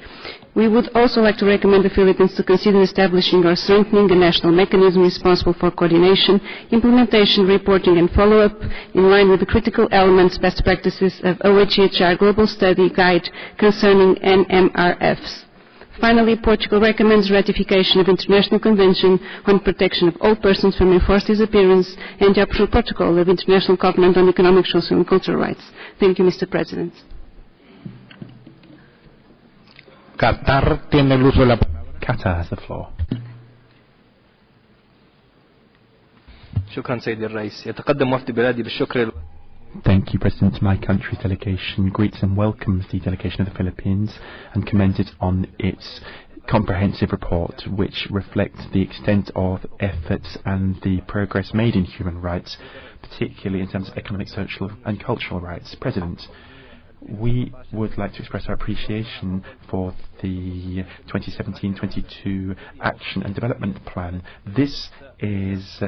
We would also like to recommend the Philippines to consider establishing or strengthening a national mechanism responsible for coordination, implementation, reporting and follow-up in line with the critical elements best practices of OHCHR Global Study Guide concerning NMRFs. Finally, Portugal recommends ratification of International Convention on Protection of All Persons from Enforced Disappearance and the optional protocol of International Covenant on Economic, Social and Cultural Rights. Thank you, Mr. President.
Qatar tiene el uso de la palabra.
Qatar has the floor.
شكرا سيدي الرئيس. يتقدم وفد بلادي بالشكر.
Thank you, President. My country's delegation greets and welcomes the delegation of the Philippines and commends it on its comprehensive report, which reflects the extent of efforts and the progress made in human rights, particularly in terms of economic, social and cultural rights. President, we would like to express our appreciation for the 2017-22 Action and Development Plan. This is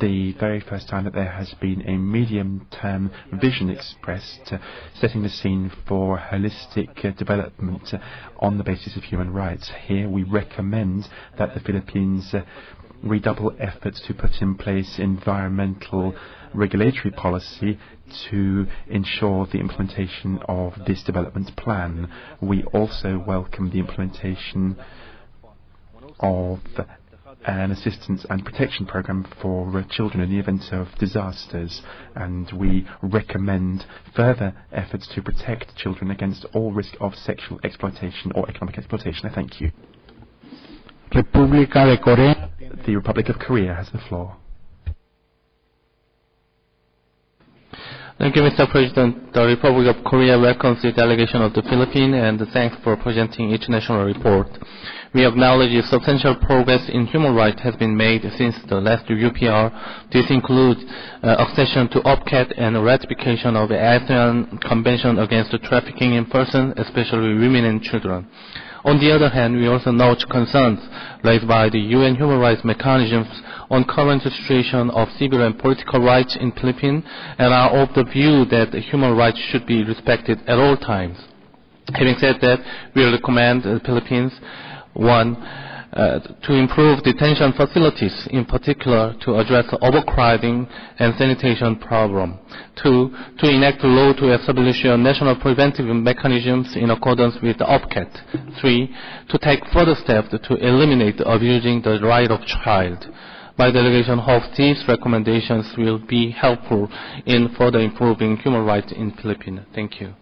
the very first time that there has been a medium-term vision expressed, setting the scene for holistic development on the basis of human rights. Here we recommend that the Philippines redouble efforts to put in place environmental regulatory policy to ensure the implementation of this development plan. We also welcome the implementation of an assistance and protection program for children in the event of disasters, and we recommend further efforts to protect children against all risk of sexual exploitation or economic exploitation. I thank you.
República de Corea.
The Republic of Korea has the floor.
Thank you, Mr. President. The Republic of Korea welcomes the delegation of the Philippines and thanks for presenting each national report. We acknowledge the substantial progress in human rights has been made since the last UPR. This includes accession to OPCAT and ratification of the ASEAN Convention against Trafficking in Persons, especially women and children. On the other hand, we also note concerns raised by the UN human rights mechanisms on current situation of civil and political rights in Philippines and are of the view that human rights should be respected at all times. Having said that, we recommend the Philippines, one, to improve detention facilities, in particular to address the overcrowding and sanitation problem. Two, to enact a law to establish national preventive mechanisms in accordance with the OPCAT. Three, to take further steps to eliminate abusing the right of child. My delegation hopes these recommendations will be helpful in further improving human rights in Philippines. Thank you.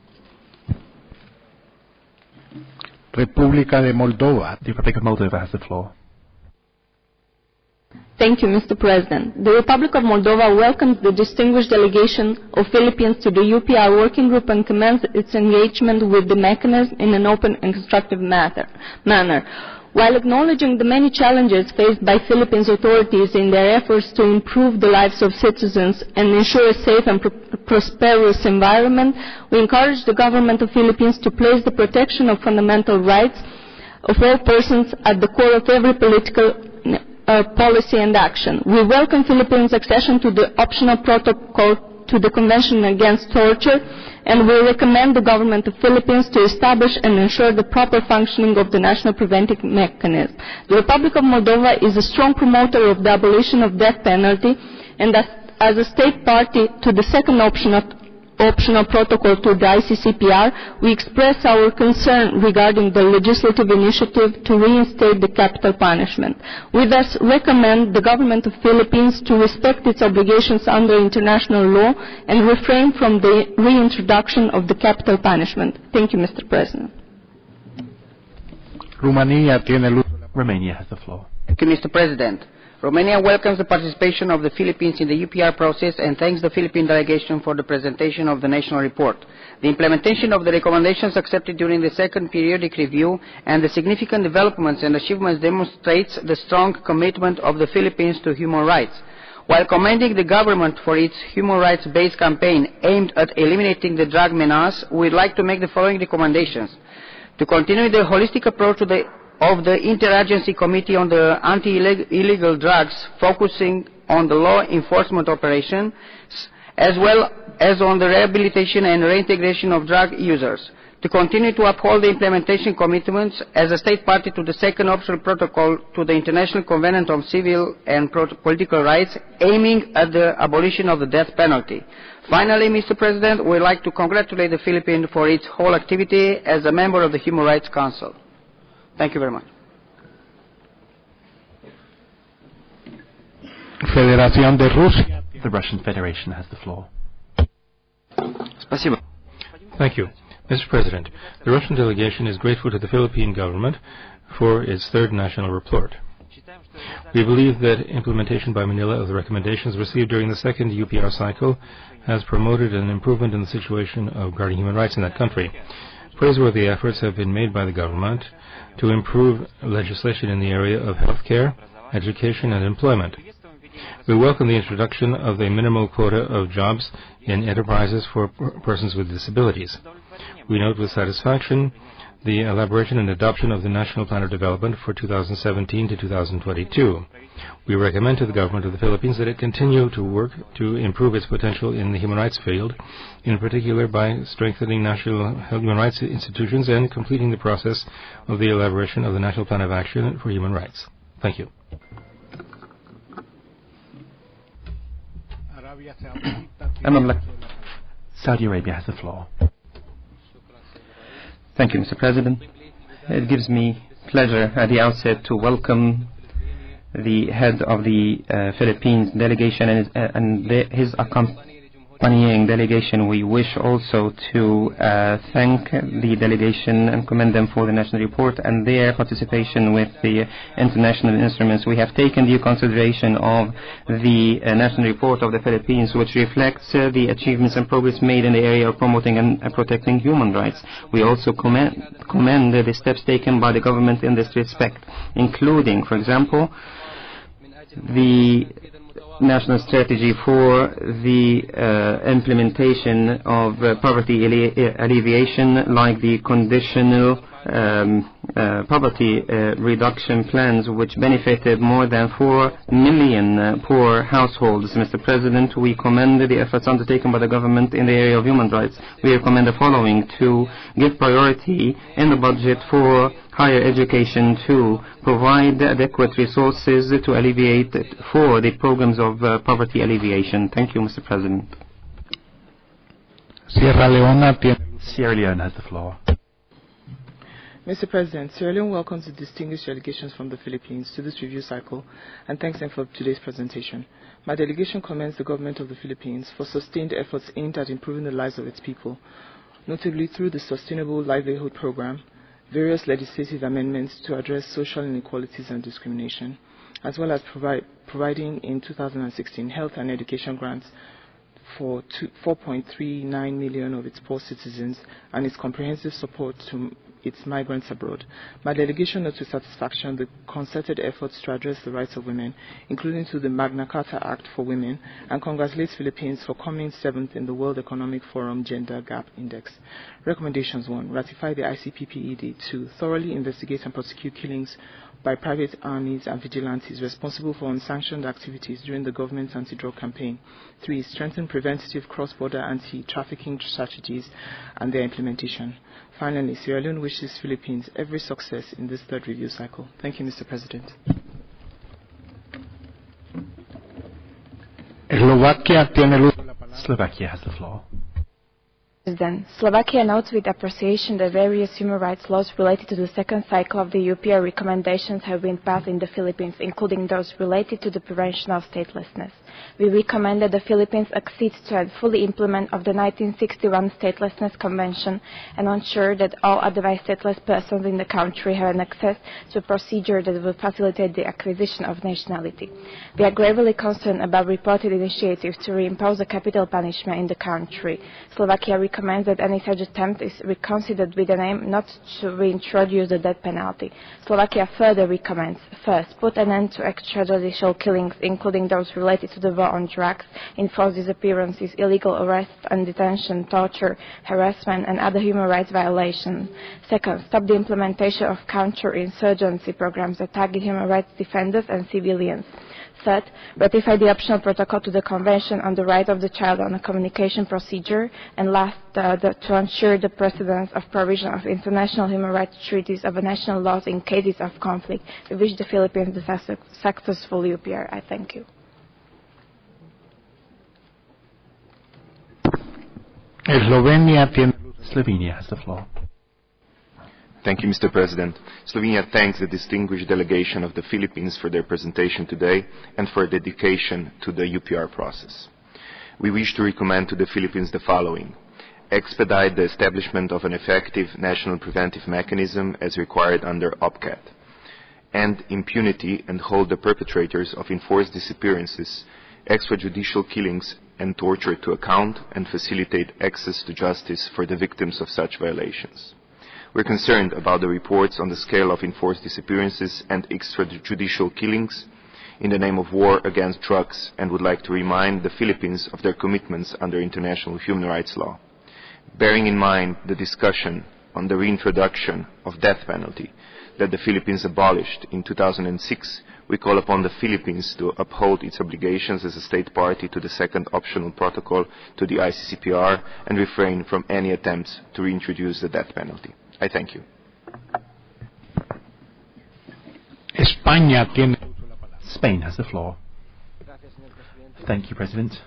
República de Moldova.
The Republic of Moldova has the floor.
Thank you, Mr. President. The Republic of Moldova welcomes the distinguished delegation of Philippines to the UPR working group and commends its engagement with the mechanism in an open and constructive manner. While acknowledging the many challenges faced by Philippines authorities in their efforts to improve the lives of citizens and ensure a safe and prosperous environment, we encourage the government of Philippines to place the protection of fundamental rights of all persons at the core of every political policy and action. We welcome Philippines' accession to the optional protocol to to the Convention Against Torture, and we recommend the government of the Philippines to establish and ensure the proper functioning of the national preventive mechanism. The Republic of Moldova is a strong promoter of the abolition of death penalty, and as a state party to the second optional protocol to the ICCPR, we express our concern regarding the legislative initiative to reinstate the capital punishment. We thus recommend the government of the Philippines to respect its obligations under international law and refrain from the reintroduction of the capital punishment. Thank you, Mr. President.
Romania
has the floor.
Thank you, Mr. President. Romania welcomes the participation of the Philippines in the UPR process and thanks the Philippine delegation for the presentation of the national report. The implementation of the recommendations accepted during the second periodic review and the significant developments and achievements demonstrates the strong commitment of the Philippines to human rights. While commending the government for its human rights-based campaign aimed at eliminating the drug menace, we would like to make the following recommendations. To continue the holistic approach of the Interagency Committee on the Anti-Illegal Drugs, focusing on the law enforcement operations, as well as on the rehabilitation and reintegration of drug users. To continue to uphold the implementation commitments as a state party to the second optional protocol to the International Covenant on Civil and Political Rights, aiming at the abolition of the death penalty. Finally, Mr. President, we would like to congratulate the Philippines for its whole activity as a member of the Human Rights Council. Thank you very much.
Federación de Rusia.
The Russian Federation has the floor.
Thank you. Mr. President, the Russian delegation is grateful to the Philippine government for its third national report. We believe that implementation by Manila of the recommendations received during the second UPR cycle has promoted an improvement in the situation regarding human rights in that country. Praiseworthy efforts have been made by the government to improve legislation in the area of healthcare, education, and employment. We welcome the introduction of a minimal quota of jobs in enterprises for persons with disabilities. We note with satisfaction the elaboration and adoption of the National Plan of Development for 2017 to 2022. We recommend to the government of the Philippines that it continue to work to improve its potential in the human rights field, in particular by strengthening national human rights institutions and completing the process of the elaboration of the National Plan of Action for Human Rights. Thank you.
Saudi Arabia has the floor.
Thank you, Mr. President. It gives me pleasure at the outset to welcome the head of the Philippines delegation and his accompanying delegation. We wish also to thank the delegation and commend them for the national report and their participation with the international instruments. We have taken due consideration of the national report of the Philippines, which reflects the achievements and progress made in the area of promoting and protecting human rights. We also commend the steps taken by the government in this respect, including, for example, the national strategy for the implementation of poverty alleviation, like the conditional poverty reduction plans, which benefited more than 4 million poor households. Mr. President, we commend the efforts undertaken by the government in the area of human rights. We recommend the following: to give priority in the budget for higher education, to provide adequate resources to alleviate for the programs of poverty alleviation. Thank you, Mr. President.
Sierra
Leone has the floor.
Mr. President, Sierra Leone welcomes the distinguished delegations from the Philippines to this review cycle and thanks them for today's presentation. My delegation commends the government of the Philippines for sustained efforts aimed at improving the lives of its people, notably through the Sustainable Livelihood Program, various legislative amendments to address social inequalities and discrimination, as well as providing in 2016 health and education grants for 4.39 million of its poor citizens and its comprehensive support to its migrants abroad. My delegation notes with satisfaction the concerted efforts to address the rights of women, including through the Magna Carta Act for Women, and congratulates Philippines for coming 7th in the World Economic Forum Gender Gap Index. Recommendations: 1. Ratify the ICPPED. 2. Thoroughly investigate and prosecute killings by private armies and vigilantes responsible for unsanctioned activities during the government's anti-drug campaign. 3. Strengthen preventative cross-border anti-trafficking strategies and their implementation. Finally, Sierra Leone wishes Philippines every success in this third review cycle. Thank you, Mr. President.
Slovakia has the floor.
President, Slovakia notes with appreciation that various human rights laws related to the second cycle of the UPR recommendations have been passed in the Philippines, including those related to the prevention of statelessness. We recommend that the Philippines accede to and fully implement of the 1961 Statelessness Convention and ensure that all otherwise stateless persons in the country have an access to a procedure that will facilitate the acquisition of nationality. We are gravely concerned about reported initiatives to reimpose a capital punishment in the country. Slovakia recommends that any such attempt is reconsidered with an aim not to reintroduce the death penalty. Slovakia further recommends: first, put an end to extrajudicial killings, including those related to the war on drugs, enforced disappearances, illegal arrests and detention, torture, harassment and other human rights violations. Second, stop the implementation of counter-insurgency programs that target human rights defenders and civilians. Third, ratify the optional protocol to the Convention on the Right of the Child on a Communication Procedure. And last, to ensure the precedence of provision of international human rights treaties of national laws in cases of conflict. We wish the Philippines the successful UPR. I thank you.
Slovenia has the floor.
Thank you, Mr. President. Slovenia thanks the distinguished delegation of the Philippines for their presentation today and for their dedication to the UPR process. We wish to recommend to the Philippines the following: expedite the establishment of an effective national preventive mechanism as required under OPCAT, end impunity and hold the perpetrators of enforced disappearances, extrajudicial killings and torture to account, and facilitate access to justice for the victims of such violations. We're concerned about the reports on the scale of enforced disappearances and extrajudicial killings in the name of war against drugs, and would like to remind the Philippines of their commitments under international human rights law. Bearing in mind the discussion on the reintroduction of death penalty that the Philippines abolished in 2006, we call upon the Philippines to uphold its obligations as a state party to the second optional protocol to the ICCPR and refrain from any attempts to reintroduce the death penalty. I thank you.
Spain has the floor. Thank you, President.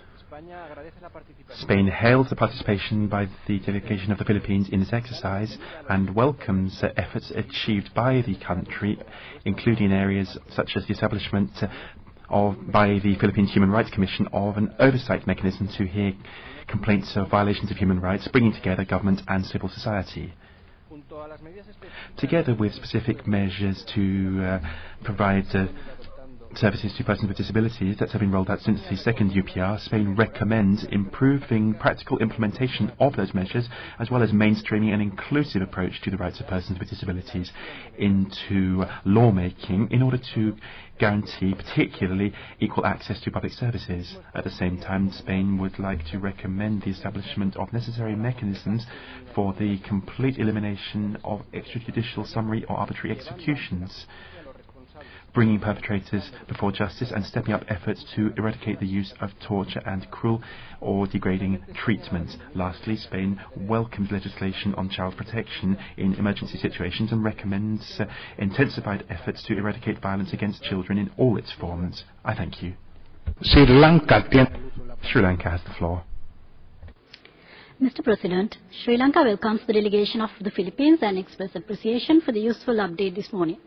Spain hails the participation by the delegation of the Philippines in this exercise and welcomes the efforts achieved by the country, including areas such as the establishment by the Philippines Human Rights Commission of an oversight mechanism to hear complaints of violations of human rights, bringing together government and civil society. Together with specific measures to provide services to persons with disabilities that have been rolled out since the second UPR, Spain recommends improving practical implementation of those measures, as well as mainstreaming an inclusive approach to the rights of persons with disabilities into lawmaking in order to guarantee particularly equal access to public services. At the same time, Spain would like to recommend the establishment of necessary mechanisms for the complete elimination of extrajudicial summary or arbitrary executions, bringing perpetrators before justice and stepping up efforts to eradicate the use of torture and cruel or degrading treatment. Lastly, Spain welcomes legislation on child protection in emergency situations and recommends intensified efforts to eradicate violence against children in all its forms. I thank you. Sri Lanka has the floor.
Mr. President, Sri Lanka welcomes the delegation of the Philippines and expresses appreciation for the useful update this morning.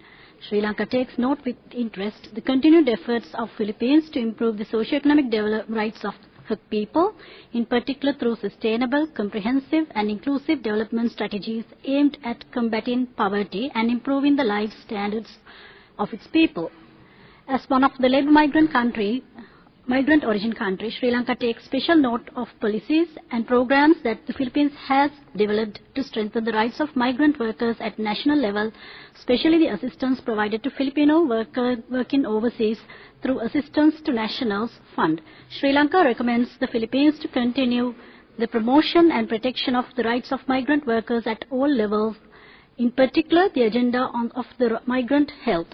Sri Lanka takes note with interest the continued efforts of Philippines to improve the socio-economic rights of her people, in particular through sustainable, comprehensive and inclusive development strategies aimed at combating poverty and improving the life standards of its people. As one of the labor migrant country migrant origin country, Sri Lanka takes special note of policies and programs that the Philippines has developed to strengthen the rights of migrant workers at national level, especially the assistance provided to Filipino workers working overseas through Assistance to Nationals Fund. Sri Lanka recommends the Philippines to continue the promotion and protection of the rights of migrant workers at all levels, in particular the agenda of the migrant health.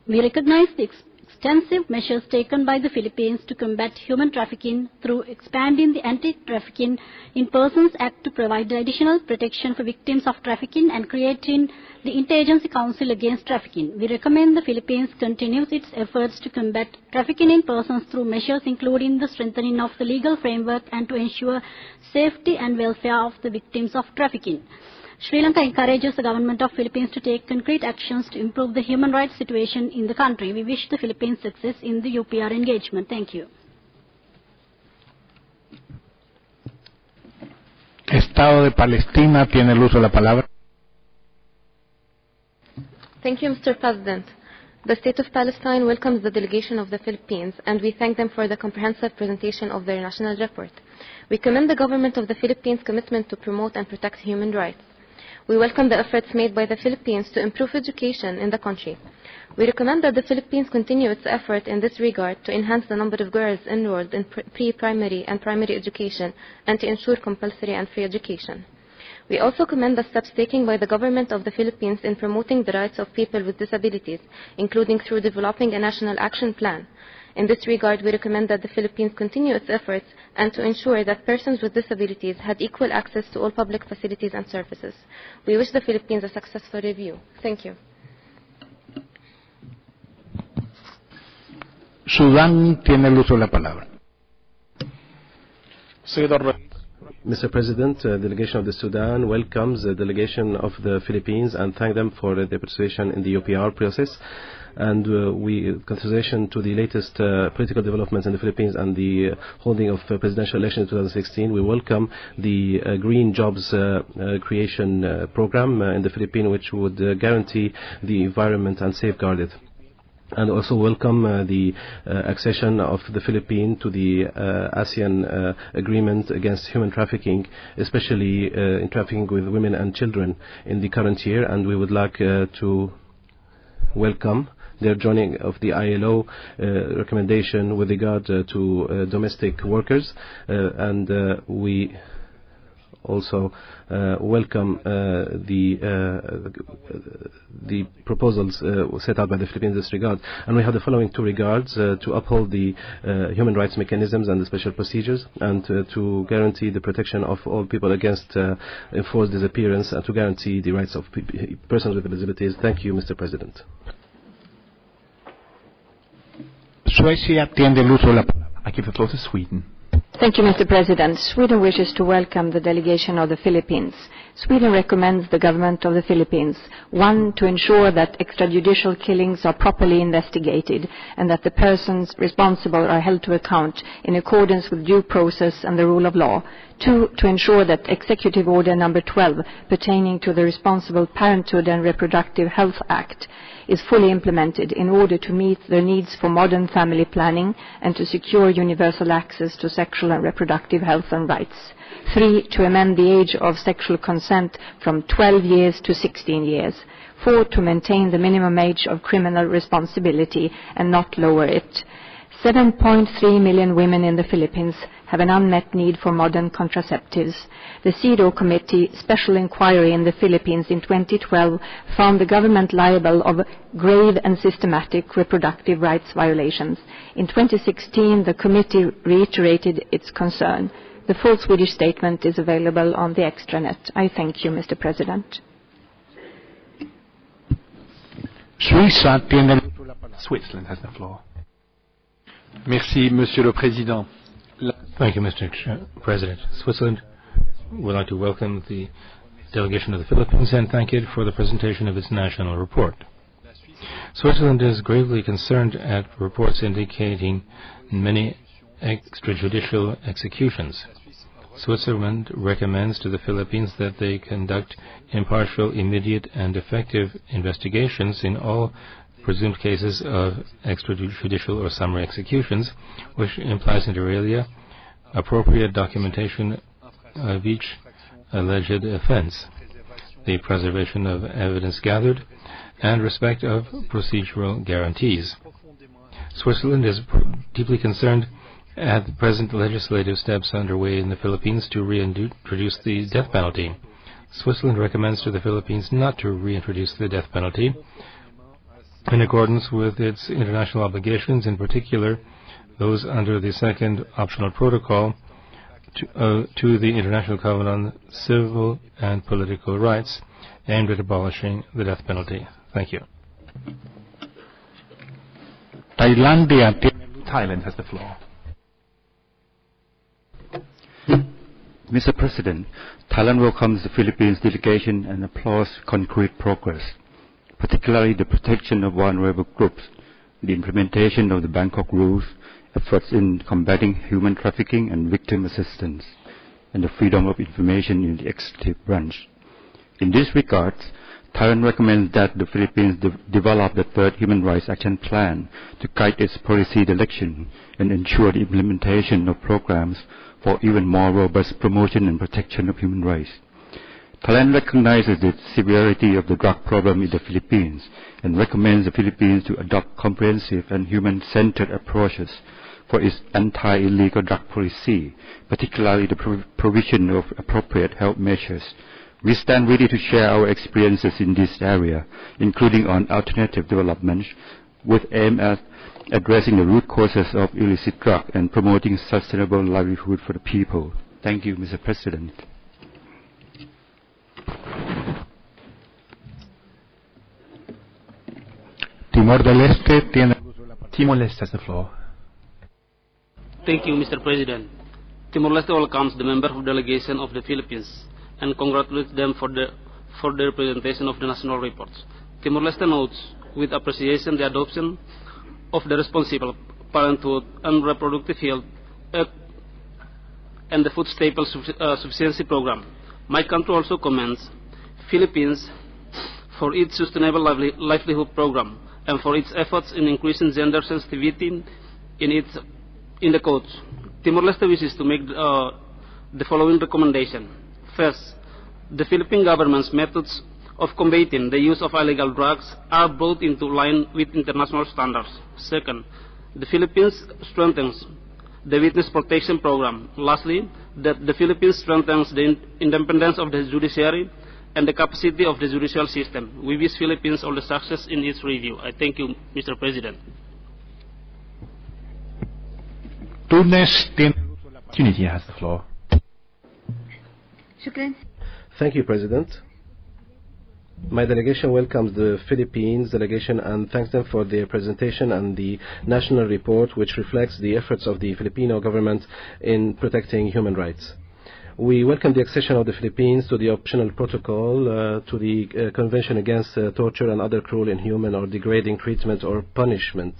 We recognize the extensive measures taken by the Philippines to combat human trafficking through expanding the Anti-Trafficking in Persons Act to provide additional protection for victims of trafficking and creating the Interagency Council Against Trafficking. We recommend the Philippines continues its efforts to combat trafficking in persons through measures including the strengthening of the legal framework and to ensure safety and welfare of the victims of trafficking. Sri Lanka encourages the government of Philippines to take concrete actions to improve the human rights situation in the country. We wish the Philippines success in the UPR engagement. Thank you.
Estado de Palestina tiene el uso de la palabra.
Thank you, Mr. President. The State of Palestine welcomes the delegation of the Philippines, and we thank them for the comprehensive presentation of their national report. We commend the government of the Philippines' commitment to promote and protect human rights. We welcome the efforts made by the Philippines to improve education in the country. We recommend that the Philippines continue its effort in this regard to enhance the number of girls enrolled in pre-primary and primary education and to ensure compulsory and free education. We also commend the steps taken by the government of the Philippines in promoting the rights of people with disabilities, including through developing a national action plan. In this regard, we recommend that the Philippines continue its efforts and to ensure that persons with disabilities had equal access to all public facilities and services. We wish the Philippines a successful review. Thank you.
Sudán tiene el uso de la palabra.
Mr. President, delegation of the Sudan welcomes the delegation of the Philippines and thank them for their participation in the UPR process. And consideration to the latest political developments in the Philippines and the holding of presidential elections in 2016, we welcome the Green Jobs Creation Program in the Philippines, which would guarantee the environment and safeguard it. And also welcome the accession of the Philippines to the ASEAN agreement against human trafficking, especially in trafficking with women and children in the current year. And we would like to welcome their joining of the ILO recommendation with regard to domestic workers. And we also welcome the proposals set out by the Philippines in this regard. And we have the following two regards: to uphold the human rights mechanisms and the special procedures, and to guarantee the protection of all people against enforced disappearance, and to guarantee the rights of persons with disabilities. Thank you, Mr. President.
Suecia tiene el uso de la palabra.
I give the floor to Sweden.
Thank you, Mr. President. Sweden wishes to welcome the delegation of the Philippines. Sweden recommends the government of the Philippines, 1, to ensure that extrajudicial killings are properly investigated and that the persons responsible are held to account in accordance with due process and the rule of law. 2, to ensure that Executive Order number 12 pertaining to the Responsible Parenthood and Reproductive Health Act is fully implemented in order to meet the needs for modern family planning and to secure universal access to sexual and reproductive health and rights. 3, to amend the age of sexual consent from 12 years to 16 years. 4, to maintain the minimum age of criminal responsibility and not lower it. 7.3 million women in the Philippines have an unmet need for modern contraceptives. The CEDAW Committee Special Inquiry in the Philippines in 2012 found the government liable of grave and systematic reproductive rights violations. In 2016, the committee reiterated its concern. The full Swedish statement is available on the extranet. I thank you, Mr. President.
Switzerland has the floor.
Merci, Monsieur le Président.
Thank you, Mr. President. Switzerland would like to welcome the delegation of the Philippines and thank it for the presentation of its national report. Switzerland is gravely concerned at reports indicating many extrajudicial executions. Switzerland recommends to the Philippines that they conduct impartial, immediate, and effective investigations in all presumed cases of extrajudicial or summary executions, which implies inter alia appropriate documentation of each alleged offense, the preservation of evidence gathered, and respect of procedural guarantees. Switzerland is deeply concerned at the present legislative steps underway in the Philippines to reintroduce the death penalty. Switzerland recommends to the Philippines not to reintroduce the death penalty in accordance with its international obligations, in particular those under the second optional protocol to the International Covenant on Civil and Political Rights aimed at abolishing the death penalty. Thank you.
Thailand has the floor.
Mr. President, Thailand welcomes the Philippines delegation and applauds concrete progress, particularly the protection of vulnerable groups, the implementation of the Bangkok Rules, efforts in combating human trafficking and victim assistance, and the freedom of information in the executive branch. In this regard, Thailand recommends that the Philippines develop the third Human Rights Action Plan to guide its policy direction and ensure the implementation of programs for even more robust promotion and protection of human rights. Thailand recognizes the severity of the drug problem in the Philippines and recommends the Philippines to adopt comprehensive and human-centered approaches for its anti-illegal drug policy, particularly the provision of appropriate health measures. We stand ready to share our experiences in this area, including on alternative developments, with aim at addressing the root causes of illicit drug and promoting sustainable livelihood for the people. Thank you, Mr. President.
Timor-Leste has the floor.
Thank you, Mr. President. Timor-Leste welcomes the member of delegation of the Philippines and congratulates them for their presentation of the national reports. Timor-Leste notes with appreciation the adoption of the Responsible Parenthood and Reproductive Health and the Food Staple Sufficiency Program. My country also commends Philippines for its Sustainable Livelihood Program and for its efforts in increasing gender sensitivity in the codes. Timor-Leste wishes to make the following recommendation. First, the Philippine government's methods of combating the use of illegal drugs are brought into line with international standards. Second, the Philippines strengthens the Witness Protection Program. Lastly, that the Philippines strengthens the independence of the judiciary and the capacity of the judicial system. We wish Philippines all the success in its review. I thank you, Mr. President.
Tunisia has the floor.
Thank you, President. My delegation welcomes the Philippines delegation and thanks them for their presentation and the national report, which reflects the efforts of the Filipino government in protecting human rights. We welcome the accession of the Philippines to the optional protocol to the Convention Against Torture and Other Cruel, Inhuman or Degrading Treatment or Punishment.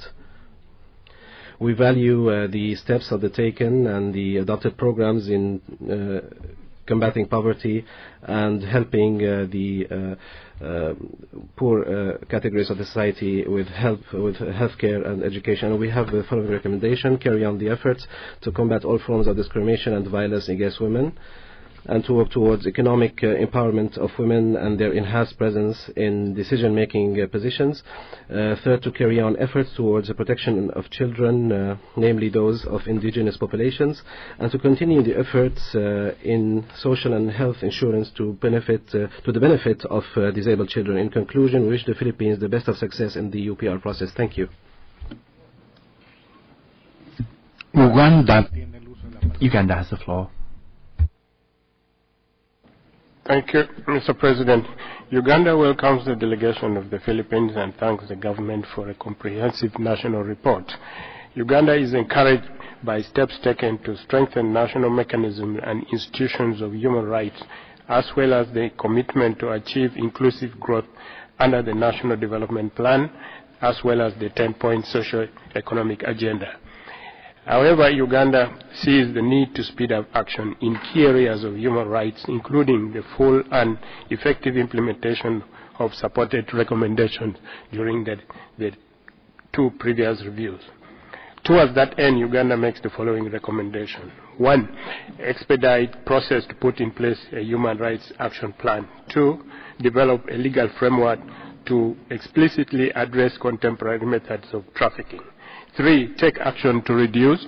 We value the steps that are taken and the adopted programs in combating poverty and helping the poor categories of the society with healthcare and education. And we have the following recommendation: carry on the efforts to combat all forms of discrimination and violence against women, and to work towards economic empowerment of women and their enhanced presence in decision-making positions. Third, to carry on efforts towards the protection of children, namely those of indigenous populations, and to continue the efforts in social and health insurance to the benefit of disabled children. In conclusion, we wish the Philippines the best of success in the UPR process. Thank you.
Uganda has the floor.
Thank you, Mr. President. Uganda welcomes the delegation of the Philippines and thanks the government for a comprehensive national report. Uganda is encouraged by steps taken to strengthen national mechanisms and institutions of human rights, as well as the commitment to achieve inclusive growth under the National Development Plan, as well as the 10-point socio-economic agenda. However, Uganda sees the need to speed up action in key areas of human rights, including the full and effective implementation of supported recommendations during the 2 previous reviews. Towards that end, Uganda makes the following recommendation. 1, expedite process to put in place a human rights action plan. 2, develop a legal framework to explicitly address contemporary methods of trafficking. 3, take action to reduce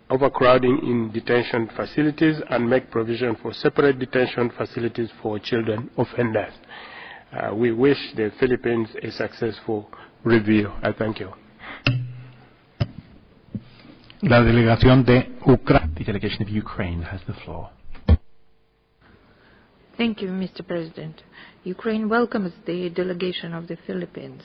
overcrowding in detention facilities and make provision for separate detention facilities for children offenders. We wish the Philippines a successful review. I thank you.
La delegación de Ucrania.
The delegation of Ukraine has the floor.
Thank you, Mr. President. Ukraine welcomes the delegation of the Philippines.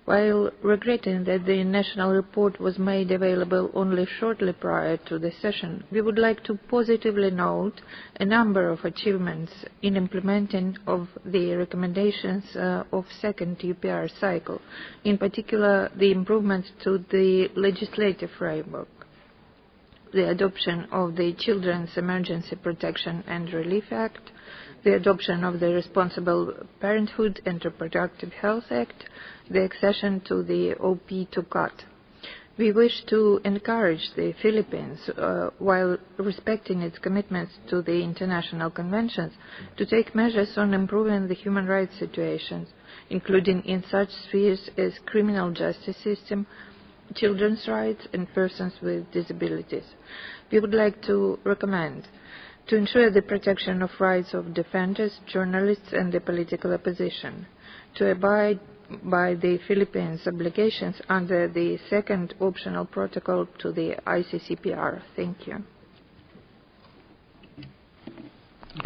While regretting that the national report was made available only shortly prior to the session, we would like to positively note a number of achievements in implementing of the recommendations of second UPR cycle, in particular the improvements to the legislative framework, the adoption of the Children's Emergency Protection and Relief Act, the adoption of the Responsible Parenthood and Reproductive Health Act, the accession to the OP2CAT. We wish to encourage the Philippines, while respecting its commitments to the international conventions, to take measures on improving the human rights situations, including in such spheres as criminal justice system, children's rights, and persons with disabilities. We would like to recommend to ensure the protection of rights of defenders, journalists, and the political opposition, to abide by the Philippines' obligations under the second optional protocol to the ICCPR. Thank you.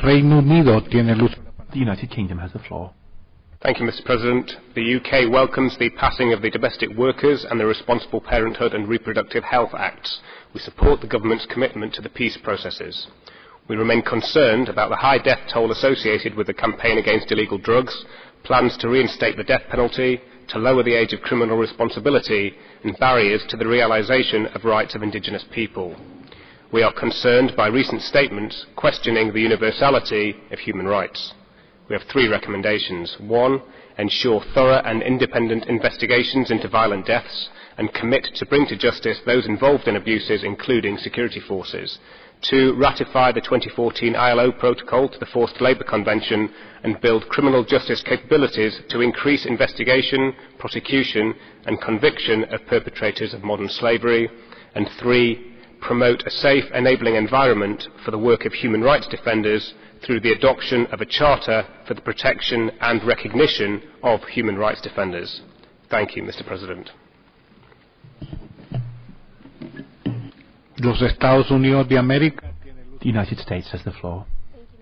Reino Unido tiene el uso.
The United Kingdom has the floor.
Thank you, Mr. President. The UK welcomes the passing of the Domestic Workers and the Responsible Parenthood and Reproductive Health Acts. We support the government's commitment to the peace processes. We remain concerned about the high death toll associated with the campaign against illegal drugs, plans to reinstate the death penalty, to lower the age of criminal responsibility, and barriers to the realisation of rights of indigenous people. We are concerned by recent statements questioning the universality of human rights. We have 3 recommendations. 1, ensure thorough and independent investigations into violent deaths and commit to bring to justice those involved in abuses, including security forces. 2, ratify the 2014 ILO Protocol to the Forced Labour Convention and build criminal justice capabilities to increase investigation, prosecution and conviction of perpetrators of modern slavery. And 3, promote a safe, enabling environment for the work of human rights defenders through the adoption of a charter for the protection and recognition of human rights defenders. Thank you, Mr. President.
Los Estados Unidos de América.
The United States has the floor.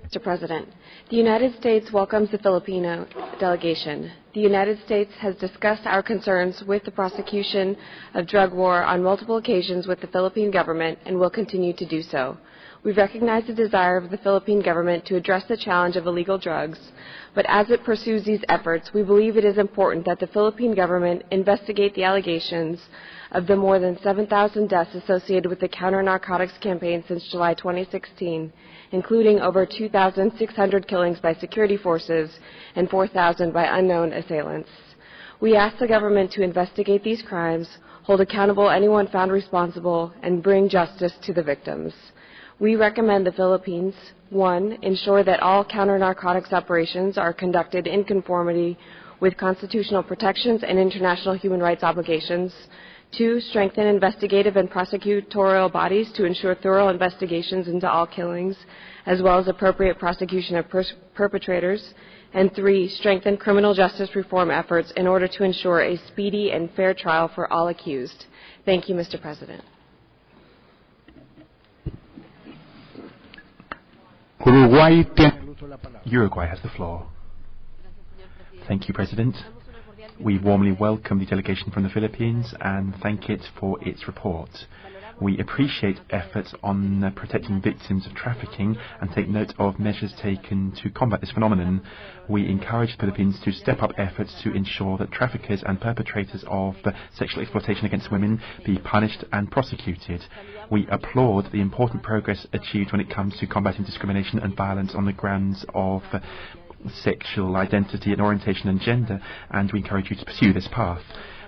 Mr. President, the United States welcomes the Filipino delegation. The United States has discussed our concerns with the prosecution of drug war on multiple occasions with the Philippine government and will continue to do so. We recognize the desire of the Philippine government to address the challenge of illegal drugs, but as it pursues these efforts, we believe it is important that the Philippine government investigate the allegations of the more than 7,000 deaths associated with the counter-narcotics campaign since July 2016, including over 2,600 killings by security forces and 4,000 by unknown assailants. We ask the government to investigate these crimes, hold accountable anyone found responsible, and bring justice to the victims. We recommend the Philippines, 1, ensure that all counter-narcotics operations are conducted in conformity with constitutional protections and international human rights obligations. 2, strengthen investigative and prosecutorial bodies to ensure thorough investigations into all killings, as well as appropriate prosecution of perpetrators. And 3, strengthen criminal justice reform efforts in order to ensure a speedy and fair trial for all accused. Thank you, Mr. President.
Uruguay has the floor. Thank you, President. We warmly welcome the delegation from the Philippines and thank it for its report. We appreciate efforts on protecting victims of trafficking and take note of measures taken to combat this phenomenon. We encourage the Philippines to step up efforts to ensure that traffickers and perpetrators of sexual exploitation against women be punished and prosecuted. We applaud the important progress achieved when it comes to combating discrimination and violence on the grounds of sexual identity and orientation and gender, and we encourage you to pursue this path.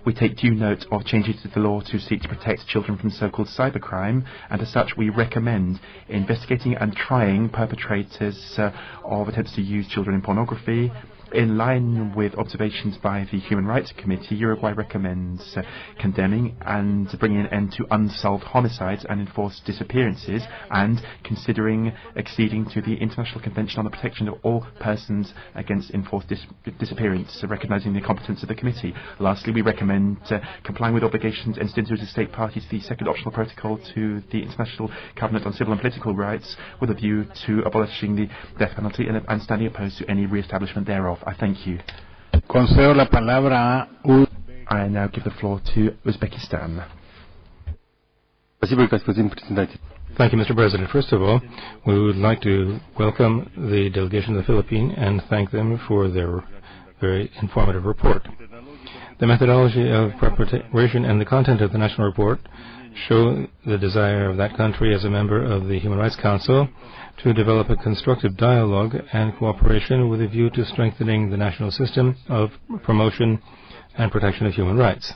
We take due note of changes to the law to seek to protect children from so-called cybercrime, and as such we recommend investigating and trying perpetrators of attempts to use children in pornography. In line with observations by the Human Rights Committee, Uruguay recommends condemning and bringing an end to unsolved homicides and enforced disappearances, and considering acceding to the International Convention on the Protection of All Persons Against Enforced Disappearance, recognising the competence of the committee. Lastly, we recommend complying with obligations entered into as a state party to the second optional protocol to the International Covenant on Civil and Political Rights, with a view to abolishing the death penalty and standing opposed to any re-establishment thereof. I thank you. I now give the floor to Uzbekistan.
Thank you, Mr. President. First of all, we would like to welcome the delegation of the Philippines and thank them for their very informative report. The methodology of preparation and the content of the national report show the desire of that country as a member of the Human Rights Council to develop a constructive dialogue and cooperation with a view to strengthening the national system of promotion and protection of human rights.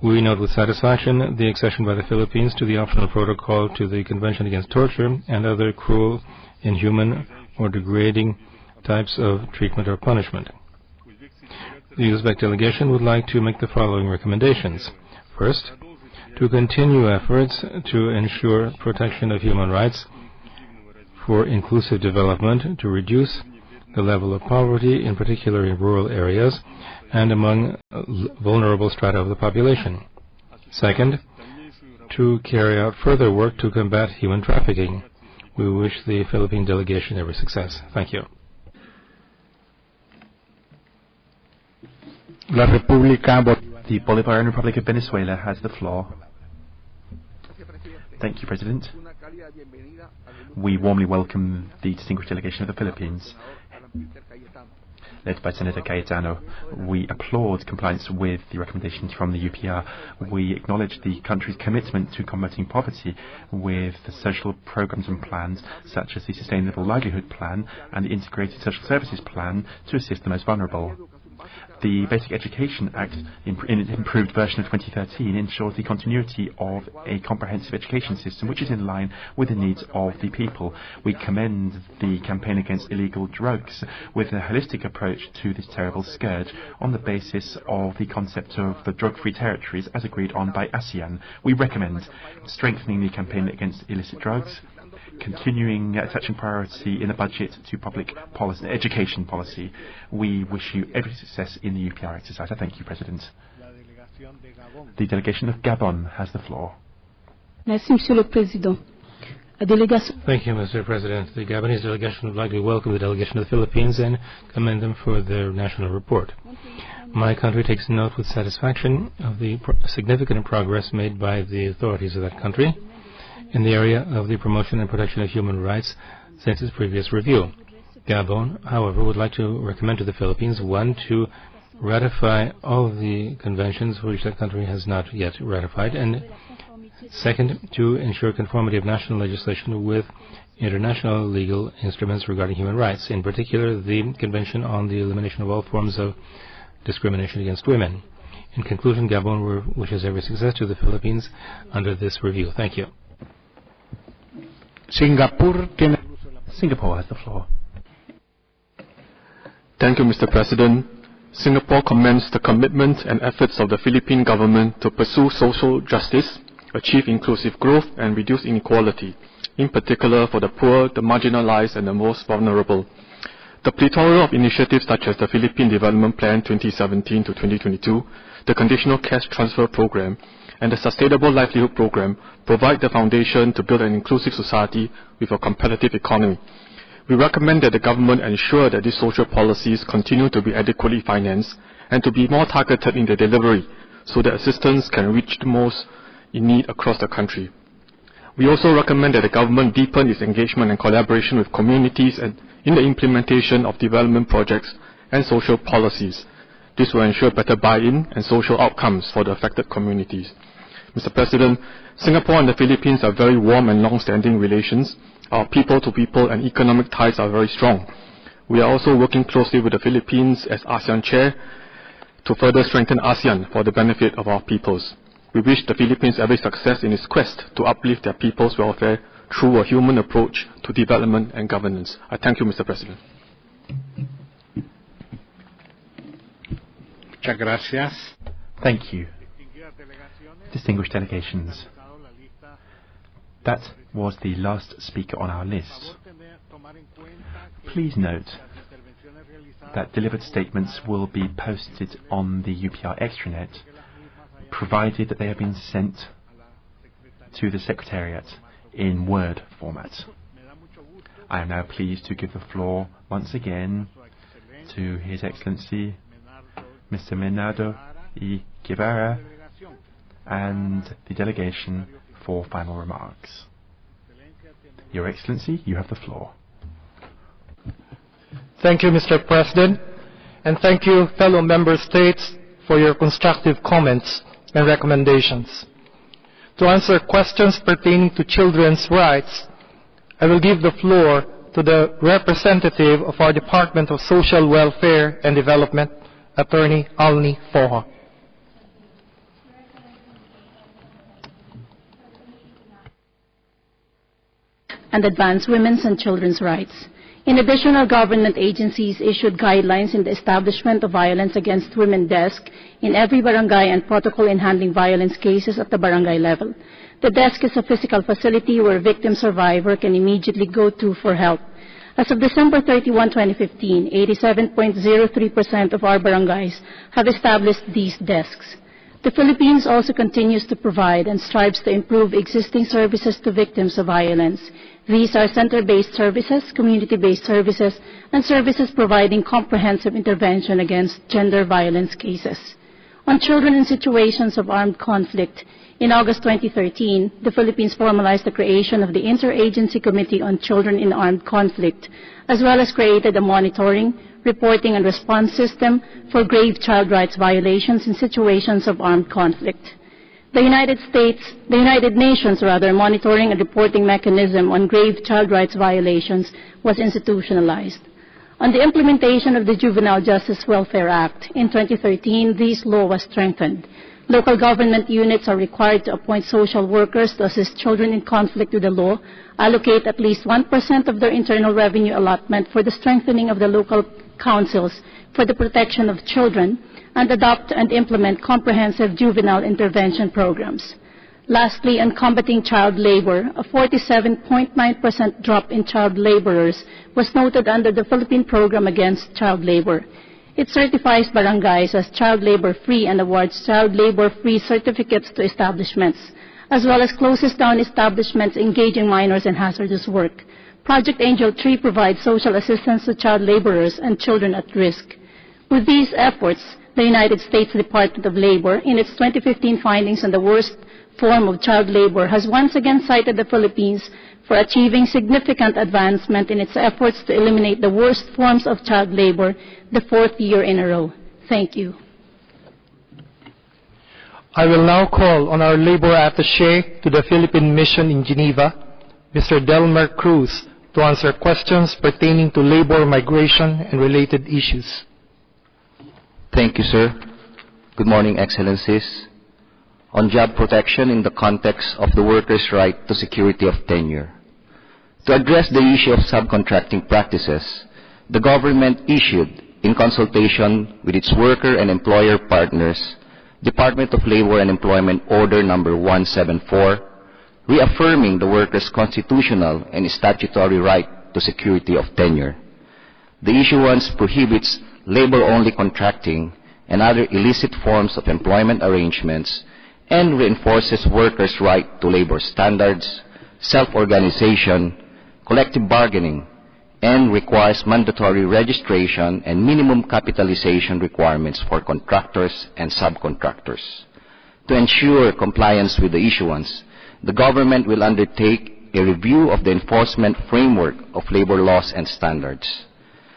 We note with satisfaction the accession by the Philippines to the optional protocol to the Convention Against Torture and other cruel, inhuman, or degrading types of treatment or punishment. The Uzbek delegation would like to make the following recommendations. First, to continue efforts to ensure protection of human rights for inclusive development, to reduce the level of poverty, in particular in rural areas and among vulnerable strata of the population. Second, to carry out further work to combat human trafficking. We wish the Philippine delegation every success. Thank you.
The Bolivarian Republic of Venezuela has the floor. Thank you, President. We warmly welcome the distinguished delegation of the Philippines, led by Senator Cayetano. We applaud compliance with the recommendations from the UPR. We acknowledge the country's commitment to combating poverty with the social programs and plans such as the Sustainable Livelihood Plan and the Integrated Social Services Plan to assist the most vulnerable. The Basic Education Act, in its improved version of 2013, ensures the continuity of a comprehensive education system which is in line with the needs of the people. We commend the campaign against illegal drugs with a holistic approach to this terrible scourge on the basis of the concept of the drug-free territories as agreed on by ASEAN. We recommend strengthening the campaign against illicit drugs, continuing attaching priority in the budget to public policy, education policy. We wish you every success in the UPR exercise. I thank you, President. The delegation of Gabon has the floor.
Merci, Monsieur le Président.
Thank you, Mr. President. The Gabonese delegation would like to welcome the delegation of the Philippines and commend them for their national report. My country takes note with satisfaction of the significant progress made by the authorities of that country in the area of the promotion and protection of human rights since its previous review. Gabon, however, would like to recommend to the Philippines, one, to ratify all of the conventions which that country has not yet ratified, and second, to ensure conformity of national legislation with international legal instruments regarding human rights, in particular the Convention on the Elimination of All Forms of Discrimination Against Women. In conclusion, Gabon wishes every success to the Philippines under this review. Thank you.
Singapore has the floor.
Thank you, Mr. President. Singapore commends the commitment and efforts of the Philippine government to pursue social justice, achieve inclusive growth, and reduce inequality, in particular for the poor, the marginalized, and the most vulnerable. The plethora of initiatives such as the Philippine Development Plan 2017 to 2022, the Conditional Cash Transfer Program, and the Sustainable Livelihood Program provide the foundation to build an inclusive society with a competitive economy. We recommend that the government ensure that these social policies continue to be adequately financed and to be more targeted in their delivery so that assistance can reach the most in need across the country. We also recommend that the government deepen its engagement and collaboration with communities and in the implementation of development projects and social policies. This will ensure better buy-in and social outcomes for the affected communities. Mr. President, Singapore and the Philippines have very warm and long-standing relations. Our people-to-people and economic ties are very strong. We are also working closely with the Philippines as ASEAN Chair to further strengthen ASEAN for the benefit of our peoples. We wish the Philippines every success in its quest to uplift their people's welfare through a human approach to development and governance. I thank you, Mr. President.
Muchas gracias.
Thank you. Distinguished delegations. That was the last speaker on our list. Please note that delivered statements will be posted on the UPR extranet, provided that they have been sent to the Secretariat in Word format. I am now pleased to give the floor once again to His Excellency Mr. Menardo y Guevara and the delegation for final remarks. Your Excellency, you have the floor.
Thank you, Mr. President, and thank you, fellow member states, for your constructive comments and recommendations. To answer questions pertaining to children's rights, I will give the floor to the representative of our Department of Social Welfare and Development, Attorney Alni Foha.
And advance women's and children's rights. In addition, our government agencies issued guidelines in the establishment of violence against women desk in every barangay and protocol in handling violence cases at the barangay level. The desk is a physical facility where victim survivor can immediately go to for help. As of December 31, 2015, 87.03% of our barangays have established these desks. The Philippines also continues to provide and strives to improve existing services to victims of violence. These are center-based services, community-based services, and services providing comprehensive intervention against gender violence cases. On children in situations of armed conflict, in August 2013, the Philippines formalized the creation of the Interagency Committee on Children in Armed Conflict, as well as created a monitoring, reporting, and response system for grave child rights violations in situations of armed conflict. The United Nations monitoring and reporting mechanism on grave child rights violations was institutionalized. On the implementation of the Juvenile Justice Welfare Act, in 2013, this law was strengthened. Local government units are required to appoint social workers to assist children in conflict with the law, allocate at least 1% of their internal revenue allotment for the strengthening of the local councils for the protection of children, and adopt and implement comprehensive juvenile intervention programs. Lastly, on combating child labor, a 47.9% drop in child laborers was noted under the Philippine Program Against Child Labor. It certifies barangays as child labor-free and awards child labor-free certificates to establishments, as well as closes down establishments engaging minors in hazardous work. Project Angel Tree provides social assistance to child laborers and children at risk. With these efforts, the United States Department of Labor, in its 2015 findings on the worst form of child labor, has once again cited the Philippines for achieving significant advancement in its efforts to eliminate the worst forms of child labor the fourth year in a row. Thank you.
I will now call on our labor attaché to the Philippine Mission in Geneva, Mr. Delmer Cruz, to answer questions pertaining to labor migration and related issues.
Thank you, sir. Good morning, Excellencies. On job protection in the context of the workers' right to security of tenure. To address the issue of subcontracting practices, the government issued, in consultation with its worker and employer partners, Department of Labor and Employment Order Number 174, reaffirming the workers' constitutional and statutory right to security of tenure. The issuance prohibits labor-only contracting and other illicit forms of employment arrangements and reinforces workers' right to labor standards, self-organization, collective bargaining, and requires mandatory registration and minimum capitalization requirements for contractors and subcontractors. To ensure compliance with the issuance, the government will undertake a review of the enforcement framework of labor laws and standards.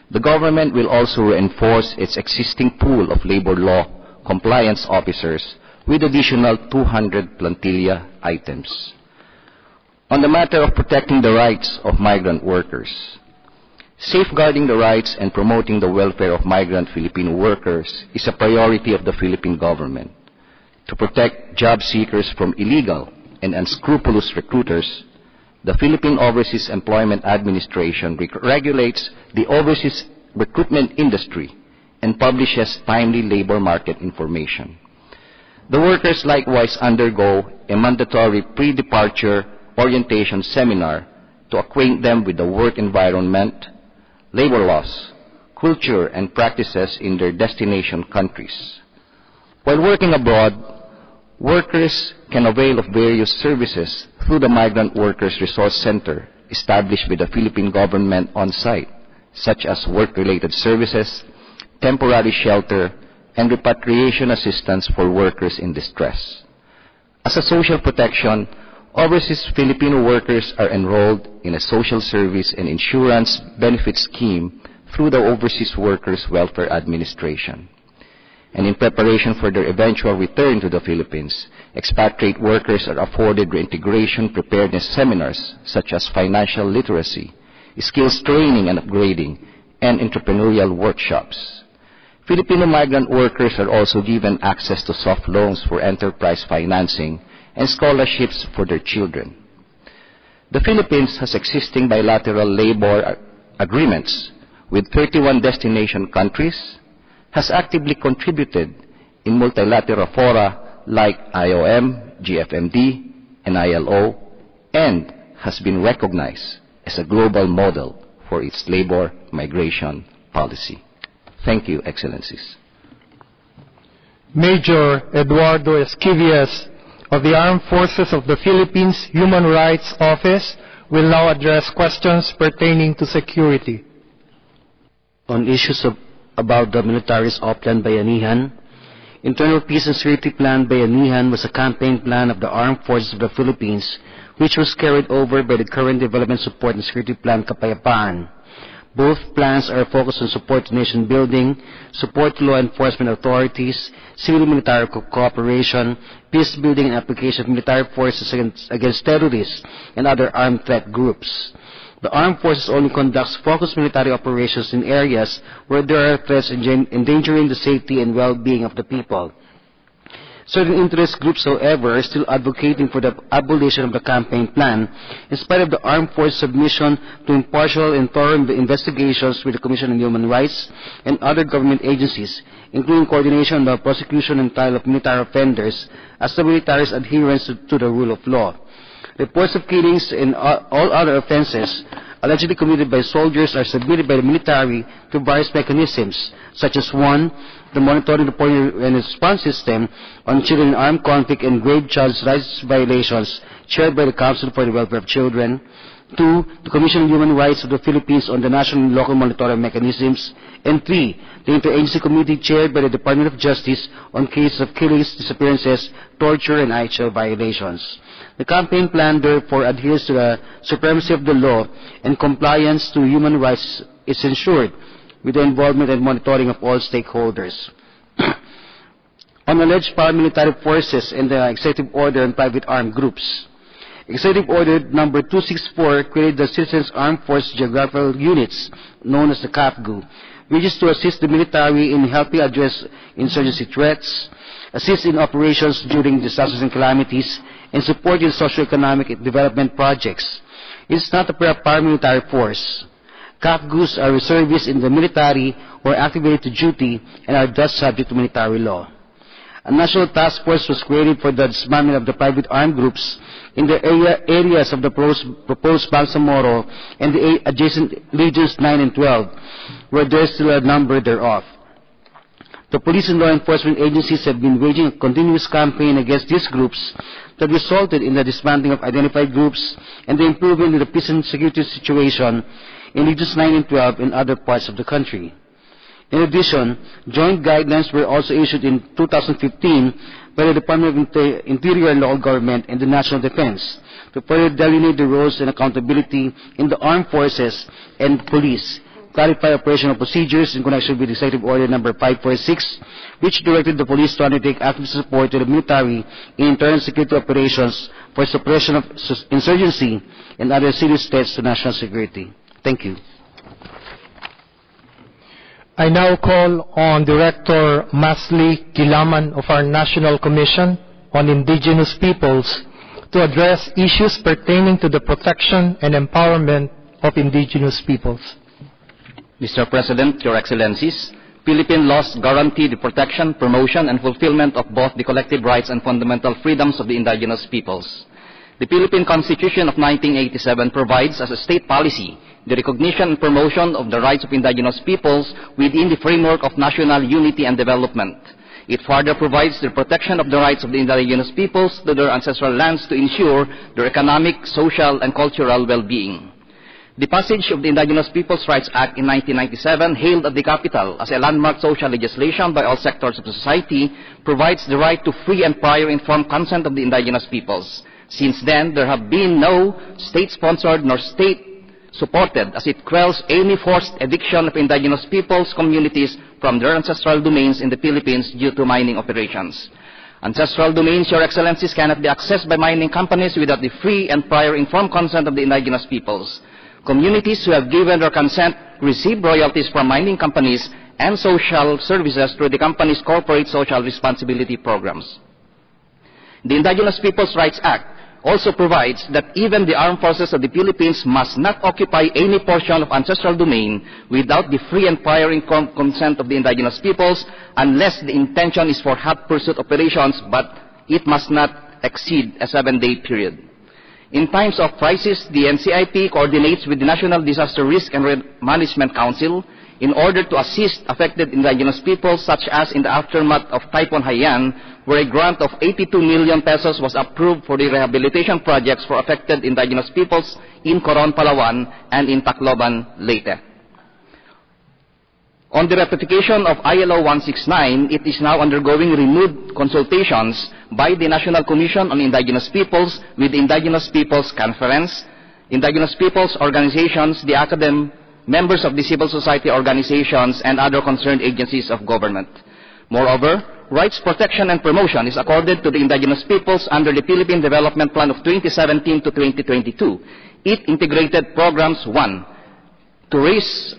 The government will also reinforce its existing pool of labor law compliance officers with additional 200 plantilla items. On the matter of protecting the rights of migrant workers, Safeguarding the rights and promoting the welfare of migrant Filipino workers is a priority of the Philippine government. To protect job seekers from illegal and unscrupulous recruiters, the Philippine Overseas Employment Administration regulates the overseas recruitment industry and publishes timely labor market information. The workers likewise undergo a mandatory pre-departure orientation seminar to acquaint them with the work environment, labor laws, culture, and practices in their destination countries. While working abroad, workers can avail of various services through the Migrant Workers Resource Center established by the Philippine government on site, such as work-related services, temporary shelter, and repatriation assistance for workers in distress. As a social protection, overseas Filipino workers are enrolled in a social service and insurance benefit scheme through the Overseas Workers Welfare Administration. And in preparation for their eventual return to the Philippines, expatriate workers are afforded reintegration preparedness seminars such as financial literacy, skills training and upgrading, and entrepreneurial workshops. Filipino migrant workers are also given access to soft loans for enterprise financing and scholarships for their children. The Philippines has existing bilateral labor agreements with 31 destination countries, has actively contributed in multilateral fora like IOM, GFMD, and ILO, and has been recognized as a global model for its labor migration policy. Thank you, Excellencies.
Major Eduardo Esquivias of the Armed Forces of the Philippines Human Rights Office will now address questions pertaining to security.
On issues about the military's Oplan Bayanihan, Internal Peace and Security Plan Bayanihan was a campaign plan of the Armed Forces of the Philippines, which was carried over by the current Development Support and Security Plan Kapayapaan. Both plans are focused on support to nation building, support to law enforcement authorities, civil-military cooperation, peace building and application of military forces against terrorists and other armed threat groups. The armed forces only conducts focused military operations in areas where there are threats endangering the safety and well-being of the people. Certain interest groups, however, are still advocating for the abolition of the campaign plan, in spite of the armed forces' submission to impartial and thorough investigations with the Commission on Human Rights and other government agencies, including coordination on the prosecution and trial of military offenders, as the military's adherence to the rule of law. Reports of killings and all other offenses allegedly committed by soldiers are submitted by the military to various mechanisms, such as 1. The monitoring, reporting, and response system on children in armed conflict and grave child rights violations chaired by the Council for the Welfare of Children. 2. The Commission on Human Rights of the Philippines on the national and local monitoring mechanisms. And 3. The Interagency Committee chaired by the Department of Justice on cases of killings, disappearances, torture, and HL violations. The campaign plan therefore adheres to the supremacy of the law, and compliance to human rights is ensured with the involvement and monitoring of all stakeholders. On alleged paramilitary forces and the Executive Order on private armed groups. Executive Order number 264 created the Citizens Armed Forces Geographical Units, known as the CAFGU, which is to assist the military in helping address insurgency threats, assist in operations during disasters and calamities, and support in socio-economic development projects. It is not a paramilitary force. CAFGUs are reservists in the military who are activated to duty and are thus subject to military law. A national task force was created for the dismantling of the private armed groups in the areas of the proposed Bangsamoro and the adjacent regions 9 and 12, where there is still a number thereof. The police and law enforcement agencies have been waging a continuous campaign against these groups that resulted in the dismantling of identified groups and the improvement in the peace and security situation in regions 9 and 12 in other parts of the country. In addition, joint guidelines were also issued in 2015 by the Department of Interior and Local Government and the National Defense to further delineate the roles and accountability in the armed forces and police, clarify operational procedures in connection with Executive Order number 546, which directed the police to undertake active support to the military in internal security operations for suppression of insurgency and other serious threats to national security. Thank you.
I now call on Director Masli Gilaman of our National Commission on Indigenous Peoples to address issues pertaining to the protection and empowerment of indigenous peoples.
Mr. President, Your Excellencies, Philippine laws guarantee the protection, promotion, and fulfillment of both the collective rights and fundamental freedoms of the indigenous peoples. The Philippine Constitution of 1987 provides as a state policy the recognition and promotion of the rights of indigenous peoples within the framework of national unity and development. It further provides the protection of the rights of the indigenous peoples to their ancestral lands to ensure their economic, social, and cultural well-being. The passage of the Indigenous Peoples' Rights Act in 1997, hailed at the capital as a landmark social legislation by all sectors of society, provides the right to free and prior informed consent of the indigenous peoples. Since then, there have been no state-sponsored nor state-supported as it quells any forced eviction of indigenous peoples' communities from their ancestral domains in the Philippines due to mining operations. Ancestral domains, Your Excellencies, cannot be accessed by mining companies without the free and prior informed consent of the indigenous peoples. Communities who have given their consent receive royalties from mining companies and social services through the company's corporate social responsibility programs. The Indigenous Peoples' Rights Act also provides that even the armed forces of the Philippines must not occupy any portion of ancestral domain without the free and prior informed consent of the indigenous peoples unless the intention is for hot pursuit operations, but it must not exceed a 7-day period. In times of crisis, the NCIP coordinates with the National Disaster Risk and Management Council in order to assist affected indigenous peoples, such as in the aftermath of Typhoon Haiyan, where a grant of 82 million pesos was approved for the rehabilitation projects for affected indigenous peoples in Coron, Palawan, and in Tacloban, Leyte. On the ratification of ILO 169, it is now undergoing renewed consultations by the National Commission on Indigenous Peoples with the Indigenous Peoples Conference, Indigenous Peoples Organizations, the academic members of the civil society organizations, and other concerned agencies of government. Moreover, rights protection and promotion is accorded to the indigenous peoples under the Philippine Development Plan of 2017 to 2022. It integrated programs: 1. To raise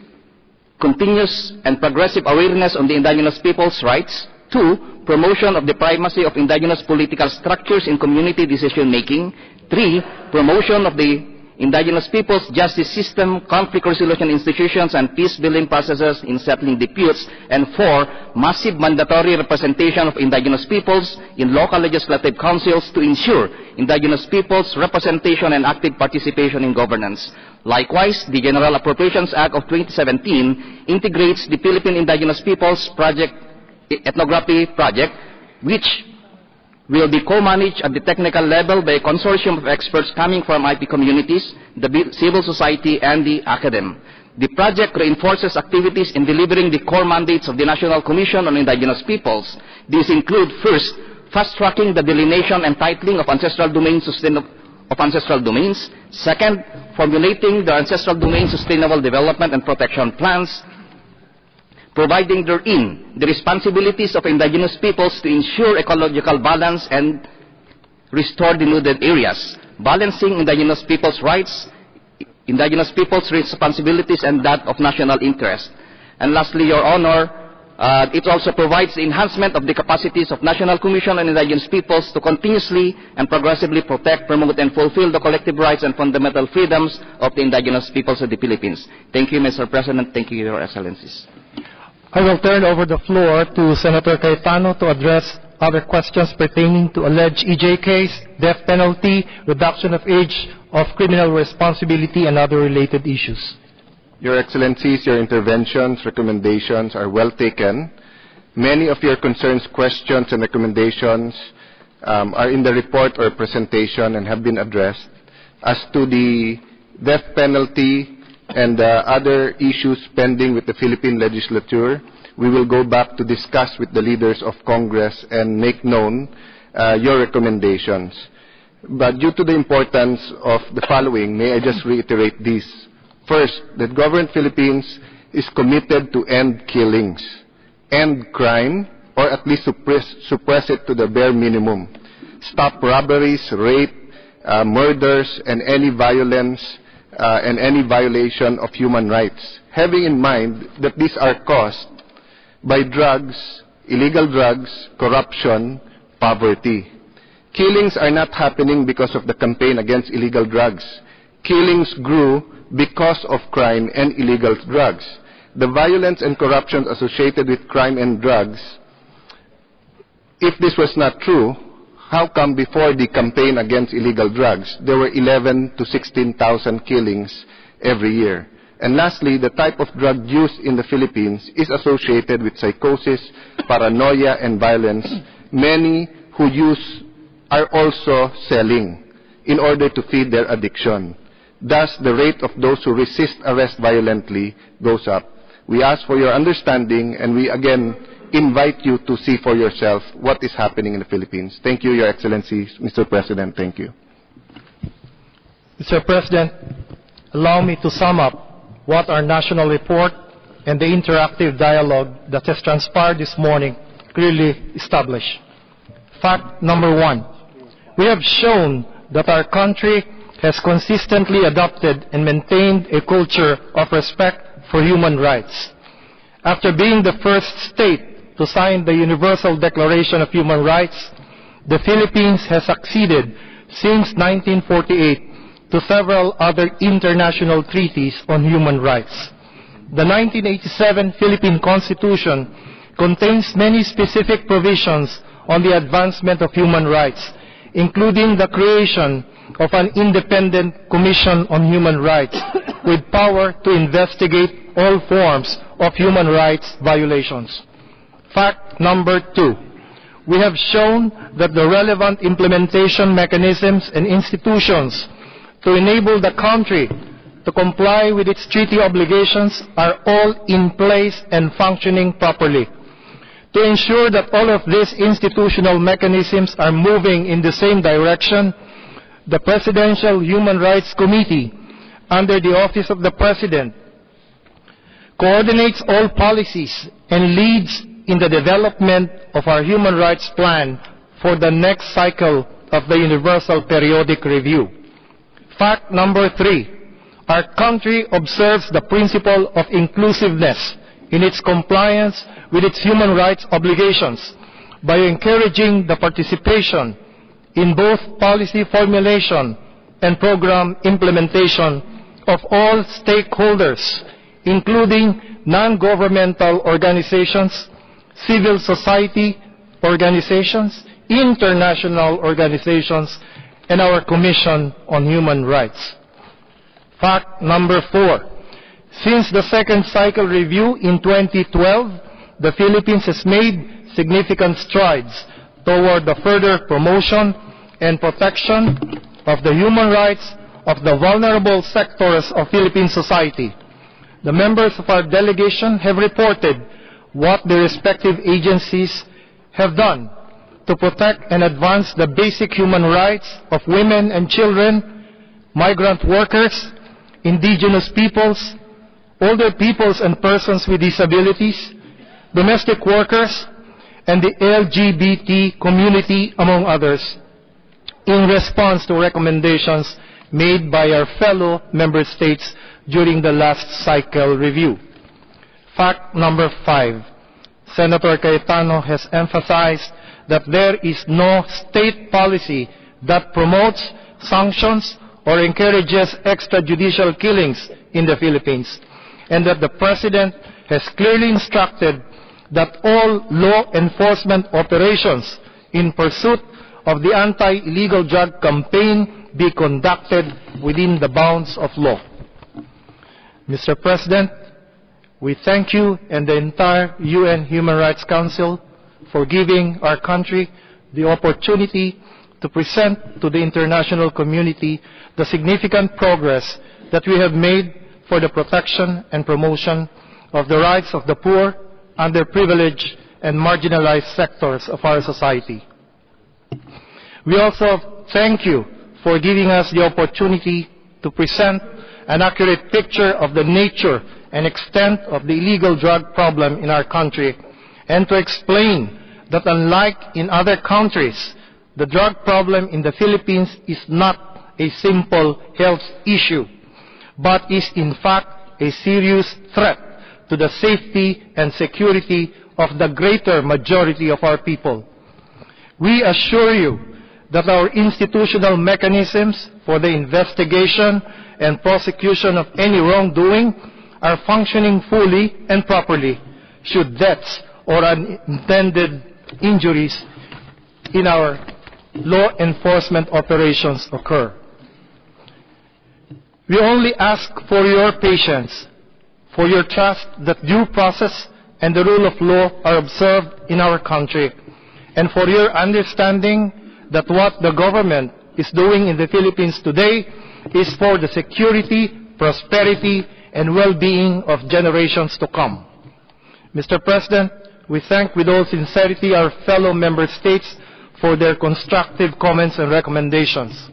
continuous and progressive awareness on the indigenous people's rights; 2. Promotion of the primacy of indigenous political structures in community decision-making; 3. Promotion of the indigenous people's justice system, conflict resolution institutions, and peace-building processes in settling disputes; and 4. Massive mandatory representation of indigenous peoples in local legislative councils to ensure indigenous peoples' representation and active participation in governance. Likewise, the General Appropriations Act of 2017 integrates the Philippine Indigenous Peoples Project, Ethnography Project, which will be co-managed at the technical level by a consortium of experts coming from IP communities, the civil society, and the academe. The project reinforces activities in delivering the core mandates of the National Commission on Indigenous Peoples. These include: first, fast-tracking the delineation and titling of ancestral domains second, formulating the ancestral domain sustainable development and protection plans, providing therein the responsibilities of indigenous peoples to ensure ecological balance and restore denuded areas, balancing indigenous peoples' rights, indigenous peoples' responsibilities, and that of national interest. And lastly, Your Honor, it also provides the enhancement of the capacities of National Commission on Indigenous Peoples to continuously and progressively protect, promote, and fulfill the collective rights and fundamental freedoms of the indigenous peoples of the Philippines. Thank you, Mr. President. Thank you, Your Excellencies.
I will turn over the floor to Senator Cayetano to address other questions pertaining to alleged EJ case, death penalty, reduction of age of criminal responsibility, and other related issues.
Your Excellencies, your interventions, recommendations are well taken. Many of your concerns, questions, and recommendations are in the report or presentation and have been addressed. As to the death penalty and other issues pending with the Philippine legislature, we will go back to discuss with the leaders of Congress and make known your recommendations. But due to the importance of the following, may I just reiterate these. First, that Government Philippines is committed to end killings, end crime, or at least suppress it to the bare minimum. Stop robberies, rape, murders, and any violence
and any violation of human rights, having in mind that these are caused by drugs, illegal drugs, corruption, poverty. Killings are not happening because of the campaign against illegal drugs. Killings grew because of crime and illegal drugs. The violence and corruption associated with crime and drugs, if this was not true, how come before the campaign against illegal drugs, there were 11 to 16,000 killings every year? And lastly, the type of drug use in the Philippines is associated with psychosis, paranoia, and violence. Many who use are also selling in order to feed their addiction. Thus, the rate of those who resist arrest violently goes up. We ask for your understanding, and we again invite you to see for yourself what is happening in the Philippines. Thank you, Your Excellencies. Mr. President, thank you.
Mr. President, allow me to sum up what our national report and the interactive dialogue that has transpired this morning clearly establish. Fact number 1, we have shown that our country has consistently adopted and maintained a culture of respect for human rights. After being the first state to sign the Universal Declaration of Human Rights, the Philippines has succeeded since 1948 to several other international treaties on human rights. The 1987 Philippine Constitution contains many specific provisions on the advancement of human rights, including the creation of an independent Commission on Human Rights with power to investigate all forms of human rights violations. Fact number 2, we have shown that the relevant implementation mechanisms and institutions to enable the country to comply with its treaty obligations are all in place and functioning properly. To ensure that all of these institutional mechanisms are moving in the same direction, the Presidential Human Rights Committee, under the Office of the President, coordinates all policies and leads in the development of our human rights plan for the next cycle of the Universal Periodic Review. Fact number 3, our country observes the principle of inclusiveness in its compliance with its human rights obligations by encouraging the participation in both policy formulation and program implementation of all stakeholders, including non-governmental organizations, civil society organizations, international organizations, and our Commission on Human Rights. Fact number 4, since the second cycle review in 2012, the Philippines has made significant strides toward the further promotion and protection of the human rights of the vulnerable sectors of Philippine society. The members of our delegation have reported what the respective agencies have done to protect and advance the basic human rights of women and children, migrant workers, indigenous peoples, older peoples and persons with disabilities, domestic workers, and the LGBT community, among others, in response to recommendations made by our fellow member states during the last cycle review. Fact number 5, Senator Cayetano has emphasized that there is no state policy that promotes, sanctions, or encourages extrajudicial killings in the Philippines, and that the President has clearly instructed that all law enforcement operations in pursuit of the anti-illegal drug campaign be conducted within the bounds of law. Mr. President, we thank you and the entire UN Human Rights Council for giving our country the opportunity to present to the international community the significant progress that we have made for the protection and promotion of the rights of the poor, underprivileged, and marginalized sectors of our society. We also thank you for giving us the opportunity to present an accurate picture of the nature and extent of the illegal drug problem in our country, and to explain that unlike in other countries, the drug problem in the Philippines is not a simple health issue, but is in fact a serious threat to the safety and security of the greater majority of our people. We assure you that our institutional mechanisms for the investigation and prosecution of any wrongdoing are functioning fully and properly should deaths or unintended injuries in our law enforcement operations occur. We only ask for your patience, for your trust that due process and the rule of law are observed in our country, and for your understanding that what the government is doing in the Philippines today is for the security, prosperity, and well-being of generations to come. Mr. President, we thank with all sincerity our fellow member states for their constructive comments and recommendations.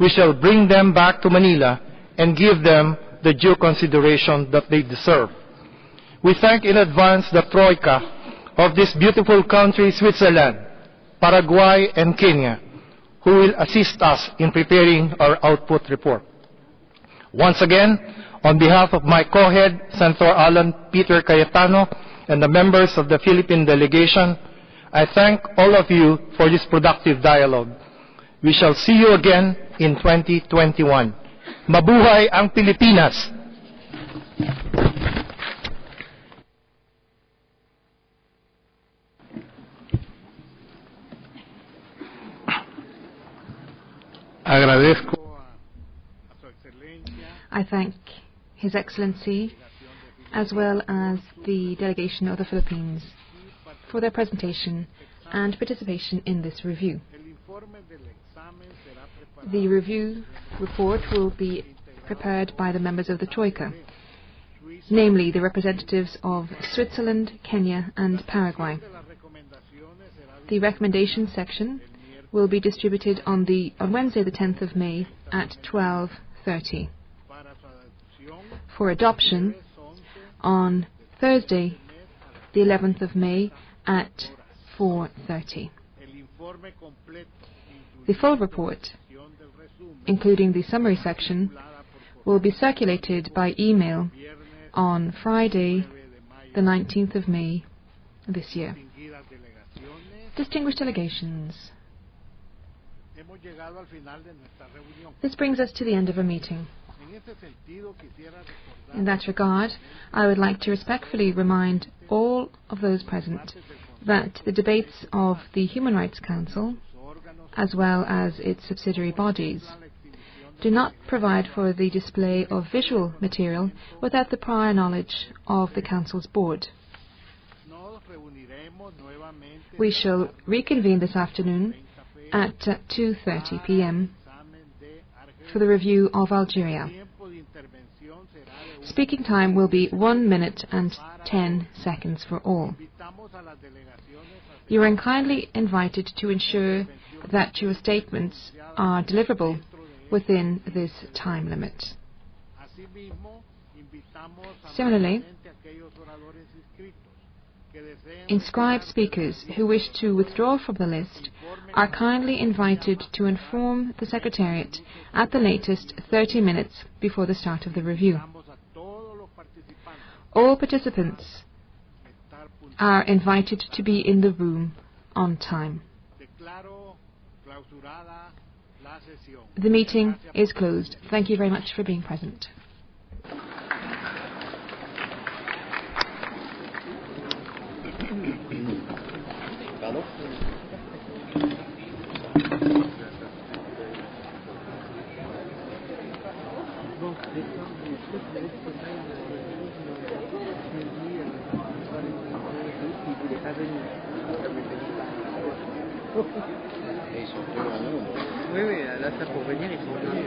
We shall bring them back to Manila and give them the due consideration that they deserve. We thank in advance the Troika of this beautiful country, Switzerland, Paraguay, and Kenya, who will assist us in preparing our output report. Once again, on behalf of my co-head, Senator Alan Peter Cayetano, and the members of the Philippine delegation, I thank all of you for this productive dialogue. We shall see you again in 2021. Mabuhay ang Pilipinas!
I thank His Excellency as well as the delegation of the Philippines for their presentation and participation in this review. The review report will be prepared by the members of the Troika, namely the representatives of Switzerland, Kenya, and Paraguay. The recommendation section will be distributed on Wednesday the 10th of May at 12:30. For adoption on Thursday the 11th of May at 4:30. The full report, including the summary section, will be circulated by email on Friday the 19th of May this year. Distinguished delegations, this brings us to the end of our meeting. In that regard, I would like to respectfully remind all of those present that the debates of the Human Rights Council, as well as its subsidiary bodies, do not provide for the display of visual material without the prior knowledge of the Council's board. We shall reconvene this afternoon at 2:30 p.m. for the review of Algeria. Speaking time will be 1 minute and 10 seconds for all. You are kindly invited to ensure that your statements are deliverable within this time limit. Similarly, inscribed speakers who wish to withdraw from the list are kindly invited to inform the Secretariat at the latest 30 minutes before the start of the review. All participants are invited to be in the room on time. The meeting is closed. Thank you very much for being present.
Oui, là, ça pour venir, ils sont venus.